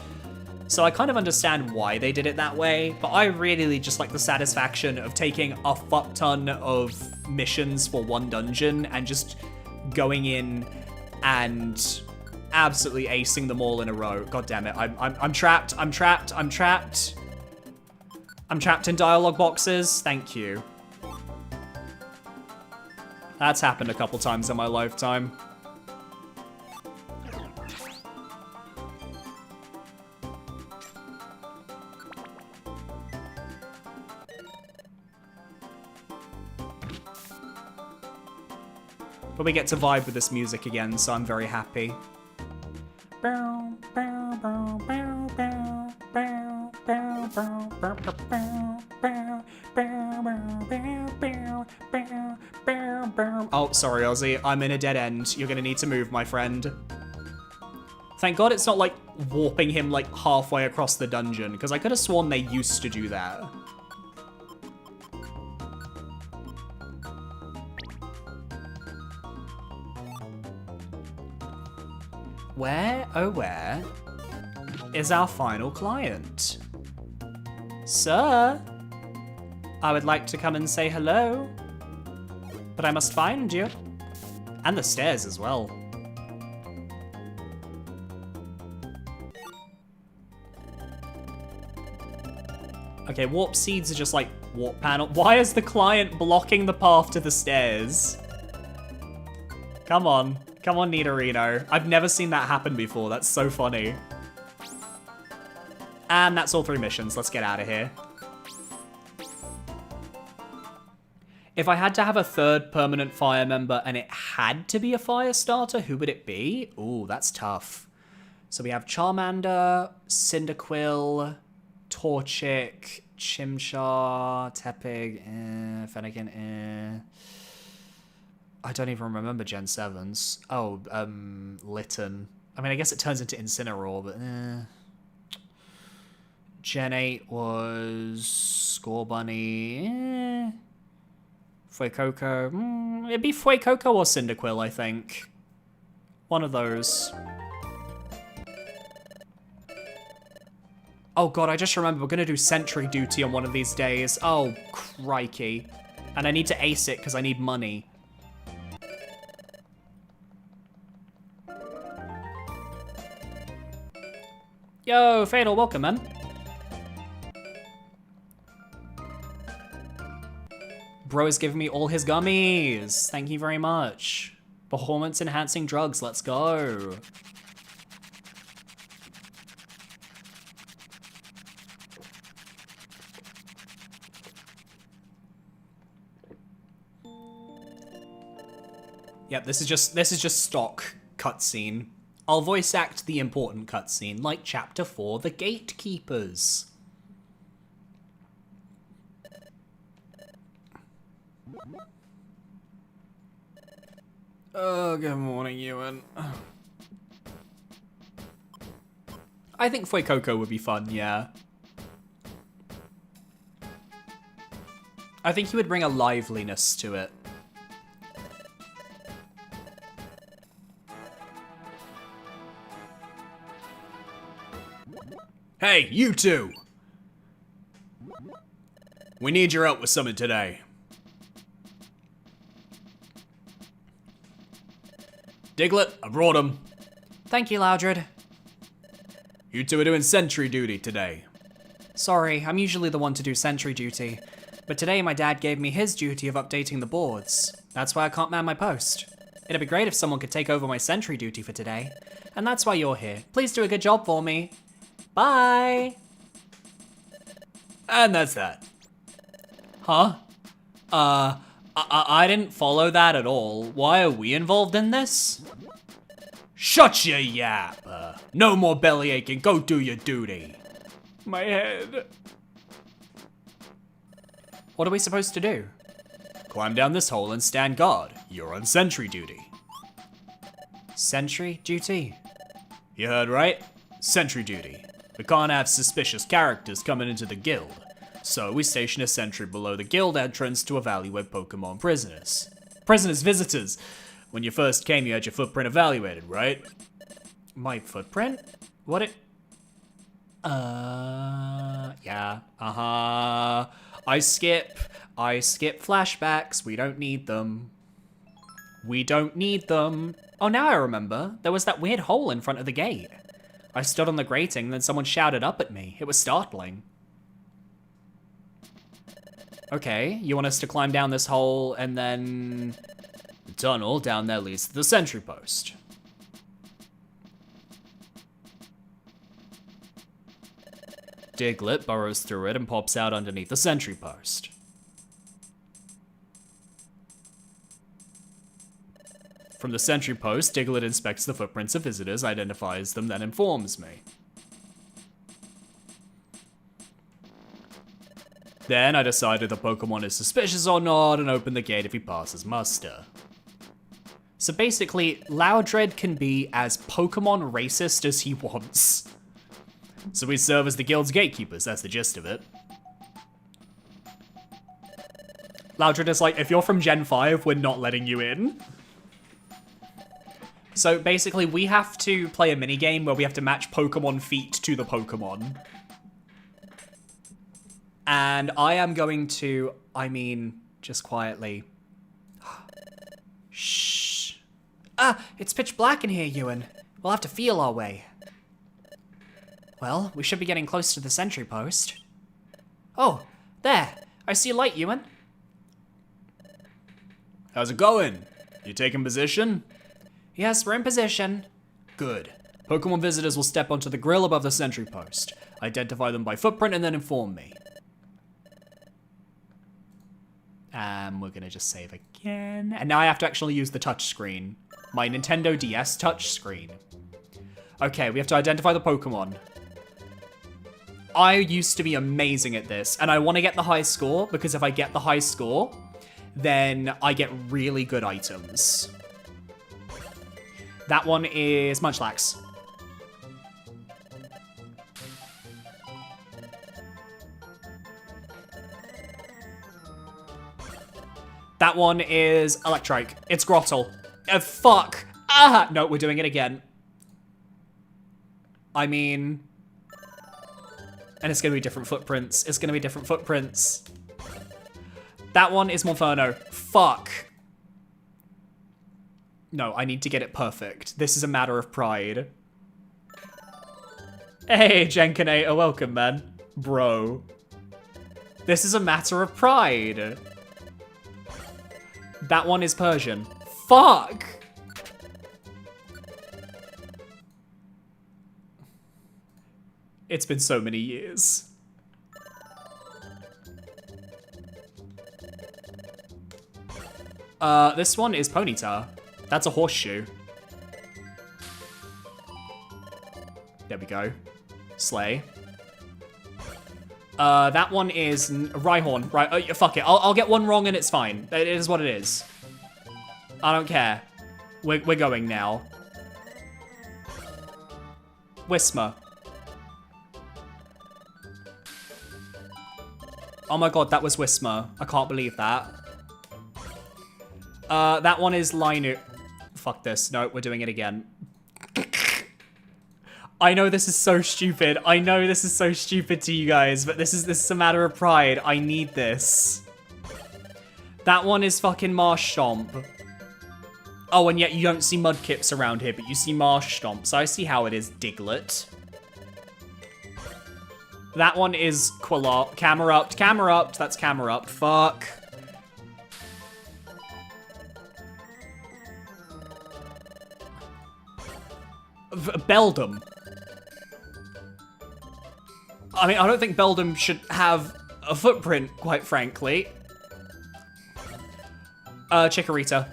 So I kind of understand why they did it that way, but I really just like the satisfaction of taking a fuck ton of missions for 1 dungeon and just going in and absolutely acing them all in a row. God damn it, I'm trapped, I'm trapped, I'm trapped. I'm trapped in dialogue boxes, thank you. That's happened a couple times in my lifetime. But we get to vibe with this music again, so I'm very happy. Oh, sorry, Ozzy. I'm in a dead end. You're gonna need to move, my friend. Thank God it's not, like, warping him, like, halfway across the dungeon, because I could have sworn they used to do that. Where, oh where, is our final client? Sir, I would like to come and say hello, but I must find you. And the stairs as well. Okay, warp seeds are just like warp panel. Why is the client blocking the path to the stairs? Come on. Come on, Nidorino. I've never seen that happen before. That's so funny. And that's all 3 missions. Let's get out of here. If I had to have a 3rd permanent fire member and it had to be a fire starter, who would it be? Ooh, that's tough. So we have Charmander, Cyndaquil, Torchic, Chimchar, Tepig, Fennekin, I don't even remember Gen 7s. Oh, Litten. I mean, I guess it turns into Incineroar, but Gen 8 was Scorbunny. Fuecoco. It'd be Fuecoco or Cyndaquil, I think. One of those. Oh god, I just remember we're gonna do sentry duty on one of these days. Oh, crikey. And I need to ace it because I need money. Yo, Fatal, welcome, man. Bro is giving me all his gummies. Thank you very much. Performance enhancing drugs, let's go. Yep, this is just stock cutscene. I'll voice act the important cutscene, like Chapter 4, The Gatekeepers. Oh, good morning, Ewan. I think Fuecoco would be fun, yeah. I think he would bring a liveliness to it. Hey, you two! We need your help with something today. Diglett, I brought him. Thank you, Loudred. You two are doing sentry duty today. Sorry, I'm usually the one to do sentry duty, but today my dad gave me his duty of updating the boards. That's why I can't man my post. It'd be great if someone could take over my sentry duty for today, and that's why you're here. Please do a good job for me. Bye! And that's that. Huh? I didn't follow that at all. Why are we involved in this? Shut your yap! No more belly aching, go do your duty. My head. What are we supposed to do? Climb down this hole and stand guard. You're on sentry duty. Sentry duty? You heard right? Sentry duty. We can't have suspicious characters coming into the guild. So we station a sentry below the guild entrance to evaluate Pokemon prisoners. Prisoners visitors. When you first came, you had your footprint evaluated, right? My footprint? What it? Yeah, I skip flashbacks, we don't need them. We don't need them. Oh, now I remember. There was that weird hole in front of the gate. I stood on the grating, and then someone shouted up at me. It was startling. Okay, you want us to climb down this hole, and then... The tunnel down there leads to the sentry post. Diglett burrows through it and pops out underneath the sentry post. From the sentry post, Diglett inspects the footprints of visitors, identifies them, then informs me. Then I decide if the Pokemon is suspicious or not and open the gate if he passes muster. So basically, Loudred can be as Pokemon racist as he wants. So we serve as the guild's gatekeepers, that's the gist of it. Loudred is like, if you're from Gen 5, we're not letting you in. So basically, we have to play a minigame where we have to match Pokemon feet to the Pokemon. And I am going to, just quietly. Shh. Ah, it's pitch black in here, Ewan. We'll have to feel our way. Well, we should be getting close to the sentry post. Oh, there. I see a light, Ewan. How's it going? You taking position? Yes, we're in position. Good. Pokemon visitors will step onto the grill above the sentry post. Identify them by footprint and then inform me. We're gonna just save again. And now I have to actually use the touch screen. My Nintendo DS touch screen. Okay, we have to identify the Pokemon. I used to be amazing at this, and I want to get the high score, because if I get the high score, then I get really good items. That one is Munchlax. That one is Electrike. It's Grottle. Fuck. Ah! No, we're doing it again. And it's gonna be different footprints. It's gonna be different footprints. That one is Monferno. Fuck. No, I need to get it perfect. This is a matter of pride. Hey, Jenkinator, welcome, man. Bro. This is a matter of pride. That one is Persian. Fuck! It's been so many years. This one is Ponyta. That's a horseshoe. There we go. Slay. That one is Rhyhorn. Right, fuck it. I'll get one wrong and it's fine. It is what it is. I don't care. We're going now. Whismer. Oh my god, that was Whismer. I can't believe that. That one is Linu. Fuck this. No, we're doing it again. I know this is so stupid. I know this is so stupid to you guys, but this is a matter of pride. I need this. That one is fucking Marsh Stomp. Oh, and yet you don't see Mudkips around here, but you see Marsh Stomp, so I see how it is, Diglett. That one is Quilop. Camerupt. Camerupt. That's Camerupt. Fuck. Beldum. I mean, I don't think Beldum should have a footprint, quite frankly. Chikorita.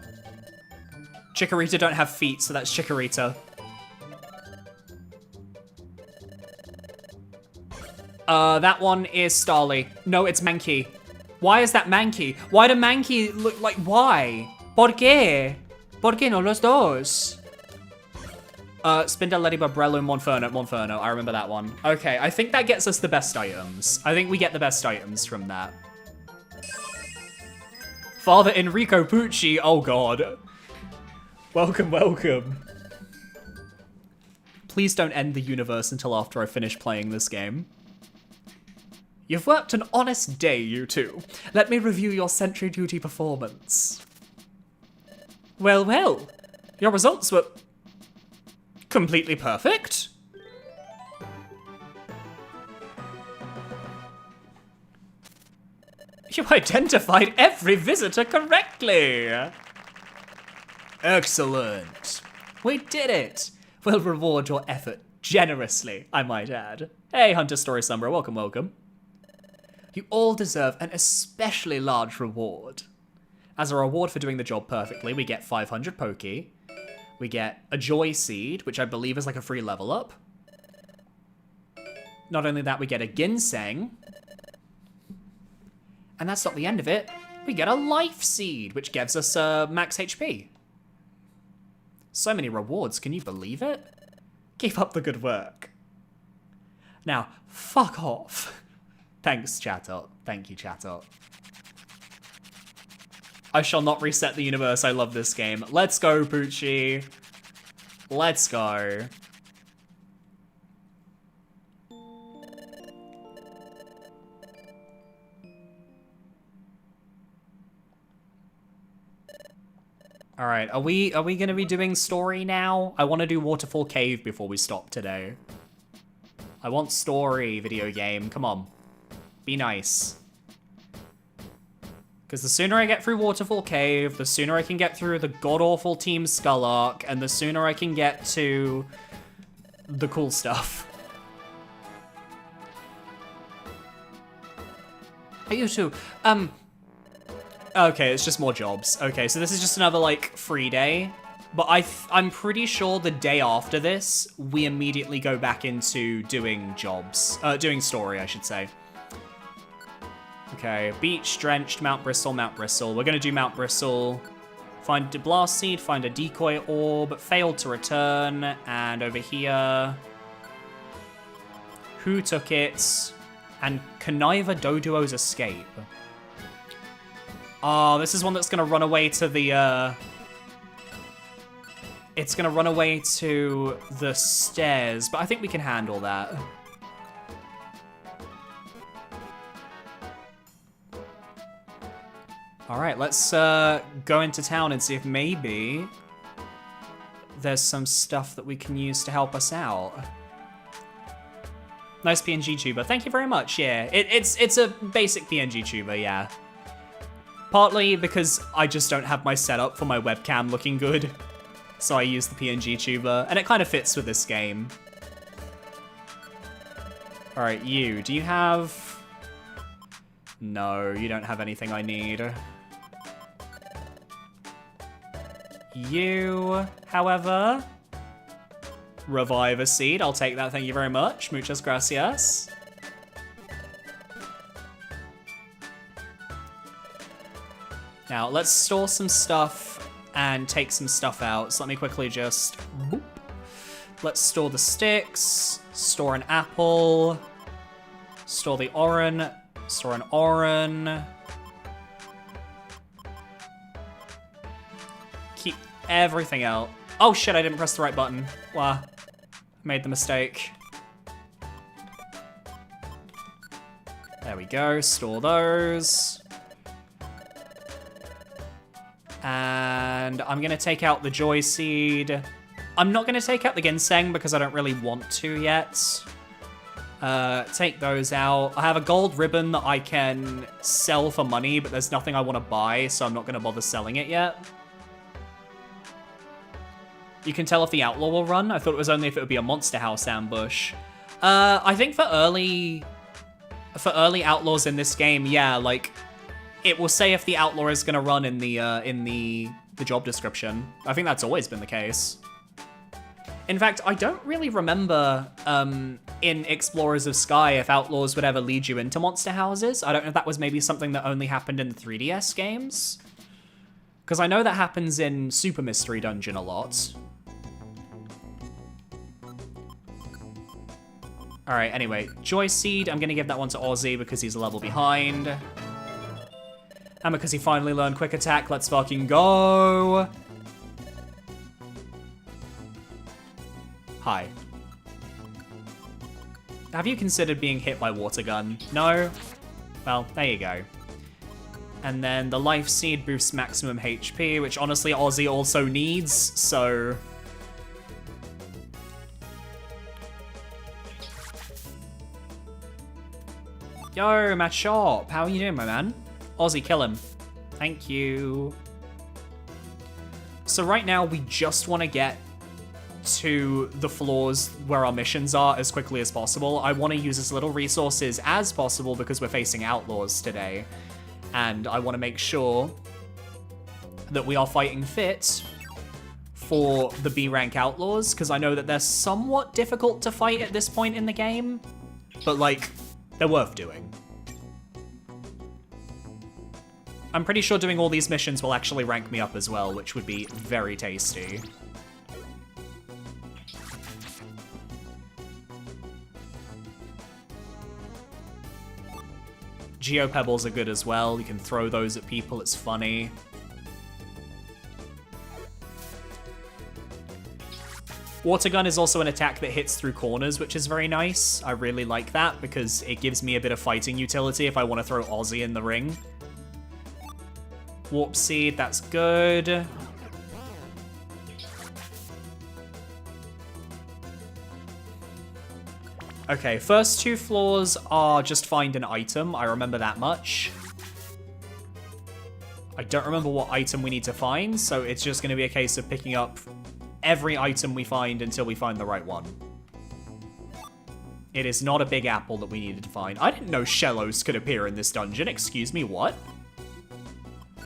Chikorita don't have feet, so that's Chikorita. That one is Starly. No, it's Mankey. Why is that Mankey? Why do Mankey look like, why? ¿Por qué? ¿Por qué no los dos? Spindle, Ladybug, Breloom, Monferno. I remember that one. Okay, I think that gets us the best items. I think we get the best items from that. Father Enrico Pucci, oh god. Welcome, welcome. Please don't end the universe until after I finish playing this game. You've worked an honest day, you two. Let me review your sentry duty performance. Well, well. Your results were completely perfect. You identified every visitor correctly. Excellent. We did it. We'll reward your effort generously, I might add. Hey, Hunter Story Summer, welcome, welcome. You all deserve an especially large reward. As a reward for doing the job perfectly, we get 500 Poké. We get a Joy Seed, which I believe is like a free level up. Not only that, we get a Ginseng. And that's not the end of it. We get a Life Seed, which gives us max HP. So many rewards, can you believe it? Keep up the good work. Now, fuck off. Thanks, Chatot. Thank you, Chatot. I shall not reset the universe. I love this game. Let's go, Poochie. Let's go. All right, are we gonna be doing story now? I want to do Waterfall Cave before we stop today. I want story, video game. Come on. Be nice. Because the sooner I get through Waterfall Cave, the sooner I can get through the god-awful Team Skull arc, and the sooner I can get to the cool stuff. Hey, you two. Okay, it's just more jobs. Okay, so this is just another, like, free day. But I'm pretty sure the day after this, we immediately go back into doing jobs. Doing story, I should say. Okay, Beach, Drenched, Mount Bristle, Mount Bristle. We're gonna do Mount Bristle. Find a Blast Seed, find a Decoy Orb, failed to return, and over here... Who took it? And connive a Doduo's escape. Oh, this is one that's gonna run away to the, It's gonna run away to the stairs, but I think we can handle that. All right, let's go into town and see if maybe there's some stuff that we can use to help us out. Nice PNG tuber. Thank you very much, yeah. It's a basic PNG tuber, yeah. Partly because I just don't have my setup for my webcam looking good. So I use the PNG tuber, and it kind of fits with this game. Alright, you. Do you have... No, you don't have anything I need. You, however... Revive a seed. I'll take that, thank you very much. Muchas gracias. Now, let's store some stuff and take some stuff out. So let me quickly just... Boop. Let's store the sticks, store an apple, store the oran, store an oran. Keep everything out. Oh shit, I didn't press the right button. Wow, made the mistake. There we go, store those. And I'm gonna take out the joy seed. I'm not gonna take out the ginseng because I don't really want to yet. Take those out. I have a gold ribbon that I can sell for money, but there's nothing I want to buy, so I'm not gonna bother selling it yet. You can tell if the outlaw will run. I thought it was only if it would be a monster house ambush. I think for early outlaws in this game, yeah, like it will say if the outlaw is gonna run in the job description. I think that's always been the case. In fact, I don't really remember in Explorers of Sky if outlaws would ever lead you into monster houses. I don't know if that was maybe something that only happened in the 3DS games. Because I know that happens in Super Mystery Dungeon a lot. Alright, anyway, Joy Seed, I'm gonna give that one to Ozzy because he's a level behind. And because he finally learned Quick Attack, let's fucking go! Hi. Have you considered being hit by water gun? No? Well, there you go. And then the Life Seed boosts maximum HP, which honestly Ozzy also needs, so... Yo, Matt Sharp, how are you doing, my man? Ozzy, kill him. Thank you. So right now, we just want to get to the floors where our missions are as quickly as possible. I want to use as little resources as possible because we're facing outlaws today. And I want to make sure that we are fighting fit for the B rank outlaws, because I know that they're somewhat difficult to fight at this point in the game, but like, they're worth doing. I'm pretty sure doing all these missions will actually rank me up as well, which would be very tasty. Geopebbles are good as well. You can throw those at people, it's funny. Water Gun is also an attack that hits through corners, which is very nice. I really like that because it gives me a bit of fighting utility if I want to throw Ozzy in the ring. Warp Seed, that's good. Okay, first two floors are just find an item. I remember that much. I don't remember what item we need to find, so it's just going to be a case of picking up every item we find until we find the right one. It is not a big apple that we needed to find. I didn't know Shellos could appear in this dungeon. Excuse me, what?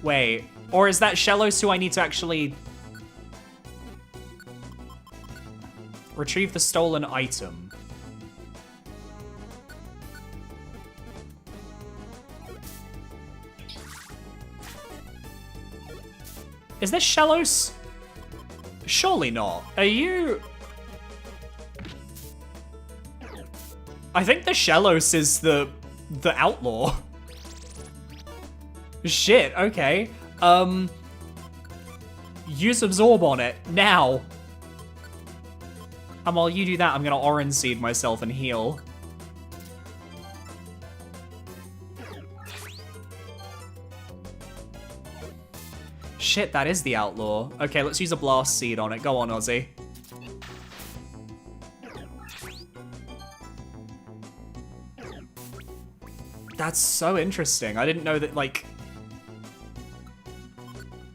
Wait, or is that Shellos who I need to actually... retrieve the stolen item? Is this Shellos? Surely not. Are you... I think the Shellos is the outlaw. Shit, okay. Use Absorb on it, now. And while you do that, I'm gonna Orange Seed myself and heal. Shit, that is the outlaw. Okay, let's use a Blast Seed on it. Go on, Ozzy. That's so interesting. I didn't know that, like...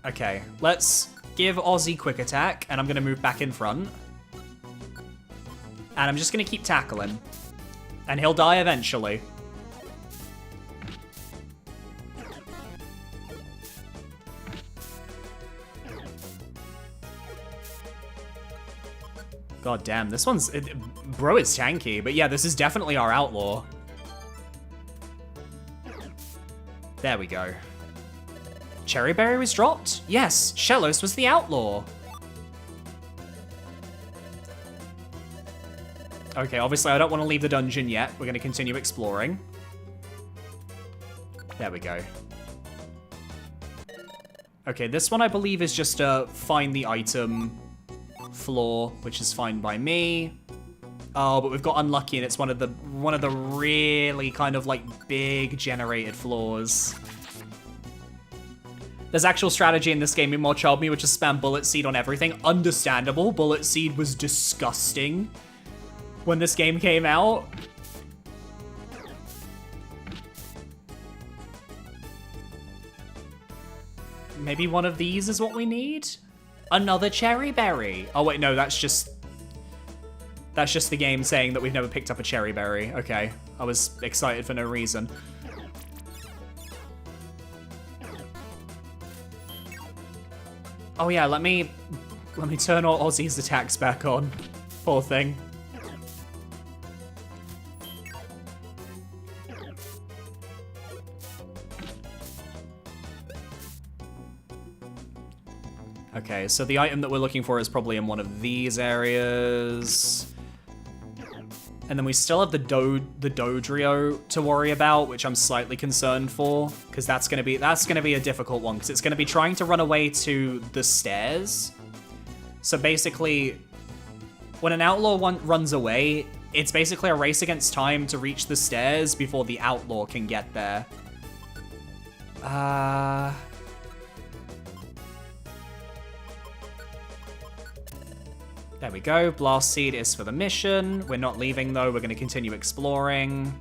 Okay, let's give Ozzy quick attack, and I'm gonna move back in front. And I'm just gonna keep tackling. And he'll die eventually. God damn, this one's... bro is tanky, but yeah, this is definitely our outlaw. There we go. Cherry Berry was dropped? Yes, Shellos was the outlaw. Okay, obviously I don't want to leave the dungeon yet. We're going to continue exploring. There we go. Okay, this one I believe is just a find the item floor, which is fine by me. Oh, but we've got unlucky and it's one of the really kind of like big generated floors. There's actual strategy in this game in More Child Me, which is spam Bullet Seed on everything. Understandable. Bullet Seed was disgusting when this game came out. Maybe one of these is what we need? Another Cherry Berry. Oh wait, no, that's just the game saying that we've never picked up a Cherry Berry. Okay, I was excited for no reason. Oh yeah, let me turn all Ozzy's attacks back on. Poor thing. Okay, so the item that we're looking for is probably in one of these areas. And then we still have the Dodrio to worry about, which I'm slightly concerned for, because that's gonna be a difficult one, because it's gonna be trying to run away to the stairs. So basically, when an outlaw runs away, it's basically a race against time to reach the stairs before the outlaw can get there. There we go. Blast Seed is for the mission. We're not leaving though. We're going to continue exploring.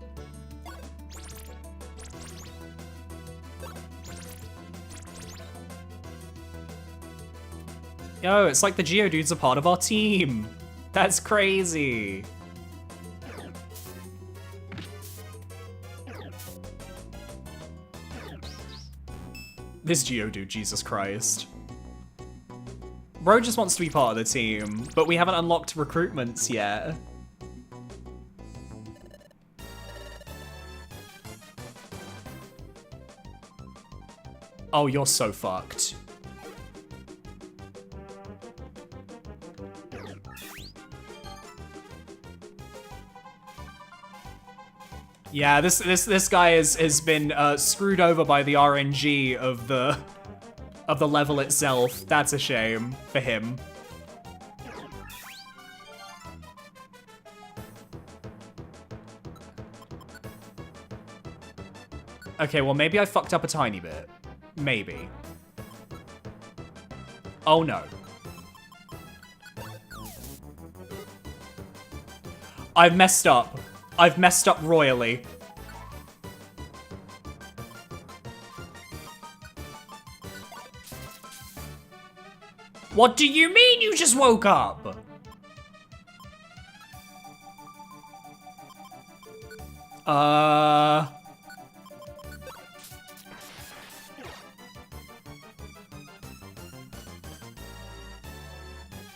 Yo, it's like the Geodudes are part of our team. That's crazy. This Geodude, Jesus Christ. Bro just wants to be part of the team, but we haven't unlocked recruitments yet. Oh, you're so fucked. Yeah, this guy has been screwed over by the RNG of the level itself. That's a shame for him. Okay, well maybe I fucked up a tiny bit. Maybe. Oh no. I've messed up. I've messed up royally. What do you mean you just woke up?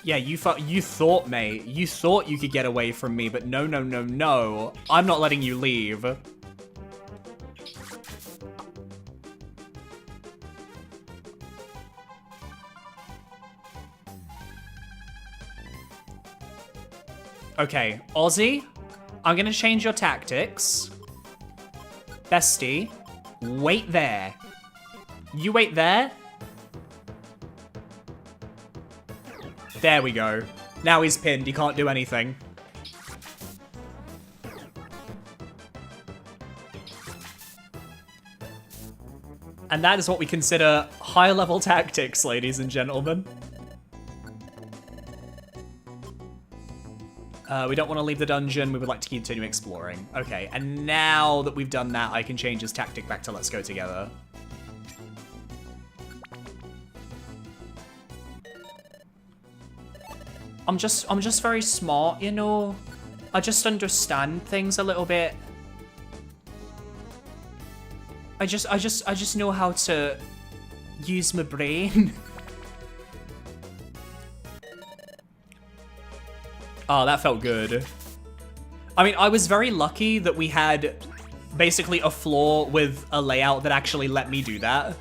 Yeah, you thought, mate. You thought you could get away from me, but no, no, no, no. I'm not letting you leave. Okay, Ozzy, I'm gonna change your tactics. Bestie, wait there. You wait there. There we go. Now he's pinned, he can't do anything. And that is what we consider high-level tactics, ladies and gentlemen. We don't want to leave the dungeon. We would like to continue exploring. Okay, and now that we've done that, I can change his tactic back to let's go together. I'm just very smart, you know? I just understand things a little bit. I just know how to use my brain. Oh, that felt good. I mean, I was very lucky that we had basically a floor with a layout that actually let me do that,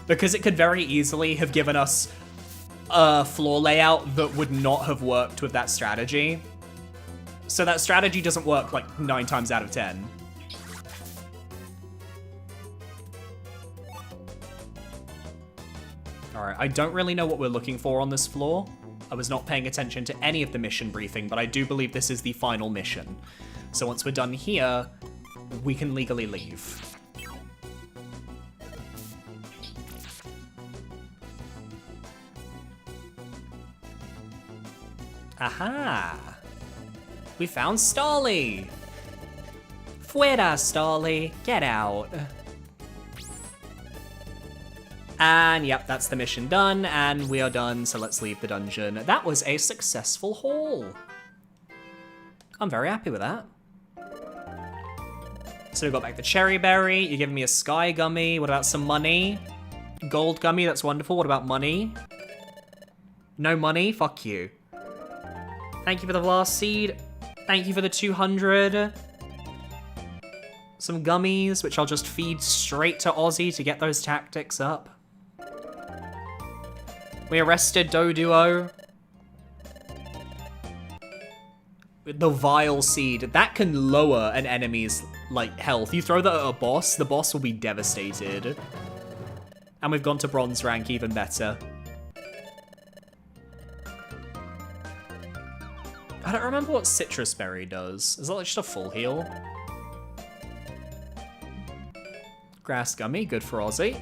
because it could very easily have given us a floor layout that would not have worked with that strategy. So that strategy doesn't work like 9 times out of 10. All right, I don't really know what we're looking for on this floor. I was not paying attention to any of the mission briefing, but I do believe this is the final mission. So once we're done here, we can legally leave. Aha! We found Stolly! Fuera, Stolly! Get out! And yep, that's the mission done, and we are done, so let's leave the dungeon. That was a successful haul. I'm very happy with that. So we got back the cherry berry, you're giving me a sky gummy, what about some money? Gold gummy, that's wonderful, what about money? No money? Fuck you. Thank you for the blast seed. Thank you for the 200. Some gummies, which I'll just feed straight to Ozzy to get those tactics up. We arrested Doduo. The Vile Seed. That can lower an enemy's, like, health. You throw that at a boss, the boss will be devastated. And we've gone to bronze rank, even better. I don't remember what Citrus Berry does. Is that like just a full heal? Grass Gummy, good for Ozzy.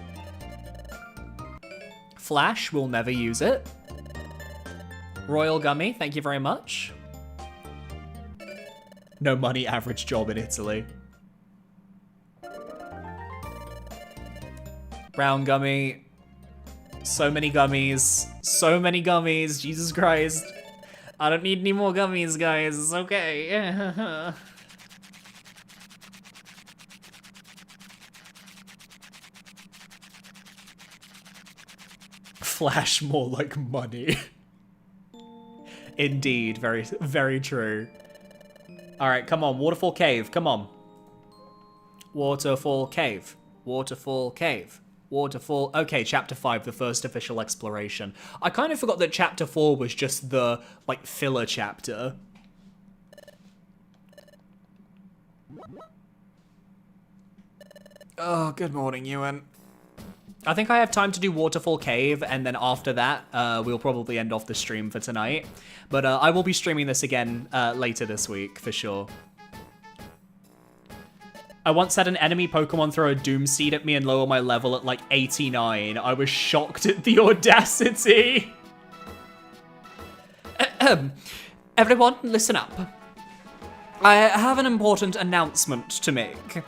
Flash, we'll never use it. Royal Gummy, thank you very much. No money, average job in Italy. Brown Gummy. So many gummies. So many gummies, Jesus Christ. I don't need any more gummies, guys. It's okay. Flash more like money. Indeed, very, very true. All right, come on, Waterfall Cave, come on. Waterfall Cave, Waterfall Cave. Waterfall. Okay, chapter 5, the first official exploration. I kind of forgot that chapter 4 was just the, like, filler chapter. Oh, good morning, Ewan. I think I have time to do Waterfall Cave, and then after that, we'll probably end off the stream for tonight. But I will be streaming this again later this week, for sure. I once had an enemy Pokemon throw a Doom Seed at me and lower my level at like 89. I was shocked at the audacity. Everyone, listen up. I have an important announcement to make.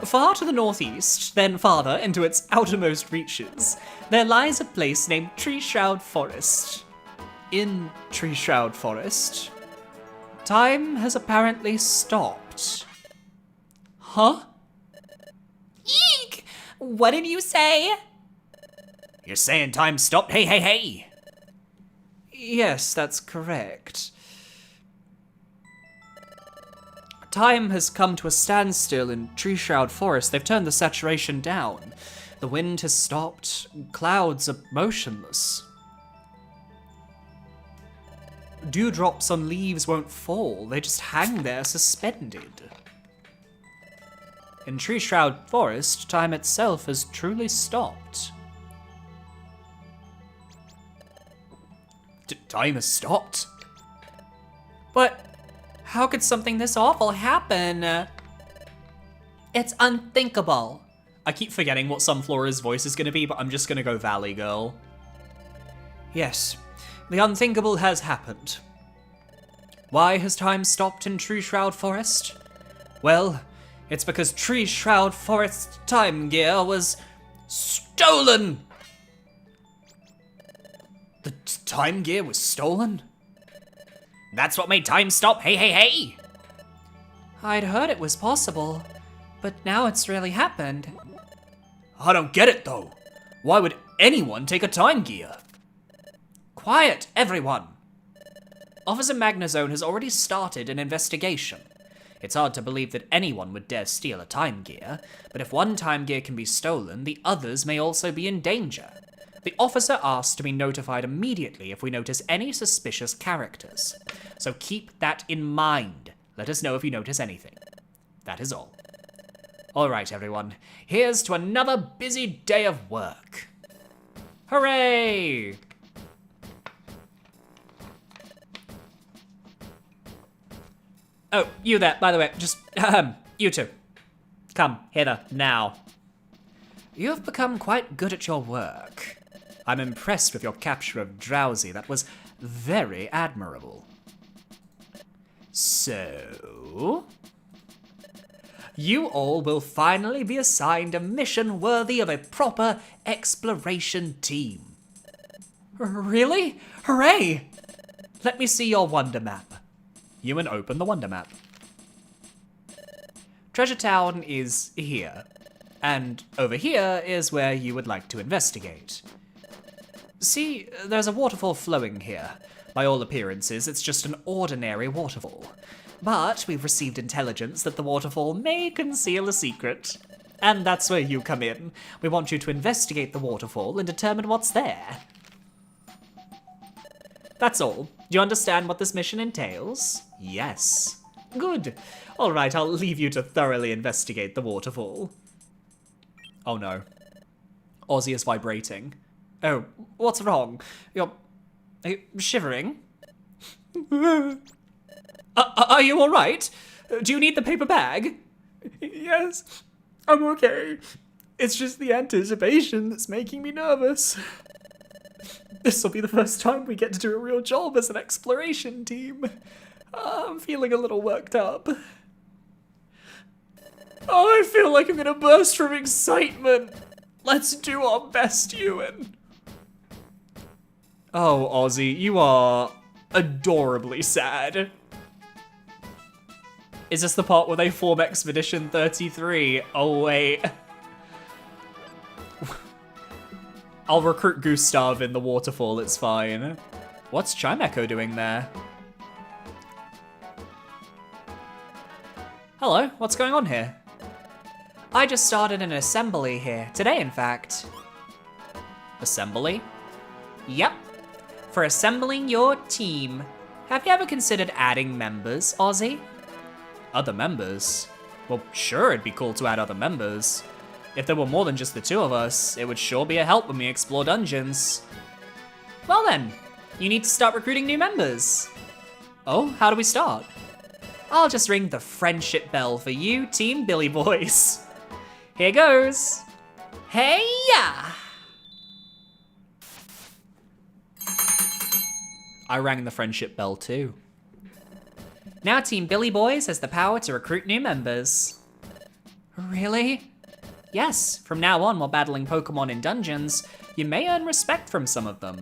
Far to the northeast, then farther into its outermost reaches, there lies a place named Tree Shroud Forest. In Tree Shroud Forest, time has apparently stopped. Huh? Eek! What did you say? You're saying time stopped? Hey, hey, hey! Yes, that's correct. Time has come to a standstill in Tree Shroud Forest. They've turned the saturation down. The wind has stopped. Clouds are motionless. Dewdrops on leaves won't fall. They just hang there suspended. In Tree Shroud Forest, time itself has truly stopped. Time has stopped? But how could something this awful happen? It's unthinkable. I keep forgetting what Sunflora's voice is going to be, but I'm just going to go Valley Girl. Yes, the unthinkable has happened. Why has time stopped in Tree Shroud Forest? Well, it's because Tree Shroud Forest time gear was stolen! The time gear was stolen? That's what made time stop, hey, hey, hey! I'd heard it was possible, but now it's really happened. I don't get it though. Why would anyone take a time gear? Quiet, everyone! Officer Magnazone has already started an investigation. It's hard to believe that anyone would dare steal a time gear, but if one time gear can be stolen, the others may also be in danger. The officer asked to be notified immediately if we notice any suspicious characters. So keep that in mind. Let us know if you notice anything. That is all. Alright, everyone. Here's to another busy day of work. Hooray! Oh, you there, by the way, just, you two. Come, hither, now. You have become quite good at your work. I'm impressed with your capture of Drowzee. That was very admirable. So, you all will finally be assigned a mission worthy of a proper exploration team. Really? Hooray! Let me see your wonder map. Ewan, open the wonder map. Treasure Town is here, and over here is where you would like to investigate. See, there's a waterfall flowing here. By all appearances, it's just an ordinary waterfall. But we've received intelligence that the waterfall may conceal a secret. And that's where you come in. We want you to investigate the waterfall and determine what's there. That's all. Do you understand what this mission entails? Yes. Good. All right, I'll leave you to thoroughly investigate the waterfall. Oh no. Ozzy is vibrating. Oh, what's wrong? Are you shivering? Are you all right? Do you need the paper bag? Yes, I'm okay. It's just the anticipation that's making me nervous. This will be the first time we get to do a real job as an exploration team. I'm feeling a little worked up. Oh, I feel like I'm gonna burst from excitement. Let's do our best, Ewan. Oh, Ozzy, you are adorably sad. Is this the part where they form Expedition 33? Oh, wait. I'll recruit Gustav in the waterfall, it's fine. What's Chimecho doing there? Hello, what's going on here? I just started an assembly here, today in fact. Assembly? Yep, for assembling your team. Have you ever considered adding members, Ozzy? Other members? Well, sure, it'd be cool to add other members. If there were more than just the two of us, it would sure be a help when we explore dungeons. Well then, you need to start recruiting new members. Oh, how do we start? I'll just ring the friendship bell for you, Team Billy Boys. Here goes. Hey-ya! I rang the friendship bell too. Now Team Billy Boys has the power to recruit new members. Really? Yes, from now on while battling Pokemon in dungeons, you may earn respect from some of them.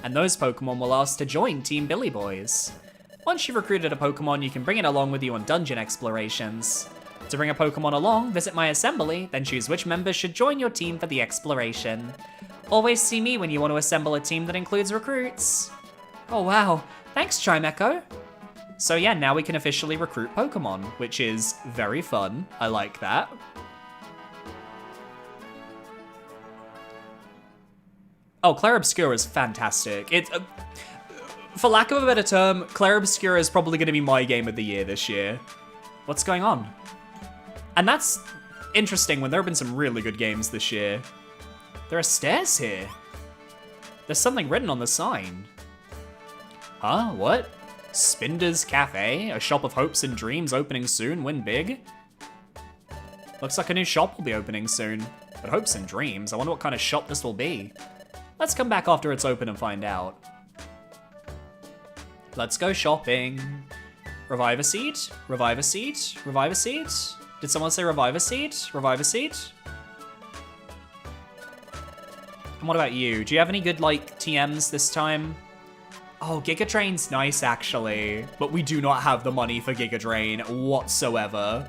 And those Pokemon will ask to join Team Billy Boys. Once you've recruited a Pokemon, you can bring it along with you on dungeon explorations. To bring a Pokemon along, visit my assembly, then choose which members should join your team for the exploration. Always see me when you want to assemble a team that includes recruits. Oh wow, thanks Chimecho. So yeah, now we can officially recruit Pokemon, which is very fun. I like that. Oh, Clair Obscura is fantastic. It's, for lack of a better term, Clair Obscura is probably going to be my game of the year this year. What's going on? And that's interesting when there have been some really good games this year. There are stairs here. There's something written on the sign. Huh? What? Spinder's Cafe? A shop of hopes and dreams opening soon. Win big? Looks like a new shop will be opening soon. But hopes and dreams? I wonder what kind of shop this will be. Let's come back after it's open and find out. Let's go shopping. Revive a seed? Revive a seed? Revive a seed? Did someone say revive a seed? Revive a seed? And what about you? Do you have any good, like, TMs this time? Oh, Giga Drain's nice, actually. But we do not have the money for Giga Drain whatsoever.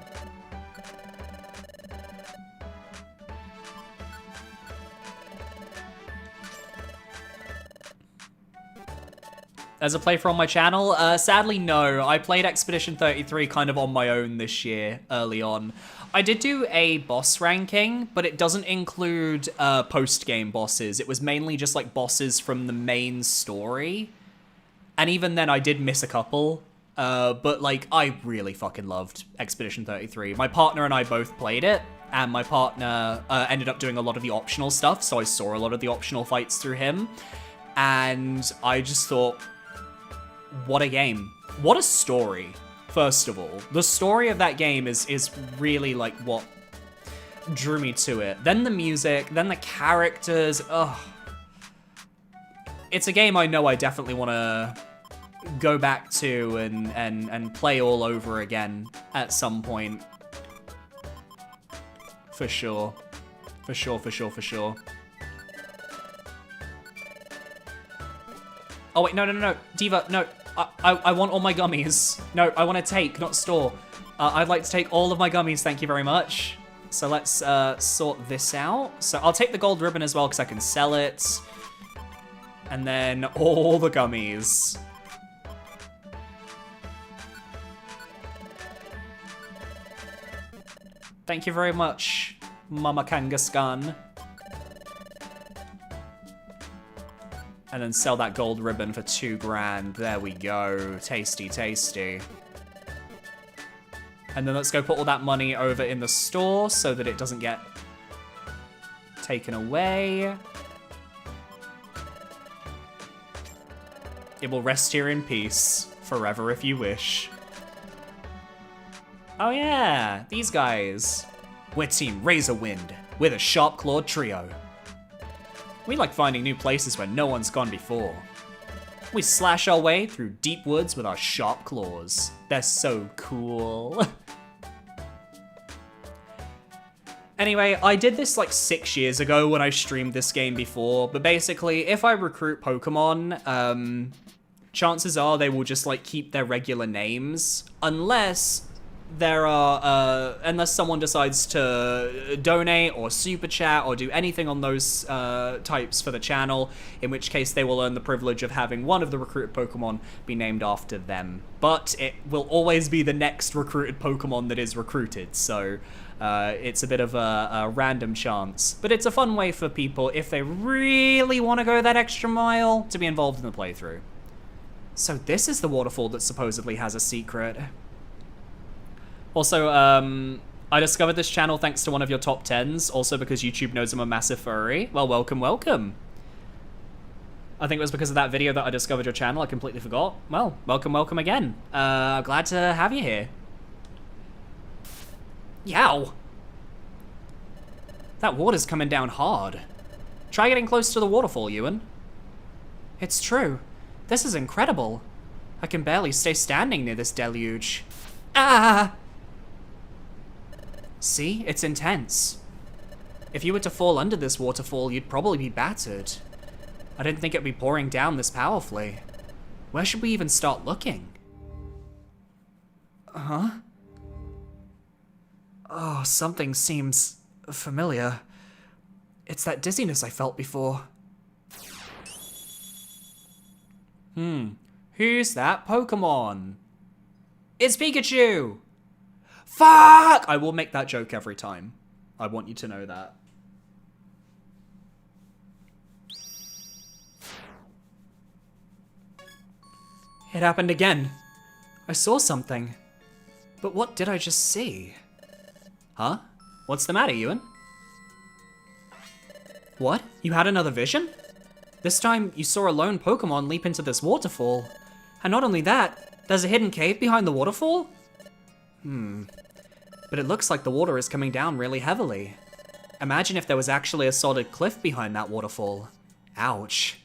There's a playthrough on my channel? Sadly, no. I played Expedition 33 kind of on my own this year, early on. I did do a boss ranking, but it doesn't include post-game bosses. It was mainly just like bosses from the main story. And even then, I did miss a couple. But like, I really fucking loved Expedition 33. My partner and I both played it, and my partner ended up doing a lot of the optional stuff, so I saw a lot of the optional fights through him. And I just thought, what a game. What a story, first of all. The story of that game is really like what drew me to it. Then the music, then the characters, ugh. It's a game I know I definitely want to go back to and play all over again at some point. For sure. For sure, for sure, for sure. Oh wait, no. Diva, no. I want all my gummies. No, I want to take, not store. I'd like to take all of my gummies, thank you very much. So let's sort this out. So I'll take the gold ribbon as well because I can sell it. And then all the gummies. Thank you very much, Mama Kangaskhan. And then sell that gold ribbon for 2 grand. There we go. Tasty, tasty. And then let's go put all that money over in the store so that it doesn't get taken away. It will rest here in peace, forever if you wish. Oh yeah, these guys. We're Team Razorwind. We're the sharp-clawed trio. We like finding new places where no one's gone before. We slash our way through deep woods with our sharp claws. They're so cool. Anyway, I did this like 6 years ago when I streamed this game before, but basically, if I recruit Pokemon, chances are they will just like keep their regular names, unless there are, unless someone decides to donate or super chat or do anything on those types for the channel, in which case they will earn the privilege of having one of the recruited Pokemon be named after them. But it will always be the next recruited Pokemon that is recruited, so it's a bit of a random chance. But it's a fun way for people, if they really want to go that extra mile, to be involved in the playthrough. So this is the waterfall that supposedly has a secret. Also, I discovered this channel thanks to one of your top 10s, also because YouTube knows I'm a massive furry. Well, welcome, welcome. I think it was because of that video that I discovered your channel, I completely forgot. Well, welcome, welcome again. Glad to have you here. Yow! That water's coming down hard. Try getting close to the waterfall, Ewan. It's true. This is incredible. I can barely stay standing near this deluge. Ah! See? It's intense. If you were to fall under this waterfall, you'd probably be battered. I didn't think it'd be pouring down this powerfully. Where should we even start looking? Huh? Oh, something seems familiar. It's that dizziness I felt before. Who's that Pokemon? It's Pikachu! Fuck! I will make that joke every time. I want you to know that. It happened again. I saw something. But what did I just see? Huh? What's the matter, Ewan? What? You had another vision? This time, you saw a lone Pokemon leap into this waterfall. And not only that, there's a hidden cave behind the waterfall? But it looks like the water is coming down really heavily. Imagine if there was actually a solid cliff behind that waterfall. Ouch.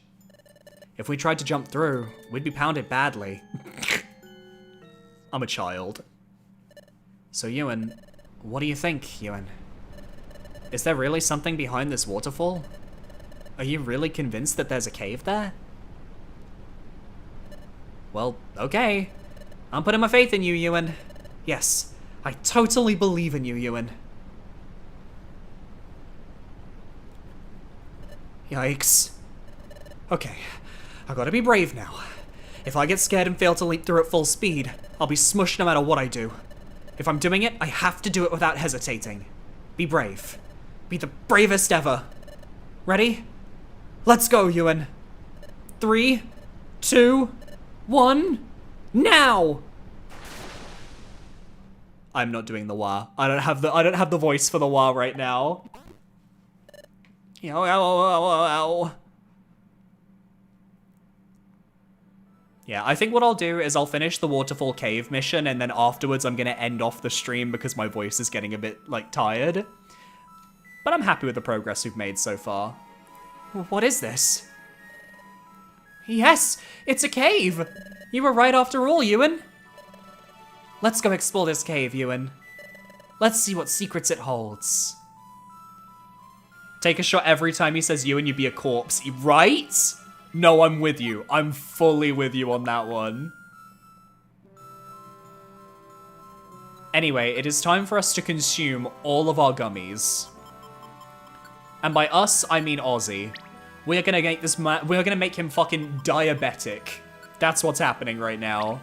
If we tried to jump through, we'd be pounded badly. I'm a child. So Ewan, what do you think, Ewan? Is there really something behind this waterfall? Are you really convinced that there's a cave there? Well, okay. I'm putting my faith in you, Ewan. Yes, I totally believe in you, Ewan. Yikes. Okay, I gotta be brave now. If I get scared and fail to leap through at full speed, I'll be smushed no matter what I do. If I'm doing it, I have to do it without hesitating. Be brave. Be the bravest ever. Ready? Let's go, Ewan. 3, 2, 1, now! I'm not doing the wah. I don't have the voice for the wah right now. Ow, ow, ow, ow, ow. Yeah, I think what I'll do is I'll finish the waterfall cave mission, and then afterwards I'm gonna end off the stream because my voice is getting a bit, like, tired. But I'm happy with the progress we've made so far. What is this? Yes, it's a cave! You were right after all, Ewan. Let's go explore this cave, Ewan. Let's see what secrets it holds. Take a shot every time he says Ewan, you'd be a corpse, right? No, I'm with you. I'm fully with you on that one. Anyway, it is time for us to consume all of our gummies. And by us, I mean Ozzy. We're gonna make this man, we're gonna make him fucking diabetic. That's what's happening right now.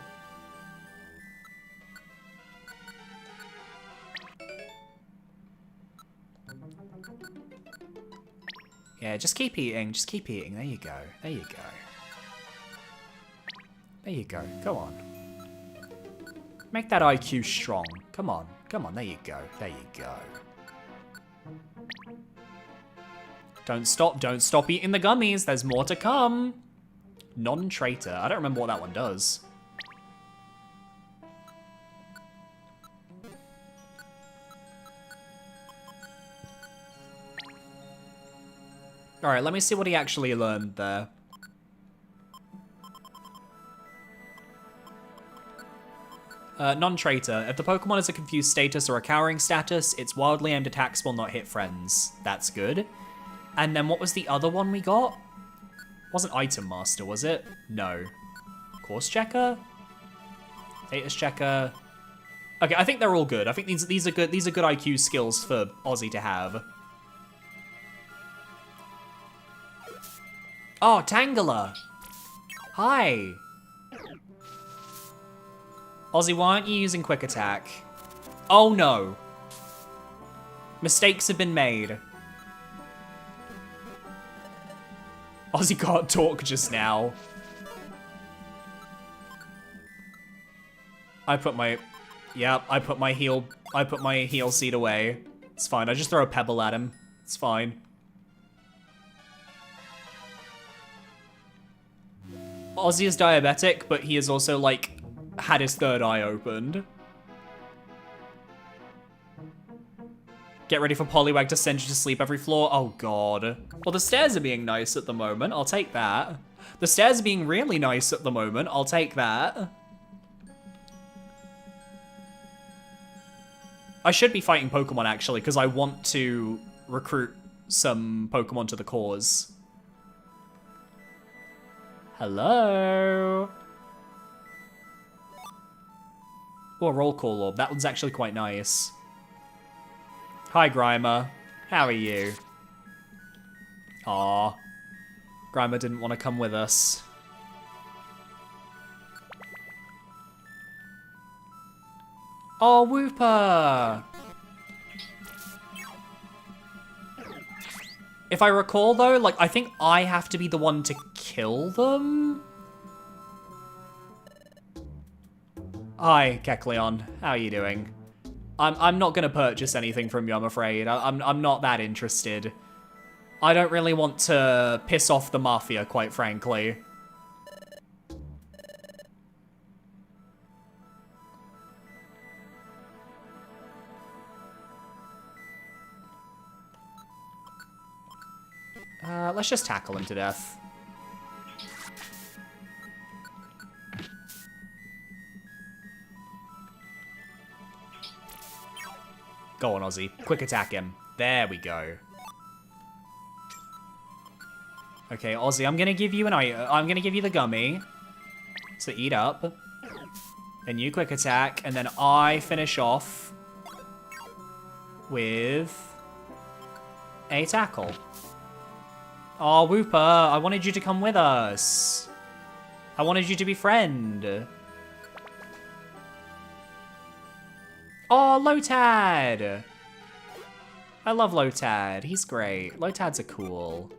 Yeah, just keep eating, just keep eating. There you go, there you go. There you go, go on. Make that IQ strong. Come on, there you go, there you go. Don't stop eating the gummies, there's more to come. Non-traitor, I don't remember what that one does. Alright, let me see what he actually learned there. Non-traitor. If the Pokemon is a confused status or a cowering status, its wildly aimed attacks will not hit friends. That's good. And then what was the other one we got? Wasn't Item Master, was it? No. Course Checker? Status Checker? Okay, I think they're all good. I think these are good IQ skills for Ozzy to have. Oh, Tangela! Hi! Ozzy, why aren't you using Quick Attack? Oh no! Mistakes have been made. Ozzy can't talk just now. I put my heal seed away. It's fine, I just throw a pebble at him. It's fine. Ozzy is diabetic, but he is also, like, had his third eye opened. Get ready for Poliwag to send you to sleep every floor. Oh, God. Well, the stairs are being nice at the moment. I'll take that. The stairs are being really nice at the moment. I'll take that. I should be fighting Pokemon, actually, because I want to recruit some Pokemon to the cause. Hello? Oh, a roll call orb. That one's actually quite nice. Hi, Grimer. How are you? Aw. Grimer didn't want to come with us. Oh, Wooper! If I recall, though, like, I think I have to be the one to kill them? Hi, Kecleon. How are you doing? I'm not gonna purchase anything from you, I'm afraid. I'm not that interested. I don't really want to piss off the Mafia, quite frankly. Let's just tackle him to death. Go on, Ozzy. Quick attack him. There we go. Okay, Ozzy, I'm gonna give you I'm gonna give you the gummy. So eat up. Then you quick attack, and then I finish off with a tackle. Oh, Whooper, I wanted you to come with us. I wanted you to be friend. Oh, Lotad. I love Lotad. He's great. Lotads are cool.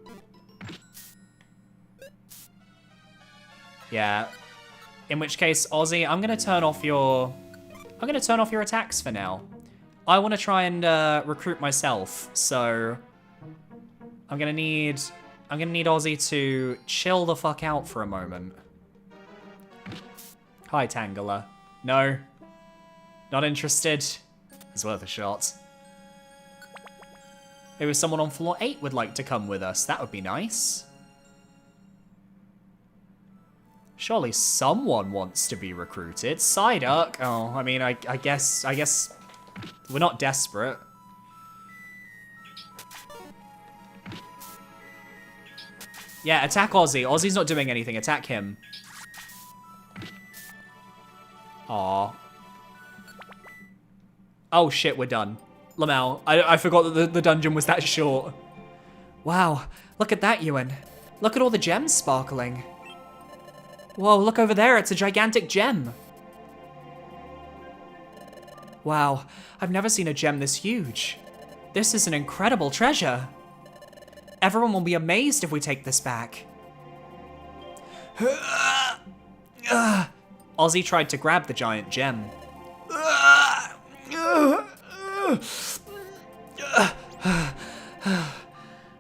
Yeah. In which case, Ozzy, I'm gonna turn off your attacks for now. I want to try and recruit myself, so I'm gonna need Ozzy to chill the fuck out for a moment. Hi, Tangela. No. Not interested. It's worth a shot. Maybe someone on floor 8 would like to come with us. That would be nice. Surely someone wants to be recruited. Psyduck. Oh, I mean, I guess we're not desperate. Yeah, attack Ozzy. Ozzy's not doing anything. Attack him. Aw. Oh shit, we're done. Lamau, I forgot that the dungeon was that short. Wow, look at that, Ewan. Look at all the gems sparkling. Whoa, look over there, it's a gigantic gem. Wow, I've never seen a gem this huge. This is an incredible treasure. Everyone will be amazed if we take this back. Ozzy tried to grab the giant gem.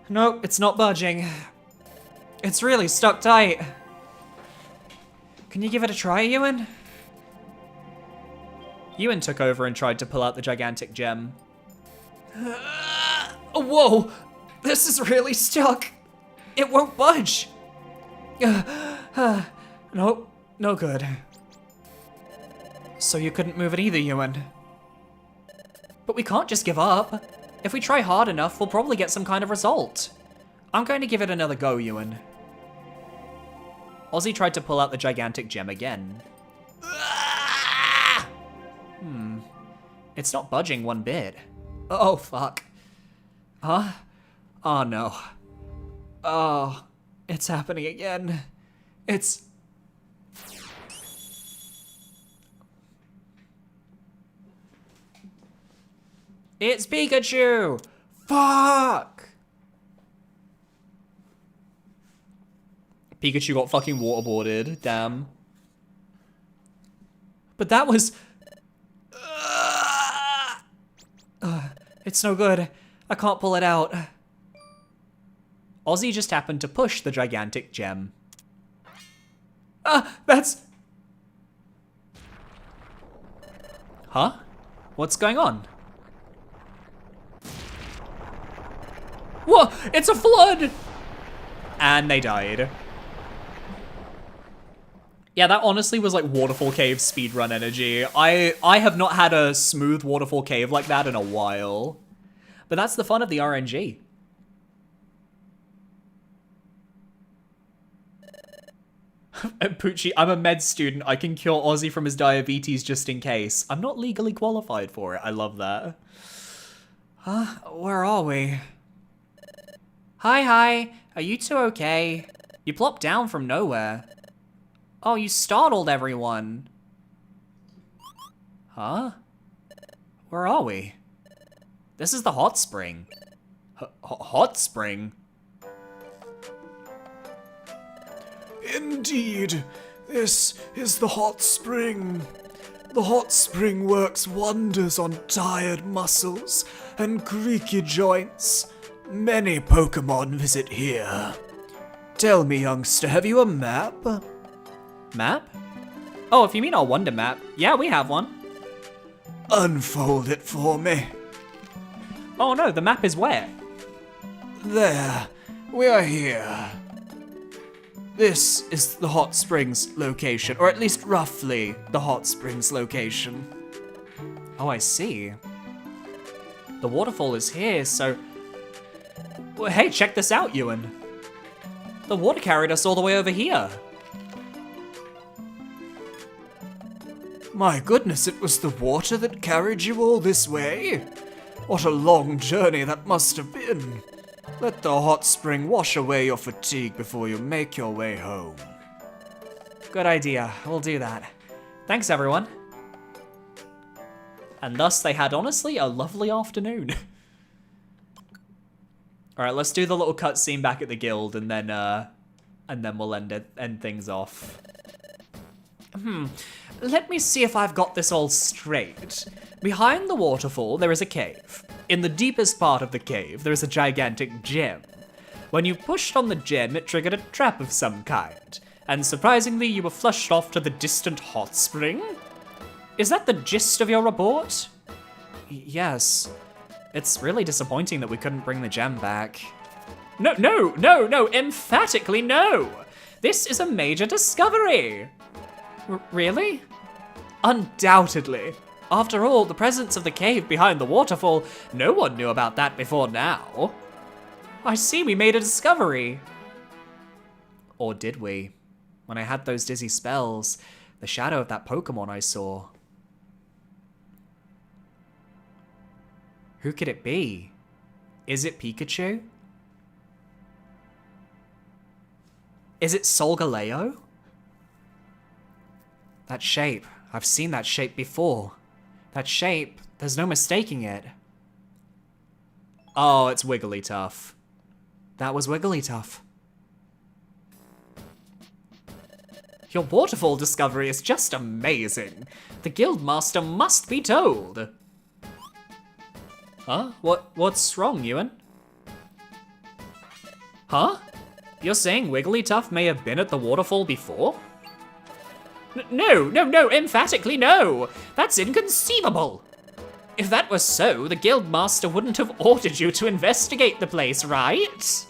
Nope, it's not budging. It's really stuck tight. Can you give it a try, Ewan? Ewan took over and tried to pull out the gigantic gem. Whoa! This is really stuck. It won't budge. Nope, no good. So you couldn't move it either, Ewan? But we can't just give up. If we try hard enough, we'll probably get some kind of result. I'm going to give it another go, Ewan. Ozzy tried to pull out the gigantic gem again. It's not budging one bit. Oh, fuck. Huh? Oh, no. Oh, it's happening again. It's... It's Pikachu! Fuck! Pikachu got fucking waterboarded. Damn. But that was... it's no good. I can't pull it out. Ozzy just happened to push the gigantic gem. That's... Huh? What's going on? Whoa! It's a flood! And they died. Yeah, that honestly was like Waterfall Cave speedrun energy. I have not had a smooth Waterfall Cave like that in a while. But that's the fun of the RNG. And Poochie, I'm a med student. I can cure Ozzy from his diabetes just in case. I'm not legally qualified for it. I love that. Huh? Where are we? Hi. Are you two okay? You plopped down from nowhere. Oh, you startled everyone. Huh? Where are we? This is the hot spring. Hot spring? Indeed, this is the hot spring. The hot spring works wonders on tired muscles and creaky joints. Many Pokemon visit here. Tell me, youngster, have you a map? Map? Oh, if you mean our wonder map, yeah, we have one. Unfold it for me. Oh no, the map is wet. There, we are here. This is the hot springs location, or at least roughly the hot springs location. Oh, I see. The waterfall is here, so... Well, hey, check this out, Ewan. The water carried us all the way over here. My goodness, it was the water that carried you all this way? What a long journey that must have been. Let the hot spring wash away your fatigue before you make your way home. Good idea. We'll do that. Thanks, everyone. And thus they had, honestly, a lovely afternoon. Alright, let's do the little cutscene back at the guild, and then we'll end things off. Let me see if I've got this all straight. Behind the waterfall, there is a cave. In the deepest part of the cave, there is a gigantic gem. When you pushed on the gem, it triggered a trap of some kind. And surprisingly, you were flushed off to the distant hot spring? Is that the gist of your report? Yes. It's really disappointing that we couldn't bring the gem back. No, emphatically no! This is a major discovery! Really? Undoubtedly. After all, the presence of the cave behind the waterfall, no one knew about that before now. I see we made a discovery. Or did we? When I had those dizzy spells, the shadow of that Pokemon I saw. Who could it be? Is it Pikachu? Is it Solgaleo? That shape, I've seen that shape before. That shape, there's no mistaking it. Oh, it's Wigglytuff. That was Wigglytuff. Your waterfall discovery is just amazing. The Guildmaster must be told. Huh? What's wrong, Ewan? Huh? You're saying Wigglytuff may have been at the waterfall before? No, emphatically no! That's inconceivable! If that was so, the Guildmaster wouldn't have ordered you to investigate the place, right?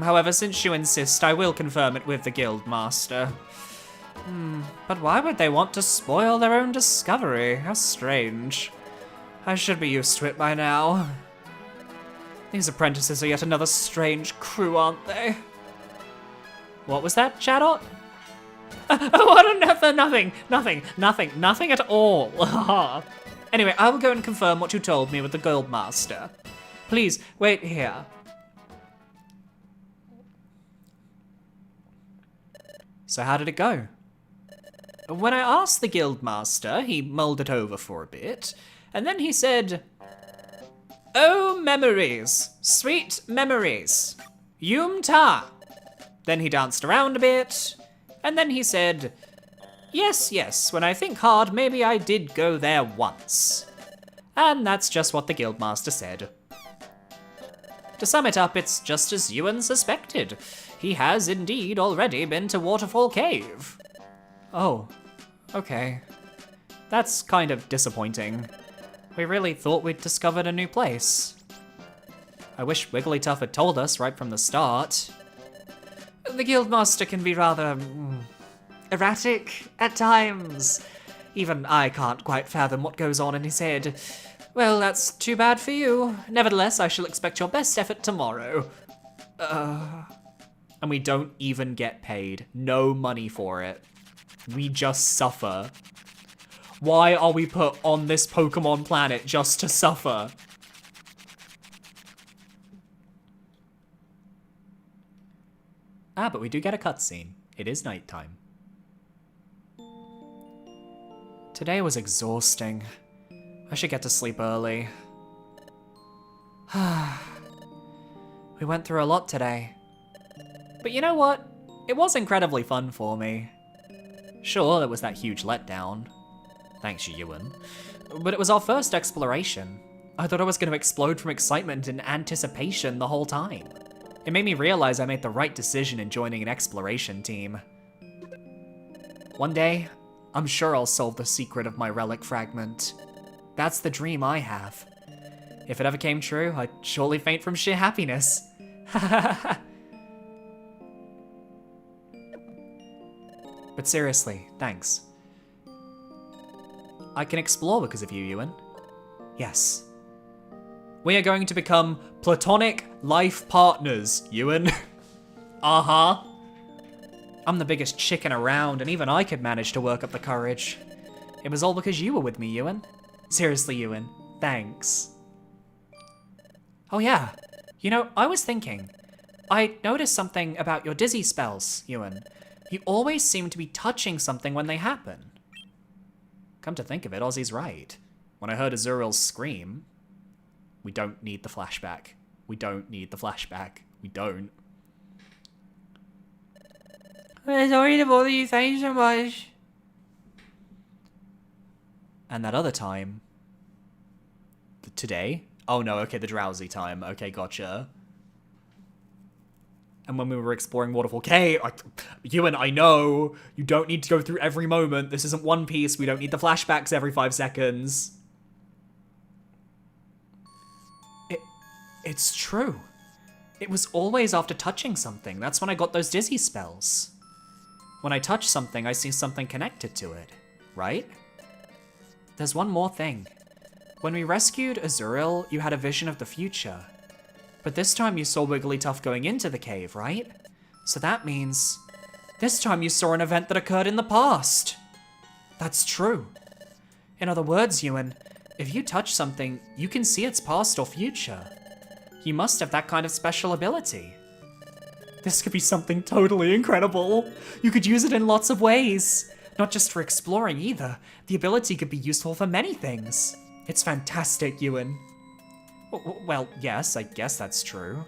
However, since you insist, I will confirm it with the Guildmaster. But why would they want to spoil their own discovery? How strange. I should be used to it by now. These apprentices are yet another strange crew, aren't they? What was that, Chatot? Nothing at all. Anyway, I will go and confirm what you told me with the Guildmaster. Please, wait here. So how did it go? When I asked the Guildmaster, he mulled it over for a bit, and then he said, "Oh, memories, sweet memories, Yum Ta." Then he danced around a bit, and then he said, yes, when I think hard, maybe I did go there once. And that's just what the Guildmaster said. To sum it up, it's just as Ewan suspected. He has indeed already been to Waterfall Cave. Oh, okay. That's kind of disappointing. We really thought we'd discovered a new place. I wish Wigglytuff had told us right from the start. The Guildmaster can be rather erratic at times. Even I can't quite fathom what goes on in his head. Well, that's too bad for you. Nevertheless, I shall expect your best effort tomorrow. And we don't even get paid. No money for it. We just suffer. Why are we put on this Pokemon planet just to suffer? Ah, but we do get a cutscene. It is nighttime. Today was exhausting. I should get to sleep early. We went through a lot today. But you know what? It was incredibly fun for me. Sure, there was that huge letdown. Thanks, Ewan. But it was our first exploration. I thought I was going to explode from excitement and anticipation the whole time. It made me realize I made the right decision in joining an exploration team. One day, I'm sure I'll solve the secret of my relic fragment. That's the dream I have. If it ever came true, I'd surely faint from sheer happiness. But seriously, thanks. I can explore because of you, Ewan. Yes. We are going to become platonic life partners, Ewan. Uh-huh. I'm the biggest chicken around, and even I could manage to work up the courage. It was all because you were with me, Ewan. Seriously, Ewan. Thanks. Oh yeah. You know, I was thinking. I noticed something about your dizzy spells, Ewan. You always seem to be touching something when they happen. Come to think of it, Ozzy's right. When I heard Azuriel's scream... We don't need the flashback. We don't need the flashback. We don't. I'm sorry to bother you, thank you so much. And that other time... Today? Oh no, okay, the Drowzee time. Okay, gotcha. And when we were exploring Waterfall K, Ewan, I know, you don't need to go through every moment. This isn't One Piece. We don't need the flashbacks every 5 seconds. It's true. It was always after touching something. That's when I got those dizzy spells. When I touch something, I see something connected to it, right? There's one more thing. When we rescued Azuriel, you had a vision of the future. But this time you saw Wigglytuff going into the cave, right? So that means... this time you saw an event that occurred in the past. That's true. In other words, Ewan, if you touch something, you can see its past or future. You must have that kind of special ability. This could be something totally incredible. You could use it in lots of ways. Not just for exploring either. The ability could be useful for many things. It's fantastic, Ewan. Well, yes, I guess that's true.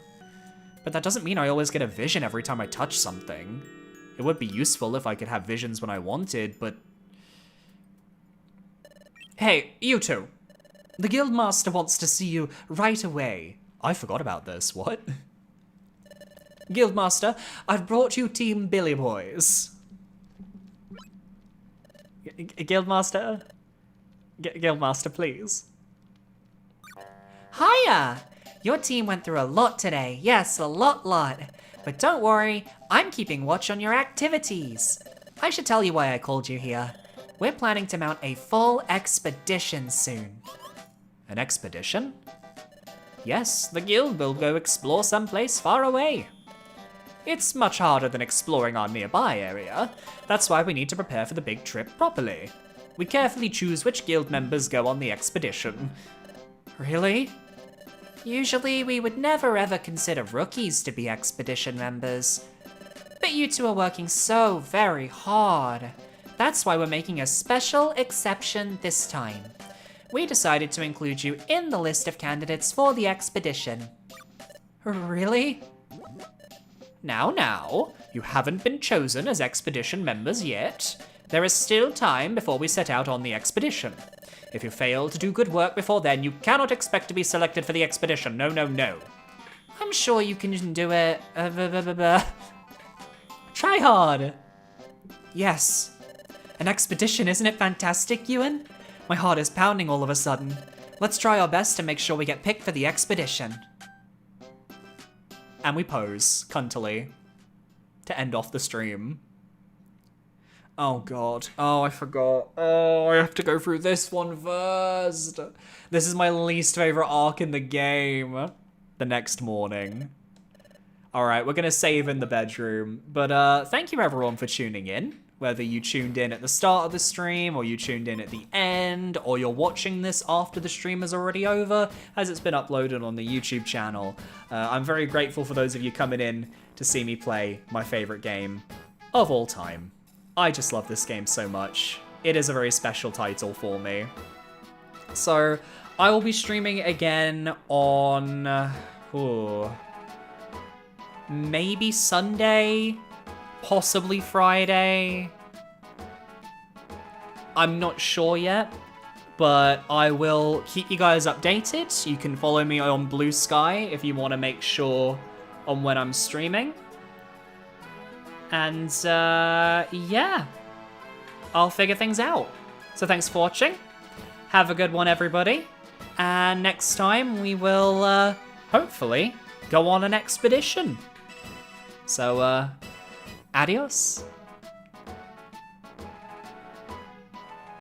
But that doesn't mean I always get a vision every time I touch something. It would be useful if I could have visions when I wanted, but... Hey, you two. The Guildmaster wants to see you right away. I forgot about this, what? Guildmaster, I've brought you Team Billy Boys. Guildmaster? Guildmaster, please. Hiya! Your team went through a lot today. Yes, a lot. But don't worry, I'm keeping watch on your activities. I should tell you why I called you here. We're planning to mount a full expedition soon. An expedition? Yes, the guild will go explore someplace far away. It's much harder than exploring our nearby area. That's why we need to prepare for the big trip properly. We carefully choose which guild members go on the expedition. Really? Usually we would never ever consider rookies to be expedition members. But you two are working so very hard. That's why we're making a special exception this time. We decided to include you in the list of candidates for the expedition. Really? Now, you haven't been chosen as expedition members yet. There is still time before we set out on the expedition. If you fail to do good work before then, you cannot expect to be selected for the expedition. No. I'm sure you can do it. Try hard. Yes. An expedition, isn't it fantastic, Ewan? My heart is pounding all of a sudden. Let's try our best to make sure we get picked for the expedition. And we pose, cuntily, to end off the stream. Oh god. Oh, I forgot. Oh, I have to go through this one first. This is my least favorite arc in the game. The next morning. Alright, we're gonna save in the bedroom. But thank you everyone for tuning in. Whether you tuned in at the start of the stream, or you tuned in at the end, or you're watching this after the stream is already over, as it's been uploaded on the YouTube channel. I'm very grateful for those of you coming in to see me play my favorite game of all time. I just love this game so much. It is a very special title for me. So, I will be streaming again on... maybe Sunday? Possibly Friday? I'm not sure yet, but I will keep you guys updated. You can follow me on Blue Sky if you want to make sure on when I'm streaming. And, yeah. I'll figure things out. So thanks for watching. Have a good one, everybody. And next time we will, hopefully, go on an expedition. So, adios.